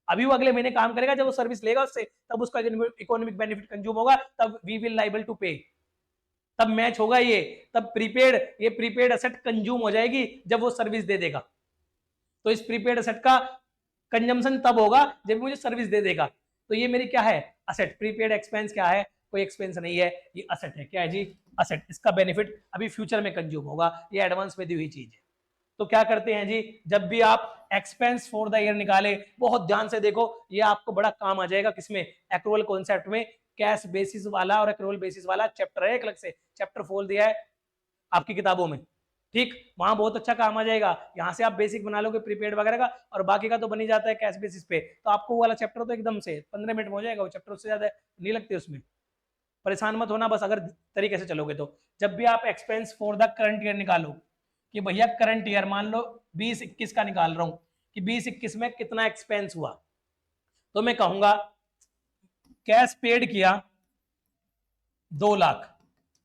अभी वो अगले महीने काम करेगा, जब वो सर्विस लेगा उससे, तब उसका इकोनॉमिक बेनिफिट कंज्यूम होगा, तब वी विल लाइबल टू पे, तब मैच होगा ये, तब प्रीपेड, ये प्रीपेड असेट कंज्यूम हो जाएगी जब वो सर्विस दे देगा। तो इस प्रीपेड असेट का कंजम्पशन तब होगा जब मुझे सर्विस दे देगा। तो ये मेरी क्या है, असेट। प्रीपेड एक्सपेंस क्या है, कोई एक्सपेंस नहीं है, ये असेट है। क्या है जी, असेट। इसका बेनिफिट अभी फ्यूचर में कंज्यूम होगा, ये एडवांस में दी हुई चीज है। तो क्या करते हैं जी, जब भी आप एक्सपेंस फॉर द ईयर निकाले, बहुत ध्यान से देखो, ये आपको बड़ा काम आ जाएगा किसमें, एक्रूअल कॉन्सेप्ट में। कैश बेसिस वाला और एक्रूअल बेसिस वाला चैप्टर है, एक अलग से चैप्टर खोल दिया है आपकी किताबों में, ठीक, वहां बहुत अच्छा काम आ जाएगा। यहाँ से आप बेसिक बना लोगे प्रीपेड वगैरह का, और बाकी का तो बन ही जाता है कैश बेसिस पे, तो आपको वो वाला चैप्टर तो एकदम से 15 मिनट में हो जाएगा, वो चैप्टर उससे ज्यादा नहीं लगते उसमें, परेशान मत होना बस, अगर तरीके से चलोगे तो। जब भी आप expense for the current year निकालो, कि भैया करंट ईयर मान लो 20-21 का निकाल रहा हूं, कि 20-21 में कितना एक्सपेंस हुआ, तो मैं कहूंगा कैश पेड किया 2 लाख,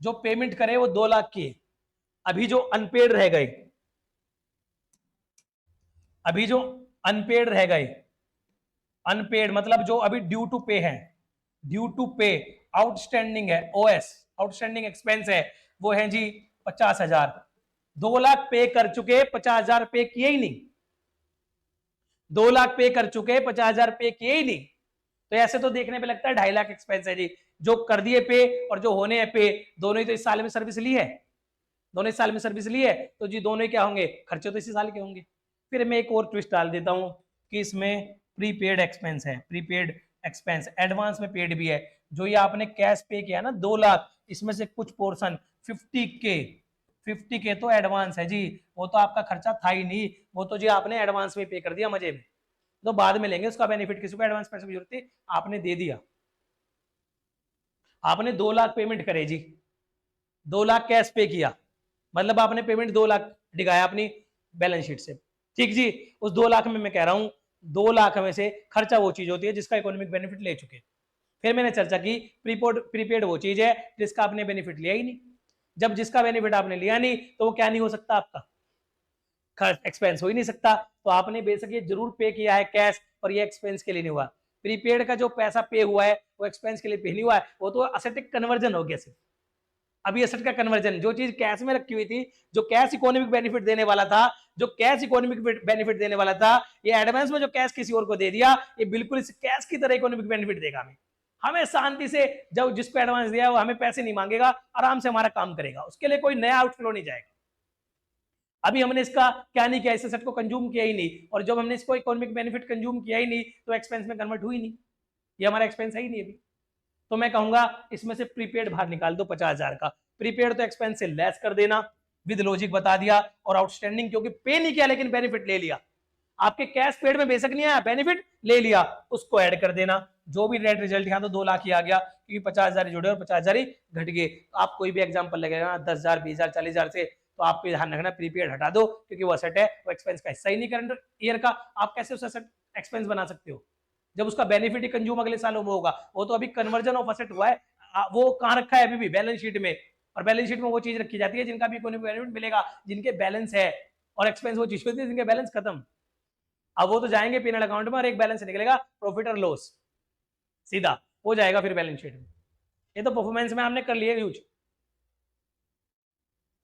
जो पेमेंट करे वो 2 लाख की, अभी जो अनपेड रह गए, अभी जो अनपेड रह गए, अनपेड मतलब जो अभी ड्यू टू पे है, ड्यू टू पे, आउटस्टैंडिंग है, ओएस आउटस्टैंडिंग एक्सपेंस है, वो है जी 50,000। 2 लाख पे कर चुके, 50,000 पे किए ही नहीं, 2 लाख पे कर चुके, 50,000 पे किए ही नहीं। तो ऐसे तो देखने पे लगता है 2.5 लाख एक्सपेंस है जी, जो कर दिए पे और जो होने हैं पे, दोनों ही तो इस साल में सर्विस ली है, दोनों इस साल में सर्विस ली है, तो जी दोनों ही क्या होंगे, खर्चे तो इसी साल के होंगे। फिर मैं एक और ट्विस्ट डाल देता हूं कि इसमें प्रीपेड एक्सपेंस है, प्रीपेड एक्सपेंस एडवांस में पेड भी है। जो ये आपने कैश पे किया ना 2 लाख, इसमें से कुछ पोर्शन 50K तो एडवांस है जी, वो तो आपका खर्चा था ही नहीं, वो तो जी आपने एडवांस में पे कर दिया मजे में, तो बाद में लेंगे उसका बेनिफिट, किसी को एडवांस पैसे की जरूरत थी, आपने दे दिया। आपने 2 लाख पेमेंट करे जी, 2 लाख कैश पे किया, मतलब आपने पेमेंट 2 लाख दिखाया अपनी बैलेंस शीट से, ठीक जी। उस 2 लाख में मैं कह रहा हूं 2 लाख में से खर्चा वो चीज होती है जिसका इकोनॉमिक बेनिफिट ले चुके। फिर मैंने चर्चा की प्रीपेड वो चीज है जिसका आपने बेनिफिट लिया ही नहीं। जब जिसका बेनिफिट आपने लिया नहीं तो वो क्या नहीं हो सकता, आपका खर्च एक्सपेंस हो ही नहीं सकता। तो आपने बेशक ये जरूर पे किया है कैश, और ये एक्सपेंस के लिए नहीं हुआ। प्रीपेड का जो पैसा पे हुआ है वो एक्सपेंस के लिए पे नहीं हुआ है, वो तो असेट कन्वर्जन हो गया सिर्फ। अभी एसेट का कन्वर्जन, जो चीज कैश में रखी हुई थी, जो कैश इकोनॉमिक बेनिफिट देने वाला था, जो कैश इकोनॉमिक बेनिफिट देने वाला था, ये एडवांस में जो कैश किसी और को दे दिया, ये बिल्कुल इस कैश की तरह इकोनॉमिक बेनिफिट देगा हमें। हमें शांति से, जब जिसको एडवांस दिया वो हमें पैसे नहीं मांगेगा, आराम से हमारा काम करेगा, उसके लिए कोई नया आउटफ्लो नहीं जाएगा। अभी हमने इसका क्या नहीं किया, इस एसेट को कंज्यूम किया ही नहीं, और जब हमने इसको इकोनॉमिक बेनिफिट कंज्यूम किया ही नहीं तो एक्सपेंस में कन्वर्ट हुई नहीं, ये हमारा एक्सपेंस है ही नहीं अभी। तो मैं कहूंगा इसमें से प्रीपेड बाहर निकाल दो 50,000 का, प्रीपेड तो एक्सपेंस से लेस कर देना, विद लॉजिक बता दिया, और आउटस्टैंडिंग क्योंकि पे नहीं किया लेकिन बेनिफिट ले लिया, आपके कैश पेड में बेशक नहीं आया, बेनिफिट ले लिया, उसको ऐड कर देना। जो भी नेट रिजल्ट यहाँ तो 2 लाख ही आ गया, क्योंकि 50,000 जुड़े और 50,000 ही घट गए। आप कोई भी एग्जाम्पल लगेगा 10,000, 20,000, 40,000 से, तो आपको ध्यान रखना प्रीपेड हटा दो, क्योंकि वो असेट है, वो एक्सपेंस का हिस्सा ही नहीं करंट ईयर का। आप कैसे उस असेट एक्सपेंस बना सकते हो जब उसका बेनिफिट ही कंज्यूम अगले सालों में होगा? वो तो अभी कन्वर्जन ऑफ असेट हुआ है, वो कहाँ रखा है अभी भी? बैलेंस शीट में। और बैलेंस शीट में वो चीज रखी जाती है जिनका भी कोई बेनिफिट मिलेगा, जिनके बैलेंस है, और एक्सपेंस वो चीज होती है जिनके बैलेंस खत्म। अब वो तो जाएंगे पीनल अकाउंट में और एक बैलेंस निकलेगा प्रॉफिट और लॉस, सीधा हो जाएगा फिर बैलेंस शीट में। ये तो परफॉर्मेंस में हमने कर लिया यूज।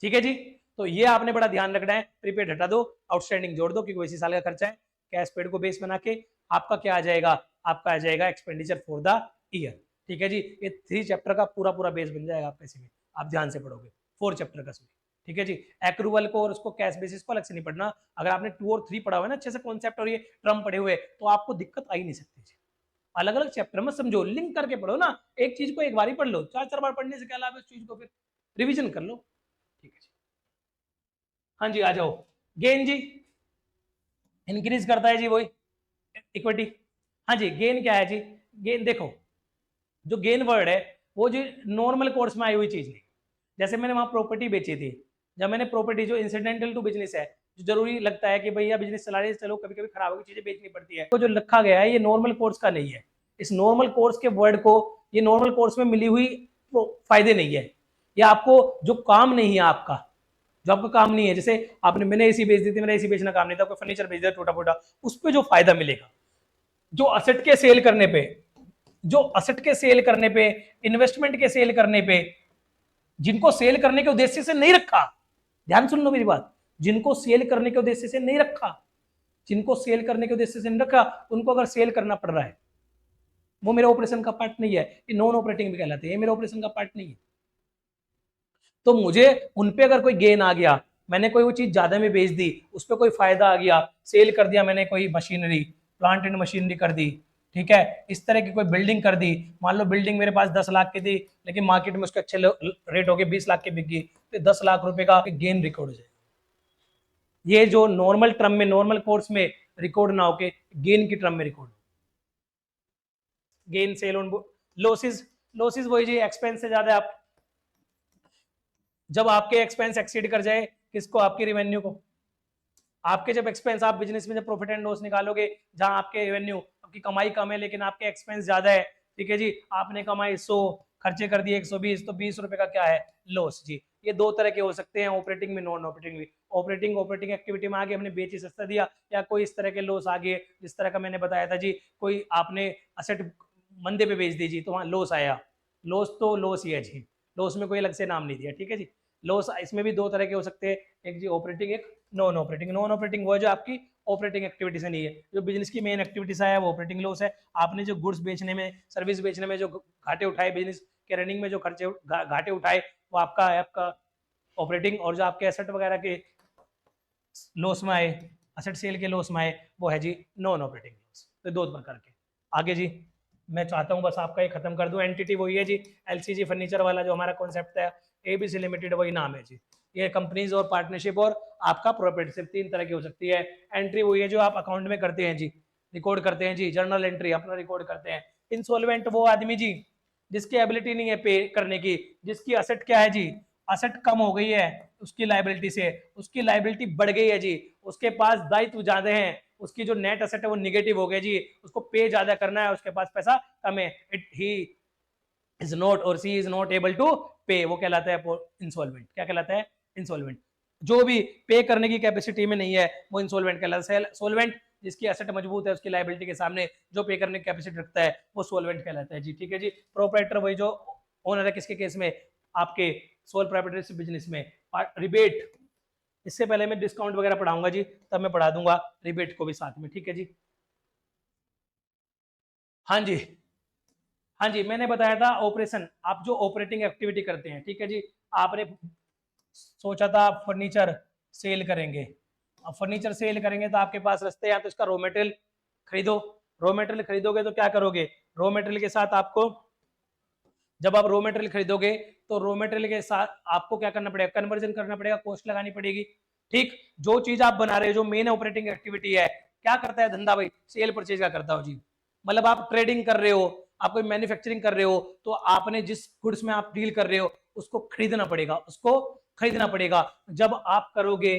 ठीक है जी, तो ये आपने बड़ा ध्यान रखना है। प्रीपेड हटा दो, आउटस्टैंडिंग जोड़ दो, क्योंकि इसी साल का खर्चा है। कैश पेड को बेस बना के आपका क्या आ जाएगा? आपका आ जाएगा एक्सपेंडिचर फॉर द ईयर। ठीक है जी, ये 3 चैप्टर का पूरा पूरा बेस बन जाएगा आपका इसमें, आप ध्यान से पढ़ोगे 4 चैप्टर का इसमें। ठीक है जी, एक्रूवल को और उसको कैश बेसिस को अलग से नहीं पढ़ना। अगर आपने 2 और 3 पढ़ा हुआ है ना अच्छे से कॉन्सेप्ट और ये टर्म पढ़े हुए, तो आपको दिक्कत आ ही नहीं सकती जी। अलग अलग चैप्टर में समझो, लिंक करके पढ़ो ना। एक चीज को एक बार ही पढ़ लो, 4-4 बार पढ़ने से क्या लाभ है? उस चीज को फिर रिविजन कर लो। ठीक है जी, हाँ जी, आ जाओ। गेन जी इंक्रीज करता है जी, वही इक्विटी। हाँ जी, गेन क्या है जी? गेन देखो, जो गेन वर्ड है वो जो नॉर्मल कोर्स में आई हुई चीज नहीं। जैसे मैंने वहां प्रॉपर्टी बेची थी, जब मैंने प्रॉपर्टी जो इंसिडेंटल टू बिजनेस है, जो जरूरी लगता है कि भैया बिजनेस चला रहे, चलो कभी कभी खराब होगी चीजें बेचनी पड़ती है, तो जो रखा गया है ये नॉर्मल कोर्स का नहीं है। इस नॉर्मल कोर्स के वर्ड को, ये नॉर्मल कोर्स में मिली हुई फायदे नहीं है, या आपको जो काम नहीं है आपका, जो आपका काम नहीं है, जैसे आपने, मैंने एसी बेच दी थी, मेरा एसी बेचना काम नहीं था, कोई फर्नीचर बेच दिया टूटा फूटा, उस पर जो फायदा मिलेगा, जो असेट के सेल करने पे, जो असेट के सेल करने पे, इन्वेस्टमेंट के सेल करने पे, जिनको सेल करने के उद्देश्य से नहीं रखा, ध्यान सुन लो मेरी बात, जिनको सेल करने के उद्देश्य से नहीं रखा, जिनको सेल करने के उद्देश्य से नहीं रखा, उनको अगर सेल करना पड़ रहा है, वो मेरे ऑपरेशन का पार्ट नहीं है, ये नॉन ऑपरेटिंग भी कहलाते हैं, ये मेरे ऑपरेशन का पार्ट नहीं है। तो मुझे उन पे अगर कोई गेन आ गया, मैंने कोई वो चीज ज्यादा में बेच दी, उस पर कोई फायदा आ गया, सेल कर दिया मैंने, कोई मशीनरी, प्लांट एंड मशीनरी कर दी, ठीक है, इस तरह की कोई बिल्डिंग कर दी, मान लो बिल्डिंग मेरे पास 10 लाख की थी, लेकिन मार्केट में उसके अच्छे रेट हो गए 20 लाख की बिक गई, तो 10 लाख रुपए का गेन रिकॉर्ड हो जाएगा। ये जो नॉर्मल टर्म में, नॉर्मल कोर्स में रिकॉर्ड ना होके गेन की टर्म में record, gain sale on losses, losses वही जी एक्सपेंस से ज्यादा, आप जब आपके एक्सपेंस एक्सीड कर जाए किसको? आपकी रेवेन्यू को। आपके जब एक्सपेंस, आप बिजनेस में जब प्रॉफिट एंड लॉस निकालोगे, जहां आपके रेवेन्यू, आपकी कमाई कम है लेकिन आपके एक्सपेंस ज्यादा है, ठीक है जी, आपने कमाई 100, खर्चे कर दिए 120, तो 20 रुपए का क्या है? लॉस जी। ये दो तरह के हो सकते हैं, ऑपरेटिंग में, नॉन ऑपरेटिंग में। ऑपरेटिंग एक्टिविटी में आगे हमने बेची सस्ता दिया, या कोई इस तरह के लॉस आ गए, जिस तरह का मैंने बताया था जी, कोई आपने असेट मंदे पे बेच दी जी, तो वहां लॉस आया। लॉस तो लॉस ही है जी, लॉस में कोई अलग से नाम नहीं दिया, ठीक है जी। लॉस इसमें भी दो तरह के हो सकते हैं, एक जी ऑपरेटिंग, एक नॉन ऑपरेटिंग। नॉन ऑपरेटिंग वो जो आपकी ऑपरेटिंग एक्टिविटी से नहीं है, जो बिजनेस की मेन एक्टिविटी से है वो ऑपरेटिंग लॉस है। आपने जो गुड्स बेचने में, सर्विस बेचने में जो घाटे उठाए, बिजनेस के रनिंग में जो खर्चे घाटे उठाए, वो आपका है, आपका ऑपरेटिंग। और जो आपके एसेट वगैरह के लॉस में आए, एसेट सेल के लॉस में आए, वो है जी नॉन ऑपरेटिंग लॉस। तो दो प्रकार के। आगे जी, मैं चाहता हूं बस आपका ये खत्म कर दूं। एंटिटी वही है जी, एलसीजी फर्नीचर वाला जो हमारा कॉन्सेप्ट है, एबीसी लिमिटेड वही नाम है जी। ये कंपनीज और पार्टनरशिप और आपका प्रोप्राइटरशिप 3 तरह की हो सकती है। एंट्री वही है जो आप अकाउंट में करते हैं जी, रिकॉर्ड करते हैं जी, जर्नल एंट्री अपना रिकॉर्ड करते हैं। इंसॉल्वेंट वो आदमी जी जिसकी एबिलिटी नहीं है पे करने की, जिसकी असेट क्या है जी, असेट कम हो गई है उसकी लाइबिलिटी से, उसकी लाइबिलिटी बढ़ गई है जी, उसके पास दायित्व ज्यादा है, उसकी जो नेट असेट है वो निगेटिव हो गया जी, उसको पे ज्यादा करना है, उसके पास पैसा कम है, इट ही इज नॉट और सी इज नॉट एबल टू पे, वो कहलाता है इंसॉल्वेंट। क्या कहलाता है? इंसॉल्वेंट। जो भी पे करने की कैपेसिटी में नहीं है वो इंसॉल्वेंट कहलाता है। सोलवेंट जिसकी एसेट मजबूत है, उसकी लाइबिलिटी के सामने जो पे करने की कैपेसिटी रखता है, वो सोलवेंट कहलाता है जी। ठीक है जी। प्रोप्राइटर वही जो ओनर है, किसके केस में? आपके सोल प्रोप्राइटरशिप बिजनेस में। रिबेट, इससे पहले मैं डिस्काउंट वगैरह पढ़ाऊंगा जी, तब मैं पढ़ा दूंगा रिबेट को भी साथ में। ठीक है जी। हाँ जी, हाँ जी, मैंने बताया था ऑपरेशन, आप जो ऑपरेटिंग एक्टिविटी करते हैं, ठीक है जी। आपने सोचा था आप फर्नीचर सेल करेंगे, अब फर्नीचर सेल करेंगे तो आपके पास रास्ते, या तो इसका रॉ मटेरियल खरीदो, रॉ मटेरियल खरीदोगे तो क्या करोगे? रॉ मटेरियल के साथ आपको, जब आप रॉ मटेरियल खरीदोगे तो रॉ मटेरियल के साथ आपको क्या करना पड़ेगा? कन्वर्जन करना पड़ेगा, कॉस्ट लगानी पड़ेगी। ठीक, जो चीज आप बना रहे हो, जो मेन ऑपरेटिंग एक्टिविटी है, क्या करता है धंधा भाई? सेल परचेज का करता हो जी। मतलब आप ट्रेडिंग कर रहे हो, आप कोई मैन्युफैक्चरिंग कर रहे हो, तो आपने जिस गुड्स में आप डील कर रहे हो उसको खरीदना पड़ेगा, उसको खरीदना पड़ेगा। जब आप करोगे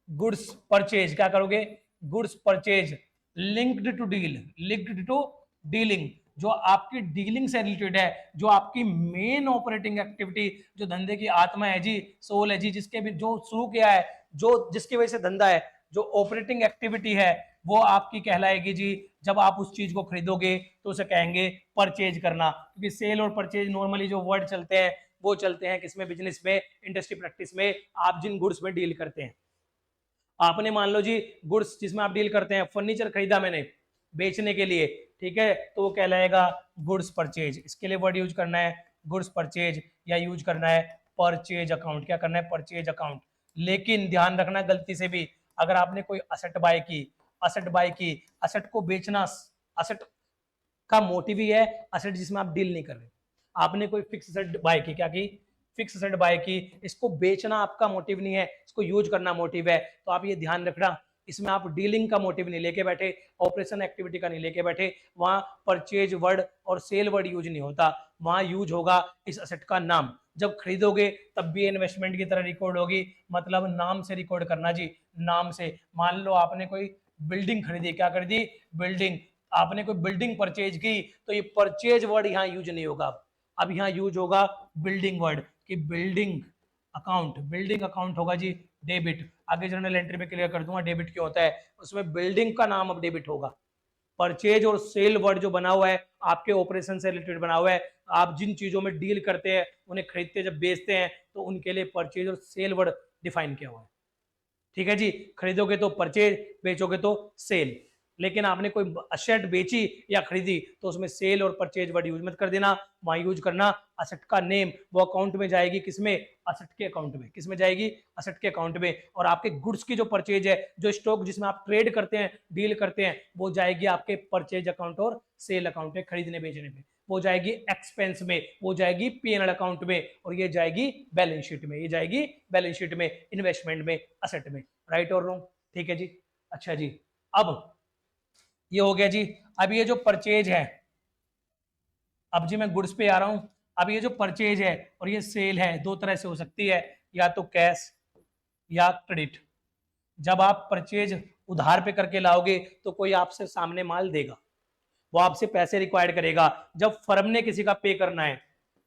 गुड्स परचेज, क्या करोगे, goods purchase linked to deal, linked to dealing, जो आपकी डीलिंग से रिलेटेड है, जो आपकी मेन ऑपरेटिंग एक्टिविटी, जो धंधे की आत्मा है जी, सोल है जी, जिसके भी जो शुरू किया है, जो जिसकी वजह से धंधा है, जो ऑपरेटिंग एक्टिविटी है, वो आपकी कहलाएगी जी। जब आप उस चीज को खरीदोगे तो उसे कहेंगे परचेज करना, क्योंकि सेल और परचेज नॉर्मली जो वर्ड चलते हैं वो चलते हैं किसमें, बिजनेस में, इंडस्ट्री प्रैक्टिस में, आप जिन गुड्स में डील करते हैं। आपने मान लो जी गुड्स जिसमें आप डील करते हैं, फर्नीचर खरीदा मैंने बेचने के लिए, ठीक है, तो वो कहलाएगा गुड्स परचेज। इसके लिए वर्ड यूज करना है गुड्स परचेज, या यूज करना है परचेज अकाउंट। क्या करना है, परचेज अकाउंट। लेकिन ध्यान रखना गलती से भी अगर आपने कोई असेट बाय की, असेट बाय की, असेट को बेचना, असेट का मोटिव ही है असेट जिसमें आप डील नहीं कर रहे, आपने कोई फिक्स असेट बाय की, क्या की, फिक्स असेट बाय की, इसको बेचना आपका मोटिव नहीं है, इसको यूज करना मोटिव है, तो आप ये ध्यान रखना इसमें आप डीलिंग का मोटिव नहीं लेके बैठे, ऑपरेशन एक्टिविटी का नहीं लेके बैठे, वहां परचेज वर्ड और सेल वर्ड यूज नहीं होता, वहां यूज होगा इस असेट का नाम। जब खरीदोगे तब भी इन्वेस्टमेंट की तरह रिकॉर्ड होगी, मतलब नाम से रिकॉर्ड करना जी, नाम से। मान लो आपने कोई बिल्डिंग खरीदी, क्या खरीदी, बिल्डिंग, आपने कोई बिल्डिंग परचेज की, तो ये परचेज वर्ड यहाँ यूज नहीं होगा, अब यहाँ यूज होगा बिल्डिंग वर्ड, कि बिल्डिंग अकाउंट, बिल्डिंग अकाउंट होगा जी डेबिट। आगे जर्नल एंट्री में क्लियर कर दूंगा डेबिट क्यों होता है, उसमें बिल्डिंग का नाम अब डेबिट होगा। परचेज और सेल वर्ड जो बना हुआ है आपके ऑपरेशन से रिलेटेड बना हुआ है, आप जिन चीजों में डील करते हैं, उन्हें खरीदते जब बेचते हैं, तो उनके लिए परचेज और सेल वर्ड डिफाइन किया हुआ है। ठीक है जी, खरीदोगे तो परचेज, बेचोगे तो सेल। लेकिन आपने कोई असेट बेची या खरीदी तो उसमें सेल और परचेज वर्ड यूज मत कर देना, वहां यूज करना असेट का नेम, वो अकाउंट में जाएगी, किसमें, असेट के अकाउंट में, किसमें जाएगी, असेट के अकाउंट में। और आपके गुड्स की जो परचेज है, जो स्टॉक जिसमें आप ट्रेड करते हैं, डील करते हैं, वो जाएगी आपके परचेज अकाउंट और सेल अकाउंट में, खरीदने बेचने में, वो जाएगी एक्सपेंस में, वो जाएगी पीएनएल अकाउंट में, और ये जाएगी बैलेंस शीट में, ये जाएगी बैलेंस शीट में, इन्वेस्टमेंट में, असेट में। राइट और रॉन्ग, ठीक है जी। अच्छा जी, अब ये हो गया जी। अब ये जो परचेज है, अब जी मैं गुड्स पे आ रहा हूं। अब ये जो परचेज है और ये सेल है, दो तरह से हो सकती है, या तो कैश या क्रेडिट। जब आप परचेज उधार पे करके लाओगे तो कोई आपसे सामने माल देगा, वो आपसे पैसे रिक्वायर्ड करेगा। जब फर्म ने किसी का पे करना है,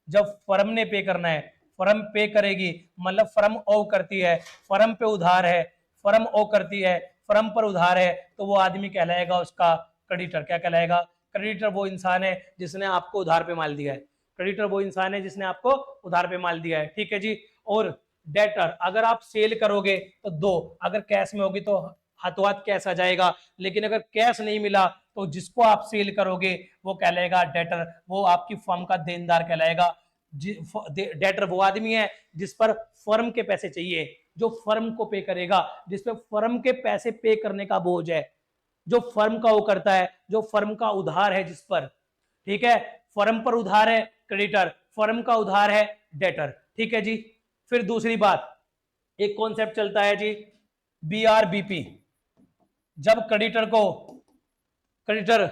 जब फर्म ने पे करना है, फर्म पे करेगी, मतलब फर्म ओ करती है, फर्म पे उधार है, फर्म ओ करती है, फर्म पर उधार है, तो वो आदमी कहलाएगा उसका क्रेडिटर। क्या कहलाएगा, क्रेडिटर वो इंसान है जिसने आपको उधार पे माल दिया है, क्रेडिटर वो इंसान है जिसने आपको उधार पे माल दिया है, ठीक है जी। और डेटर, अगर आप सेल करोगे तो दो, अगर कैश में होगी तो हाथों हाथ कैश आ जाएगा, लेकिन अगर कैश नहीं मिला तो जिसको आप सेल करोगे वो कहलाएगा डेटर, वो आपकी फर्म का देनदार कहलाएगा। डेटर वो आदमी है जिस पर फर्म के पैसे चाहिए, जो फर्म को पे करेगा, जिस पे फर्म के पैसे पे करने का बोझ है, जो फर्म का वो करता है, जो फर्म का उधार है जिस पर, ठीक है, फर्म पर उधार है क्रेडिटर, फर्म का उधार है डेटर, ठीक है जी। फिर दूसरी बात, एक कॉन्सेप्ट चलता है जी बीआरबीपी। जब क्रेडिटर को, क्रेडिटर,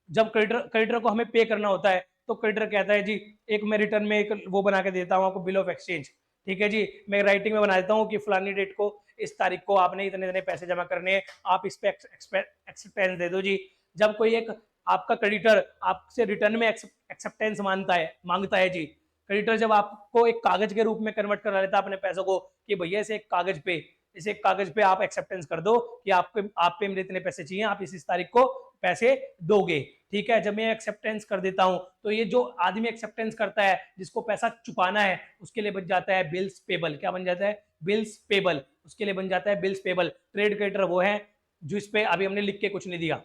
जब क्रेडिटर को हमें पे करना होता है तो क्रेडिटर कहता है जी, एक मैं रिटर्न में एक वो बना के देता हूं आपको, बिल ऑफ एक्सचेंज, ठीक है जी, मैं राइटिंग में बना देता हूं कि फलानी डेट को, इस तारीख को आपने इतने इतने पैसे जमा करने हैं, आप इस पे एक्सेप्टेंस दे दो जी। जब कोई एक आपका क्रेडिटर आपसे रिटर्न में एक्सेप्टेंस मांगता है जी, क्रेडिटर जब आपको एक कागज के रूप में कन्वर्ट करा लेता है अपने पैसों को, कि भैया इसे एक कागज पे, इसे एक कागज पे आप एक्सेप्टेंस कर दो कि आप पे मेरे इतने पैसे चाहिए, आप इस तारीख को पैसे दोगे, ठीक है। जब मैं एक्सेप्टेंस कर देता हूं तो ये जो आदमी एक्सेप्टेंस करता है, जिसको पैसा चुकाना है, उसके लिए बन जाता है बिल्स पेबल। क्या बन जाता है, बिल्स पेबल, उसके लिए बन जाता है बिल्स पेबल। ट्रेड क्रेडिटर वो है जो इस पे अभी हमने लिख के कुछ नहीं दिया,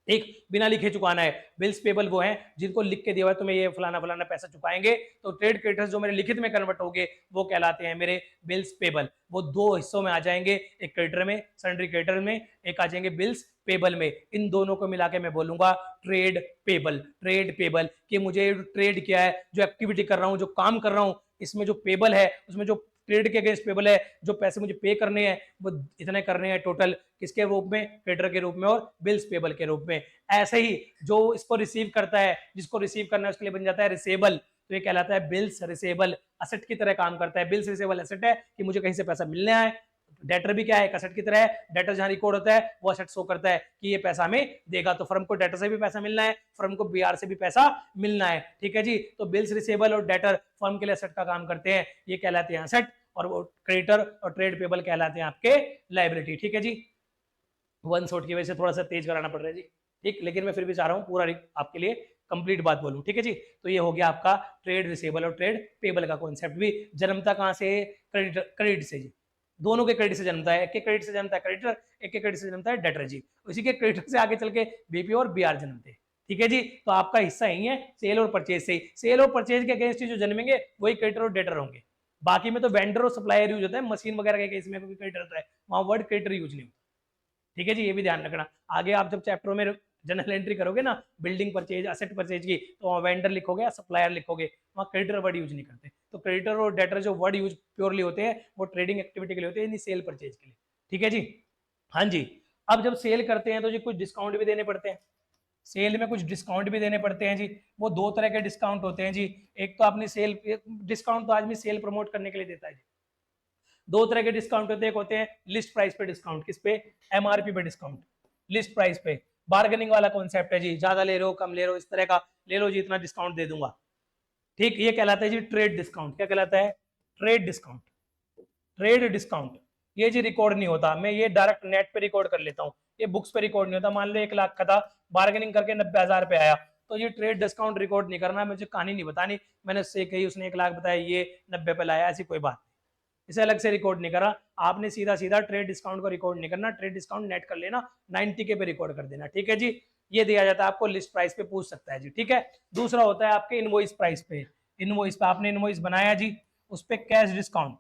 एक बिना लिखे चुकाना है। बिल्स पेबल वो हैं जिनको लिख के दिया हुआ है तुम्हें ये फलाना फलाना पैसा चुकाएंगे, तो ट्रेड क्रेडिटर्स जो मेरे लिखित में कन्वर्ट होंगे वो कहलाते हैं मेरे बिल्स पेबल। वो दो हिस्सों में आ जाएंगे, एक क्रेडिटर में, सन्ड्री क्रेडिटर में, एक आ जाएंगे बिल्स पेबल में। इन दोनों को मिला के मैं बोलूंगा ट्रेड पेबल। ट्रेड पेबल कि मुझे ट्रेड किया है, जो एक्टिविटी कर रहा हूँ, जो काम कर रहा हूँ, इसमें जो पेबल है, उसमें जो ट्रेड के अगेंस्ट पेबल है, जो पैसे मुझे पे करने हैं वो इतने करने हैं टोटल, किसके रूप में, क्रेडिटर के रूप में और बिल्स पेबल के रूप में। ऐसे ही जो इसको रिसीव करता है, जिसको रिसीव करना है, उसके लिए बन जाता है रिसेबल। तो ये कहलाता है बिल्स रिसेबल असेट की तरह काम करता है। बिल्स रिसेबल एसेट है कि मुझे कहीं से पैसा मिलने आए। डेटर भी क्या है, एक असेट की तरह है। डेटर जहां रिकॉर्ड होता है वो असेट शो करता है कि ये पैसा हमें देगा। तो फर्म को डेटर से भी पैसा मिलना है, फर्म को बीआर से भी पैसा मिलना है, ठीक है जी। तो बिल्स रिसेबल और डेटर फर्म के लिए असेट का काम करते हैं, ये कहलाते हैं असेट, और वो क्रेडिटर और ट्रेड पेबल कहलाते हैं आपके लायबिलिटी, ठीक है जी। वन शॉट की वजह से थोड़ा सा तेज कराना पड़ रहा है जी, ठीक, लेकिन मैं फिर भी चाह रहा हूँ पूरा आपके लिए कंप्लीट बात बोलूं, ठीक है जी। तो ये हो गया आपका ट्रेड रिसेबल और ट्रेड पेबल का कॉन्सेप्ट भी जन्मता कहाँ से, क्रेडिट से जी। दोनों के क्रेडिट से जन्मता है, एक के क्रेडिट से जन्मता है क्रेडिटर, एक के क्रेडिट से जन्मता है डेटर जी। उसी के क्रेडिटर से आगे चल के बीपी और बीआर जन्मते हैं, ठीक है जी। तो आपका हिस्सा ही है सेल और परचेज से। सेल और परचेज के अगेंस्ट जो जन्मेंगे वही क्रेडिटर और डेटर होंगे। बाकी में तो वेंडर और सप्लायर यूज होता है, मशीन वगैरह के केस में कोई क्रेडिटर होता है, वहां वर्ड क्रेडिटर यूज नहीं होता, ठीक है जी। ये भी ध्यान रखना, आगे आप जब चैप्टरों में जनरल एंट्री करोगे ना बिल्डिंग परचेज असेट परचेज की, तो वहाँ वेंडर लिखोगे या सप्लायर लिखोगे, वहाँ क्रेडिटर वर्ड यूज नहीं करते। तो क्रेडिटर और डेटर जो वर्ड यूज प्योरली होते हैं वो ट्रेडिंग एक्टिविटी के लिए होते हैं, सेल परचेज के लिए, ठीक है जी। हाँ जी, अब जब सेल करते हैं तो जी कुछ डिस्काउंट भी देने पड़ते हैं। सेल में कुछ डिस्काउंट भी देने पड़ते हैं जी। वो दो तरह के डिस्काउंट होते हैं जी। एक तो आपने सेल डिस्काउंट तो आदमी सेल प्रमोट करने के लिए देता है जी। दो तरह के डिस्काउंट होते हैं, एक होते हैं लिस्ट प्राइस पे डिस्काउंट, किस पे, एमआरपी पे डिस्काउंट, लिस्ट प्राइस पे। बार्गेनिंग वाला कॉन्सेप्ट है जी, ज्यादा ले रहे हो कम ले रहे हो इस तरह का, ले लो जी इतना डिस्काउंट दे दूंगा, ठीक। ये कहलाता है जी ट्रेड डिस्काउंट। क्या कहलाता है, ट्रेड डिस्काउंट। ट्रेड डिस्काउंट ये जी रिकॉर्ड नहीं होता, मैं ये डायरेक्ट नेट पे रिकॉर्ड कर लेता हूँ, ये बुक्स पे रिकॉर्ड नहीं होता। मान लो 1 लाख का था, बार्गेनिंग करके 90,000 पे आया, तो ये ट्रेड डिस्काउंट रिकॉर्ड नहीं करना, मुझे कहानी नहीं बतानी, मैंने उससे कही उसने 1 लाख बताया, ये 90 पे लाया, ऐसी कोई बात नहीं, इसे अलग से रिकॉर्ड नहीं करा आपने, सीधा सीधा ट्रेड डिस्काउंट को रिकॉर्ड नहीं करना, ट्रेड डिस्काउंट नेट कर लेना, 90 के पे रिकॉर्ड कर देना, ठीक है जी। ये दिया जाता है आपको, लिस्ट प्राइस पे पूछ सकता है जी, ठीक है। दूसरा होता है आपके इनवॉइस प्राइस पे। इनवॉइस पे आपने इनवॉइस बनाया जी, उस पर कैश डिस्काउंट,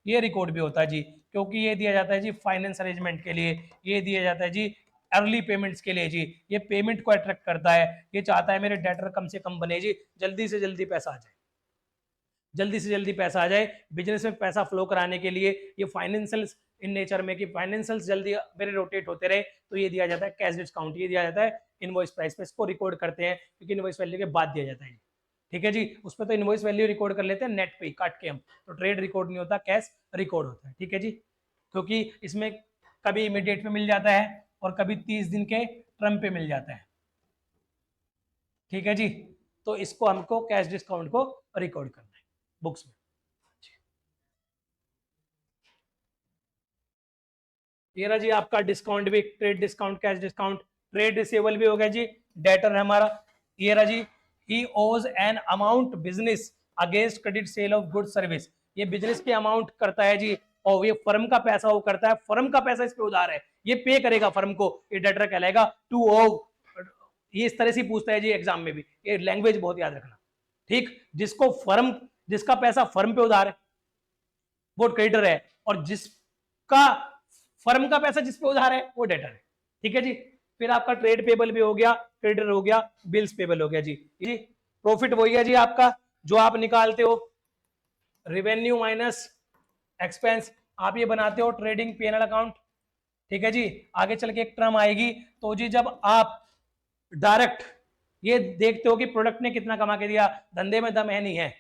ये रिकॉर्ड भी होता है जी, क्योंकि ये दिया जाता है जी फाइनेंस अरेंजमेंट के लिए, ये दिया जाता है जी अर्ली पेमेंट्स के लिए जी। ये पेमेंट को अट्रैक्ट करता है, ये चाहता है मेरे डेटर कम से कम बने जी, जल्दी से जल्दी पैसा आ जाए, जल्दी से जल्दी पैसा आ जाए। बिजनेस में पैसा फ्लो कराने के लिए ये फाइनेंशियल इन नेचर में कि फाइनेंशियल जल्दी मेरे रोटेट होते रहे, तो ये दिया जाता है कैश डिस्काउंट, ये दिया जाता है इनवॉइस प्राइस पे। इसको रिकॉर्ड करते हैं क्योंकि इनवॉइस वैल्यू के बाद दिया जाता है, ठीक है जी। उस पर तो इनवॉइस वैल्यू रिकॉर्ड कर लेते हैं नेट पे काट के हम, तो ट्रेड रिकॉर्ड नहीं होता, कैश रिकॉर्ड होता है, ठीक है जी। क्योंकि इसमें कभी इमीडिएट में मिल जाता है और कभी 30 दिन के टर्म पे मिल जाता है, ठीक है जी। तो इसको हमको कैश डिस्काउंट को रिकॉर्ड करना है बुक्स में। ये रहा जी आपका डिस्काउंट भी, trade discount, cash discount. Trade receivable भी हो गया जी, डेटर है हमारा। ये रहा जी, ही ओज an amount business against credit sale of good service. ये बिजनेस के अमाउंट करता है जी, और ये फर्म का पैसा वो करता है, फर्म का पैसा इस पे उधार है, ये पे करेगा फर्म को, ये डेटर कहलाएगा टू ओव। ये इस तरह से पूछता है जी एग्जाम में भी, ये लैंग्वेज बहुत याद रखना, ठीक। जिसको फर्म, जिसका पैसा फर्म पे उधार है वो क्रेडिटर है, और जिसका फर्म का पैसा जिस पे उधार है वो डेटर है, ठीक है जी। फिर आपका ट्रेड पेबल भी हो गया, क्रेडिटर हो गया, बिल्स पेबल हो गया जी। जी प्रॉफिट वही है जी आपका जो आप निकालते हो रेवेन्यू माइनस एक्सपेंस, आप ये बनाते हो ट्रेडिंग पीएनएल अकाउंट, ठीक है जी। आगे चल के एक टर्म आएगी, तो जी जब आप डायरेक्ट ये देखते हो कि प्रोडक्ट ने कितना कमा के दिया, धंधे में दम है नहीं है,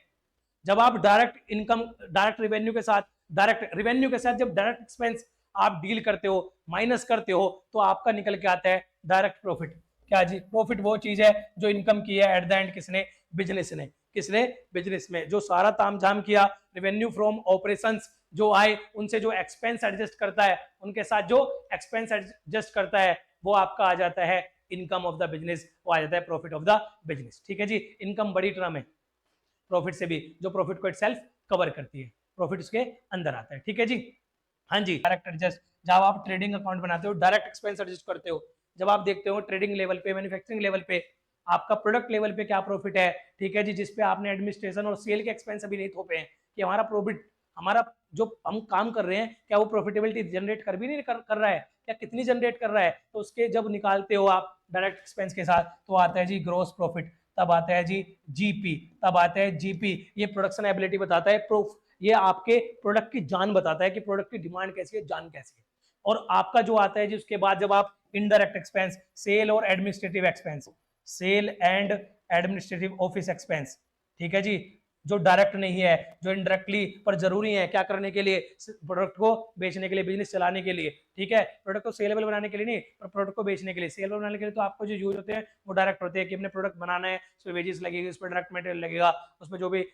जब आप डायरेक्ट इनकम, डायरेक्ट रेवेन्यू के साथ, डायरेक्ट रेवेन्यू के साथ जब डायरेक्ट एक्सपेंस आप डील करते हो, माइनस करते हो, तो आपका निकल के आता है डायरेक्ट प्रॉफिट। क्या जी, प्रॉफिट वो चीज है जो इनकम की है एट द एंड किसने, बिजनेस ने। किसने, बिजनेस में जो सारा तामझाम किया, रेवेन्यू फ्रॉम ऑपरेशंस जो आए, उनसे जो एक्सपेंस एडजस्ट करता है, उनके साथ जो एक्सपेंस एडजस्ट करता है, वो आपका आ जाता है इनकम ऑफ द बिजनेस, वो आ जाता है प्रॉफिट ऑफ द बिजनेस, ठीक है जी। इनकम बड़ी टर्म है प्रॉफिट से भी, जो प्रॉफिट को इटसेल्फ कवर करती है, प्रॉफिट उसके अंदर आता है, ठीक है जी। हाँ जी, डायरेक्ट एडजस्ट, जब आप ट्रेडिंग अकाउंट बनाते हो डायरेक्ट एक्सपेंस एडजस्ट करते हो, जब आप देखते हो ट्रेडिंग लेवल पे, मैन्युफैक्चरिंग लेवल पे, आपका प्रोडक्ट लेवल पे क्या प्रॉफिट है, ठीक है जी, जिसपे आपने एडमिनिस्ट्रेशन और सेल के एक्सपेंस अभी नहीं थोपे हैं, कि हमारा प्रॉफिट, हमारा जो हम काम कर रहे हैं क्या वो प्रॉफिटेबिलिटी जनरेट कर भी नहीं कर रहा है, क्या कितनी जनरेट कर रहा है, तो उसके जब निकालते हो आप डायरेक्ट एक्सपेंस के साथ, तो आता है जी ग्रोस प्रॉफिट, तब आता है जी जीपी, तब आता है जीपी, ये प्रोडक्शन एबिलिटी बताता है, प्रूफ, ये आपके प्रोडक्ट की जान बताता है कि प्रोडक्ट की डिमांड कैसी है, जान कैसी है। और आपका जो आता है जी उसके बाद जब आप indirect expense, sale or administrative expense, sale and administrative office expense, ठीक है जी। जो डायरेक्ट नहीं है, जो इनडायरेक्टली पर जरूरी है क्या करने के लिए, प्रोडक्ट को बेचने के लिए, बिजनेस चलाने के लिए, ठीक है। प्रोडक्ट को सेलेबल बनाने के लिए नहीं, पर प्रोडक्ट को बेचने के लिए। सेलेबल बनाने के लिए तो आपको जो यूज होते हैं वो डायरेक्ट होते हैं कि अपने प्रोडक्ट बनाना है, उसमें वेजेस लगेगी, उसमें डायरेक्ट मटेरियल लगेगा, उसमें जो भी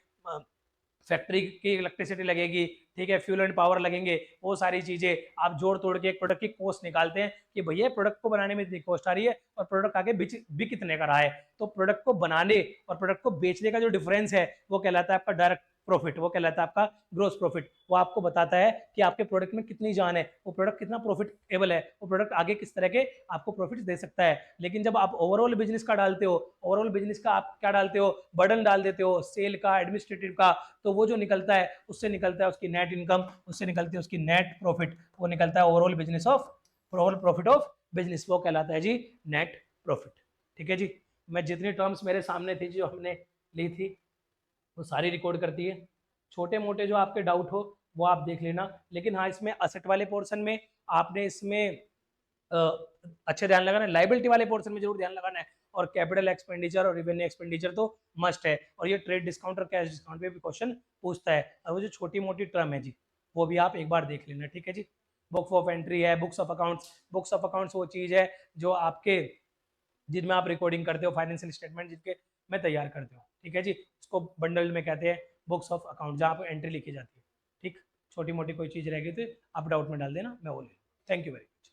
फैक्ट्री की इलेक्ट्रिसिटी लगेगी, ठीक है, फ्यूल एंड पावर लगेंगे, वो सारी चीजें आप जोड़ तोड़ के एक प्रोडक्ट की कॉस्ट निकालते हैं कि भैया प्रोडक्ट को बनाने में इतनी कॉस्ट आ रही है और प्रोडक्ट आगे बिक कितने का रहा है। तो प्रोडक्ट को बनाने और प्रोडक्ट को बेचने का जो डिफरेंस है वो कहलाता है आपका डायरेक्ट प्रॉफिट, वो कहलाता है आपका ग्रोस प्रॉफिट। वो आपको बताता है कि आपके प्रोडक्ट में कितनी जान है, वो प्रोडक्ट कितना प्रॉफिटेबल है, वो प्रोडक्ट आगे किस तरह के आपको प्रॉफिट दे सकता है। लेकिन जब आप ओवरऑल बिजनेस का डालते हो, ओवरऑल बिजनेस का आप क्या डालते हो, बर्डन डाल देते हो, सेल का, एडमिनिस्ट्रेटिव का, तो वो जो निकलता है उससे निकलता है उसकी नेट इनकम, उससे निकलती है उसकी नेट प्रॉफिट, वो निकलता है overall business of, overall profit of business, वो कहलाता है जी नेट प्रॉफिट। ठीक है जी। मैं जितनी टर्म्स मेरे सामने थी जो हमने ली थी वो सारी रिकॉर्ड करती है। छोटे मोटे जो आपके डाउट हो वो आप देख लेना। लेकिन हाँ, इसमें असेट वाले पोर्शन में आपने इसमें अच्छे ध्यान लगाना है, लाइबिलिटी वाले पोर्शन में जरूर ध्यान लगाना है, और कैपिटल एक्सपेंडिचर और रेवेन्यू एक्सपेंडिचर तो मस्ट है। और ये ट्रेड डिस्काउंट और कैश डिस्काउंट पे भी क्वेश्चन पूछता है। और वो जो छोटी मोटी टर्म है जी वो भी आप एक बार देख लेना। ठीक है जी। बुक्स ऑफ एंट्री है, books of accounts, books of accounts वो चीज़ है जो आपके, जिनमें आप रिकॉर्डिंग करते हो फाइनेंशियल स्टेटमेंट जिनके में तैयार करते हो। ठीक है जी। इसको बंडल में कहते हैं बुक्स ऑफ अकाउंट, जहाँ पर एंट्री लिखी जाती है। ठीक, छोटी मोटी कोई चीज़ रह गई तो आप डाउट में डाल देना, मैं वो ले। Thank you very much.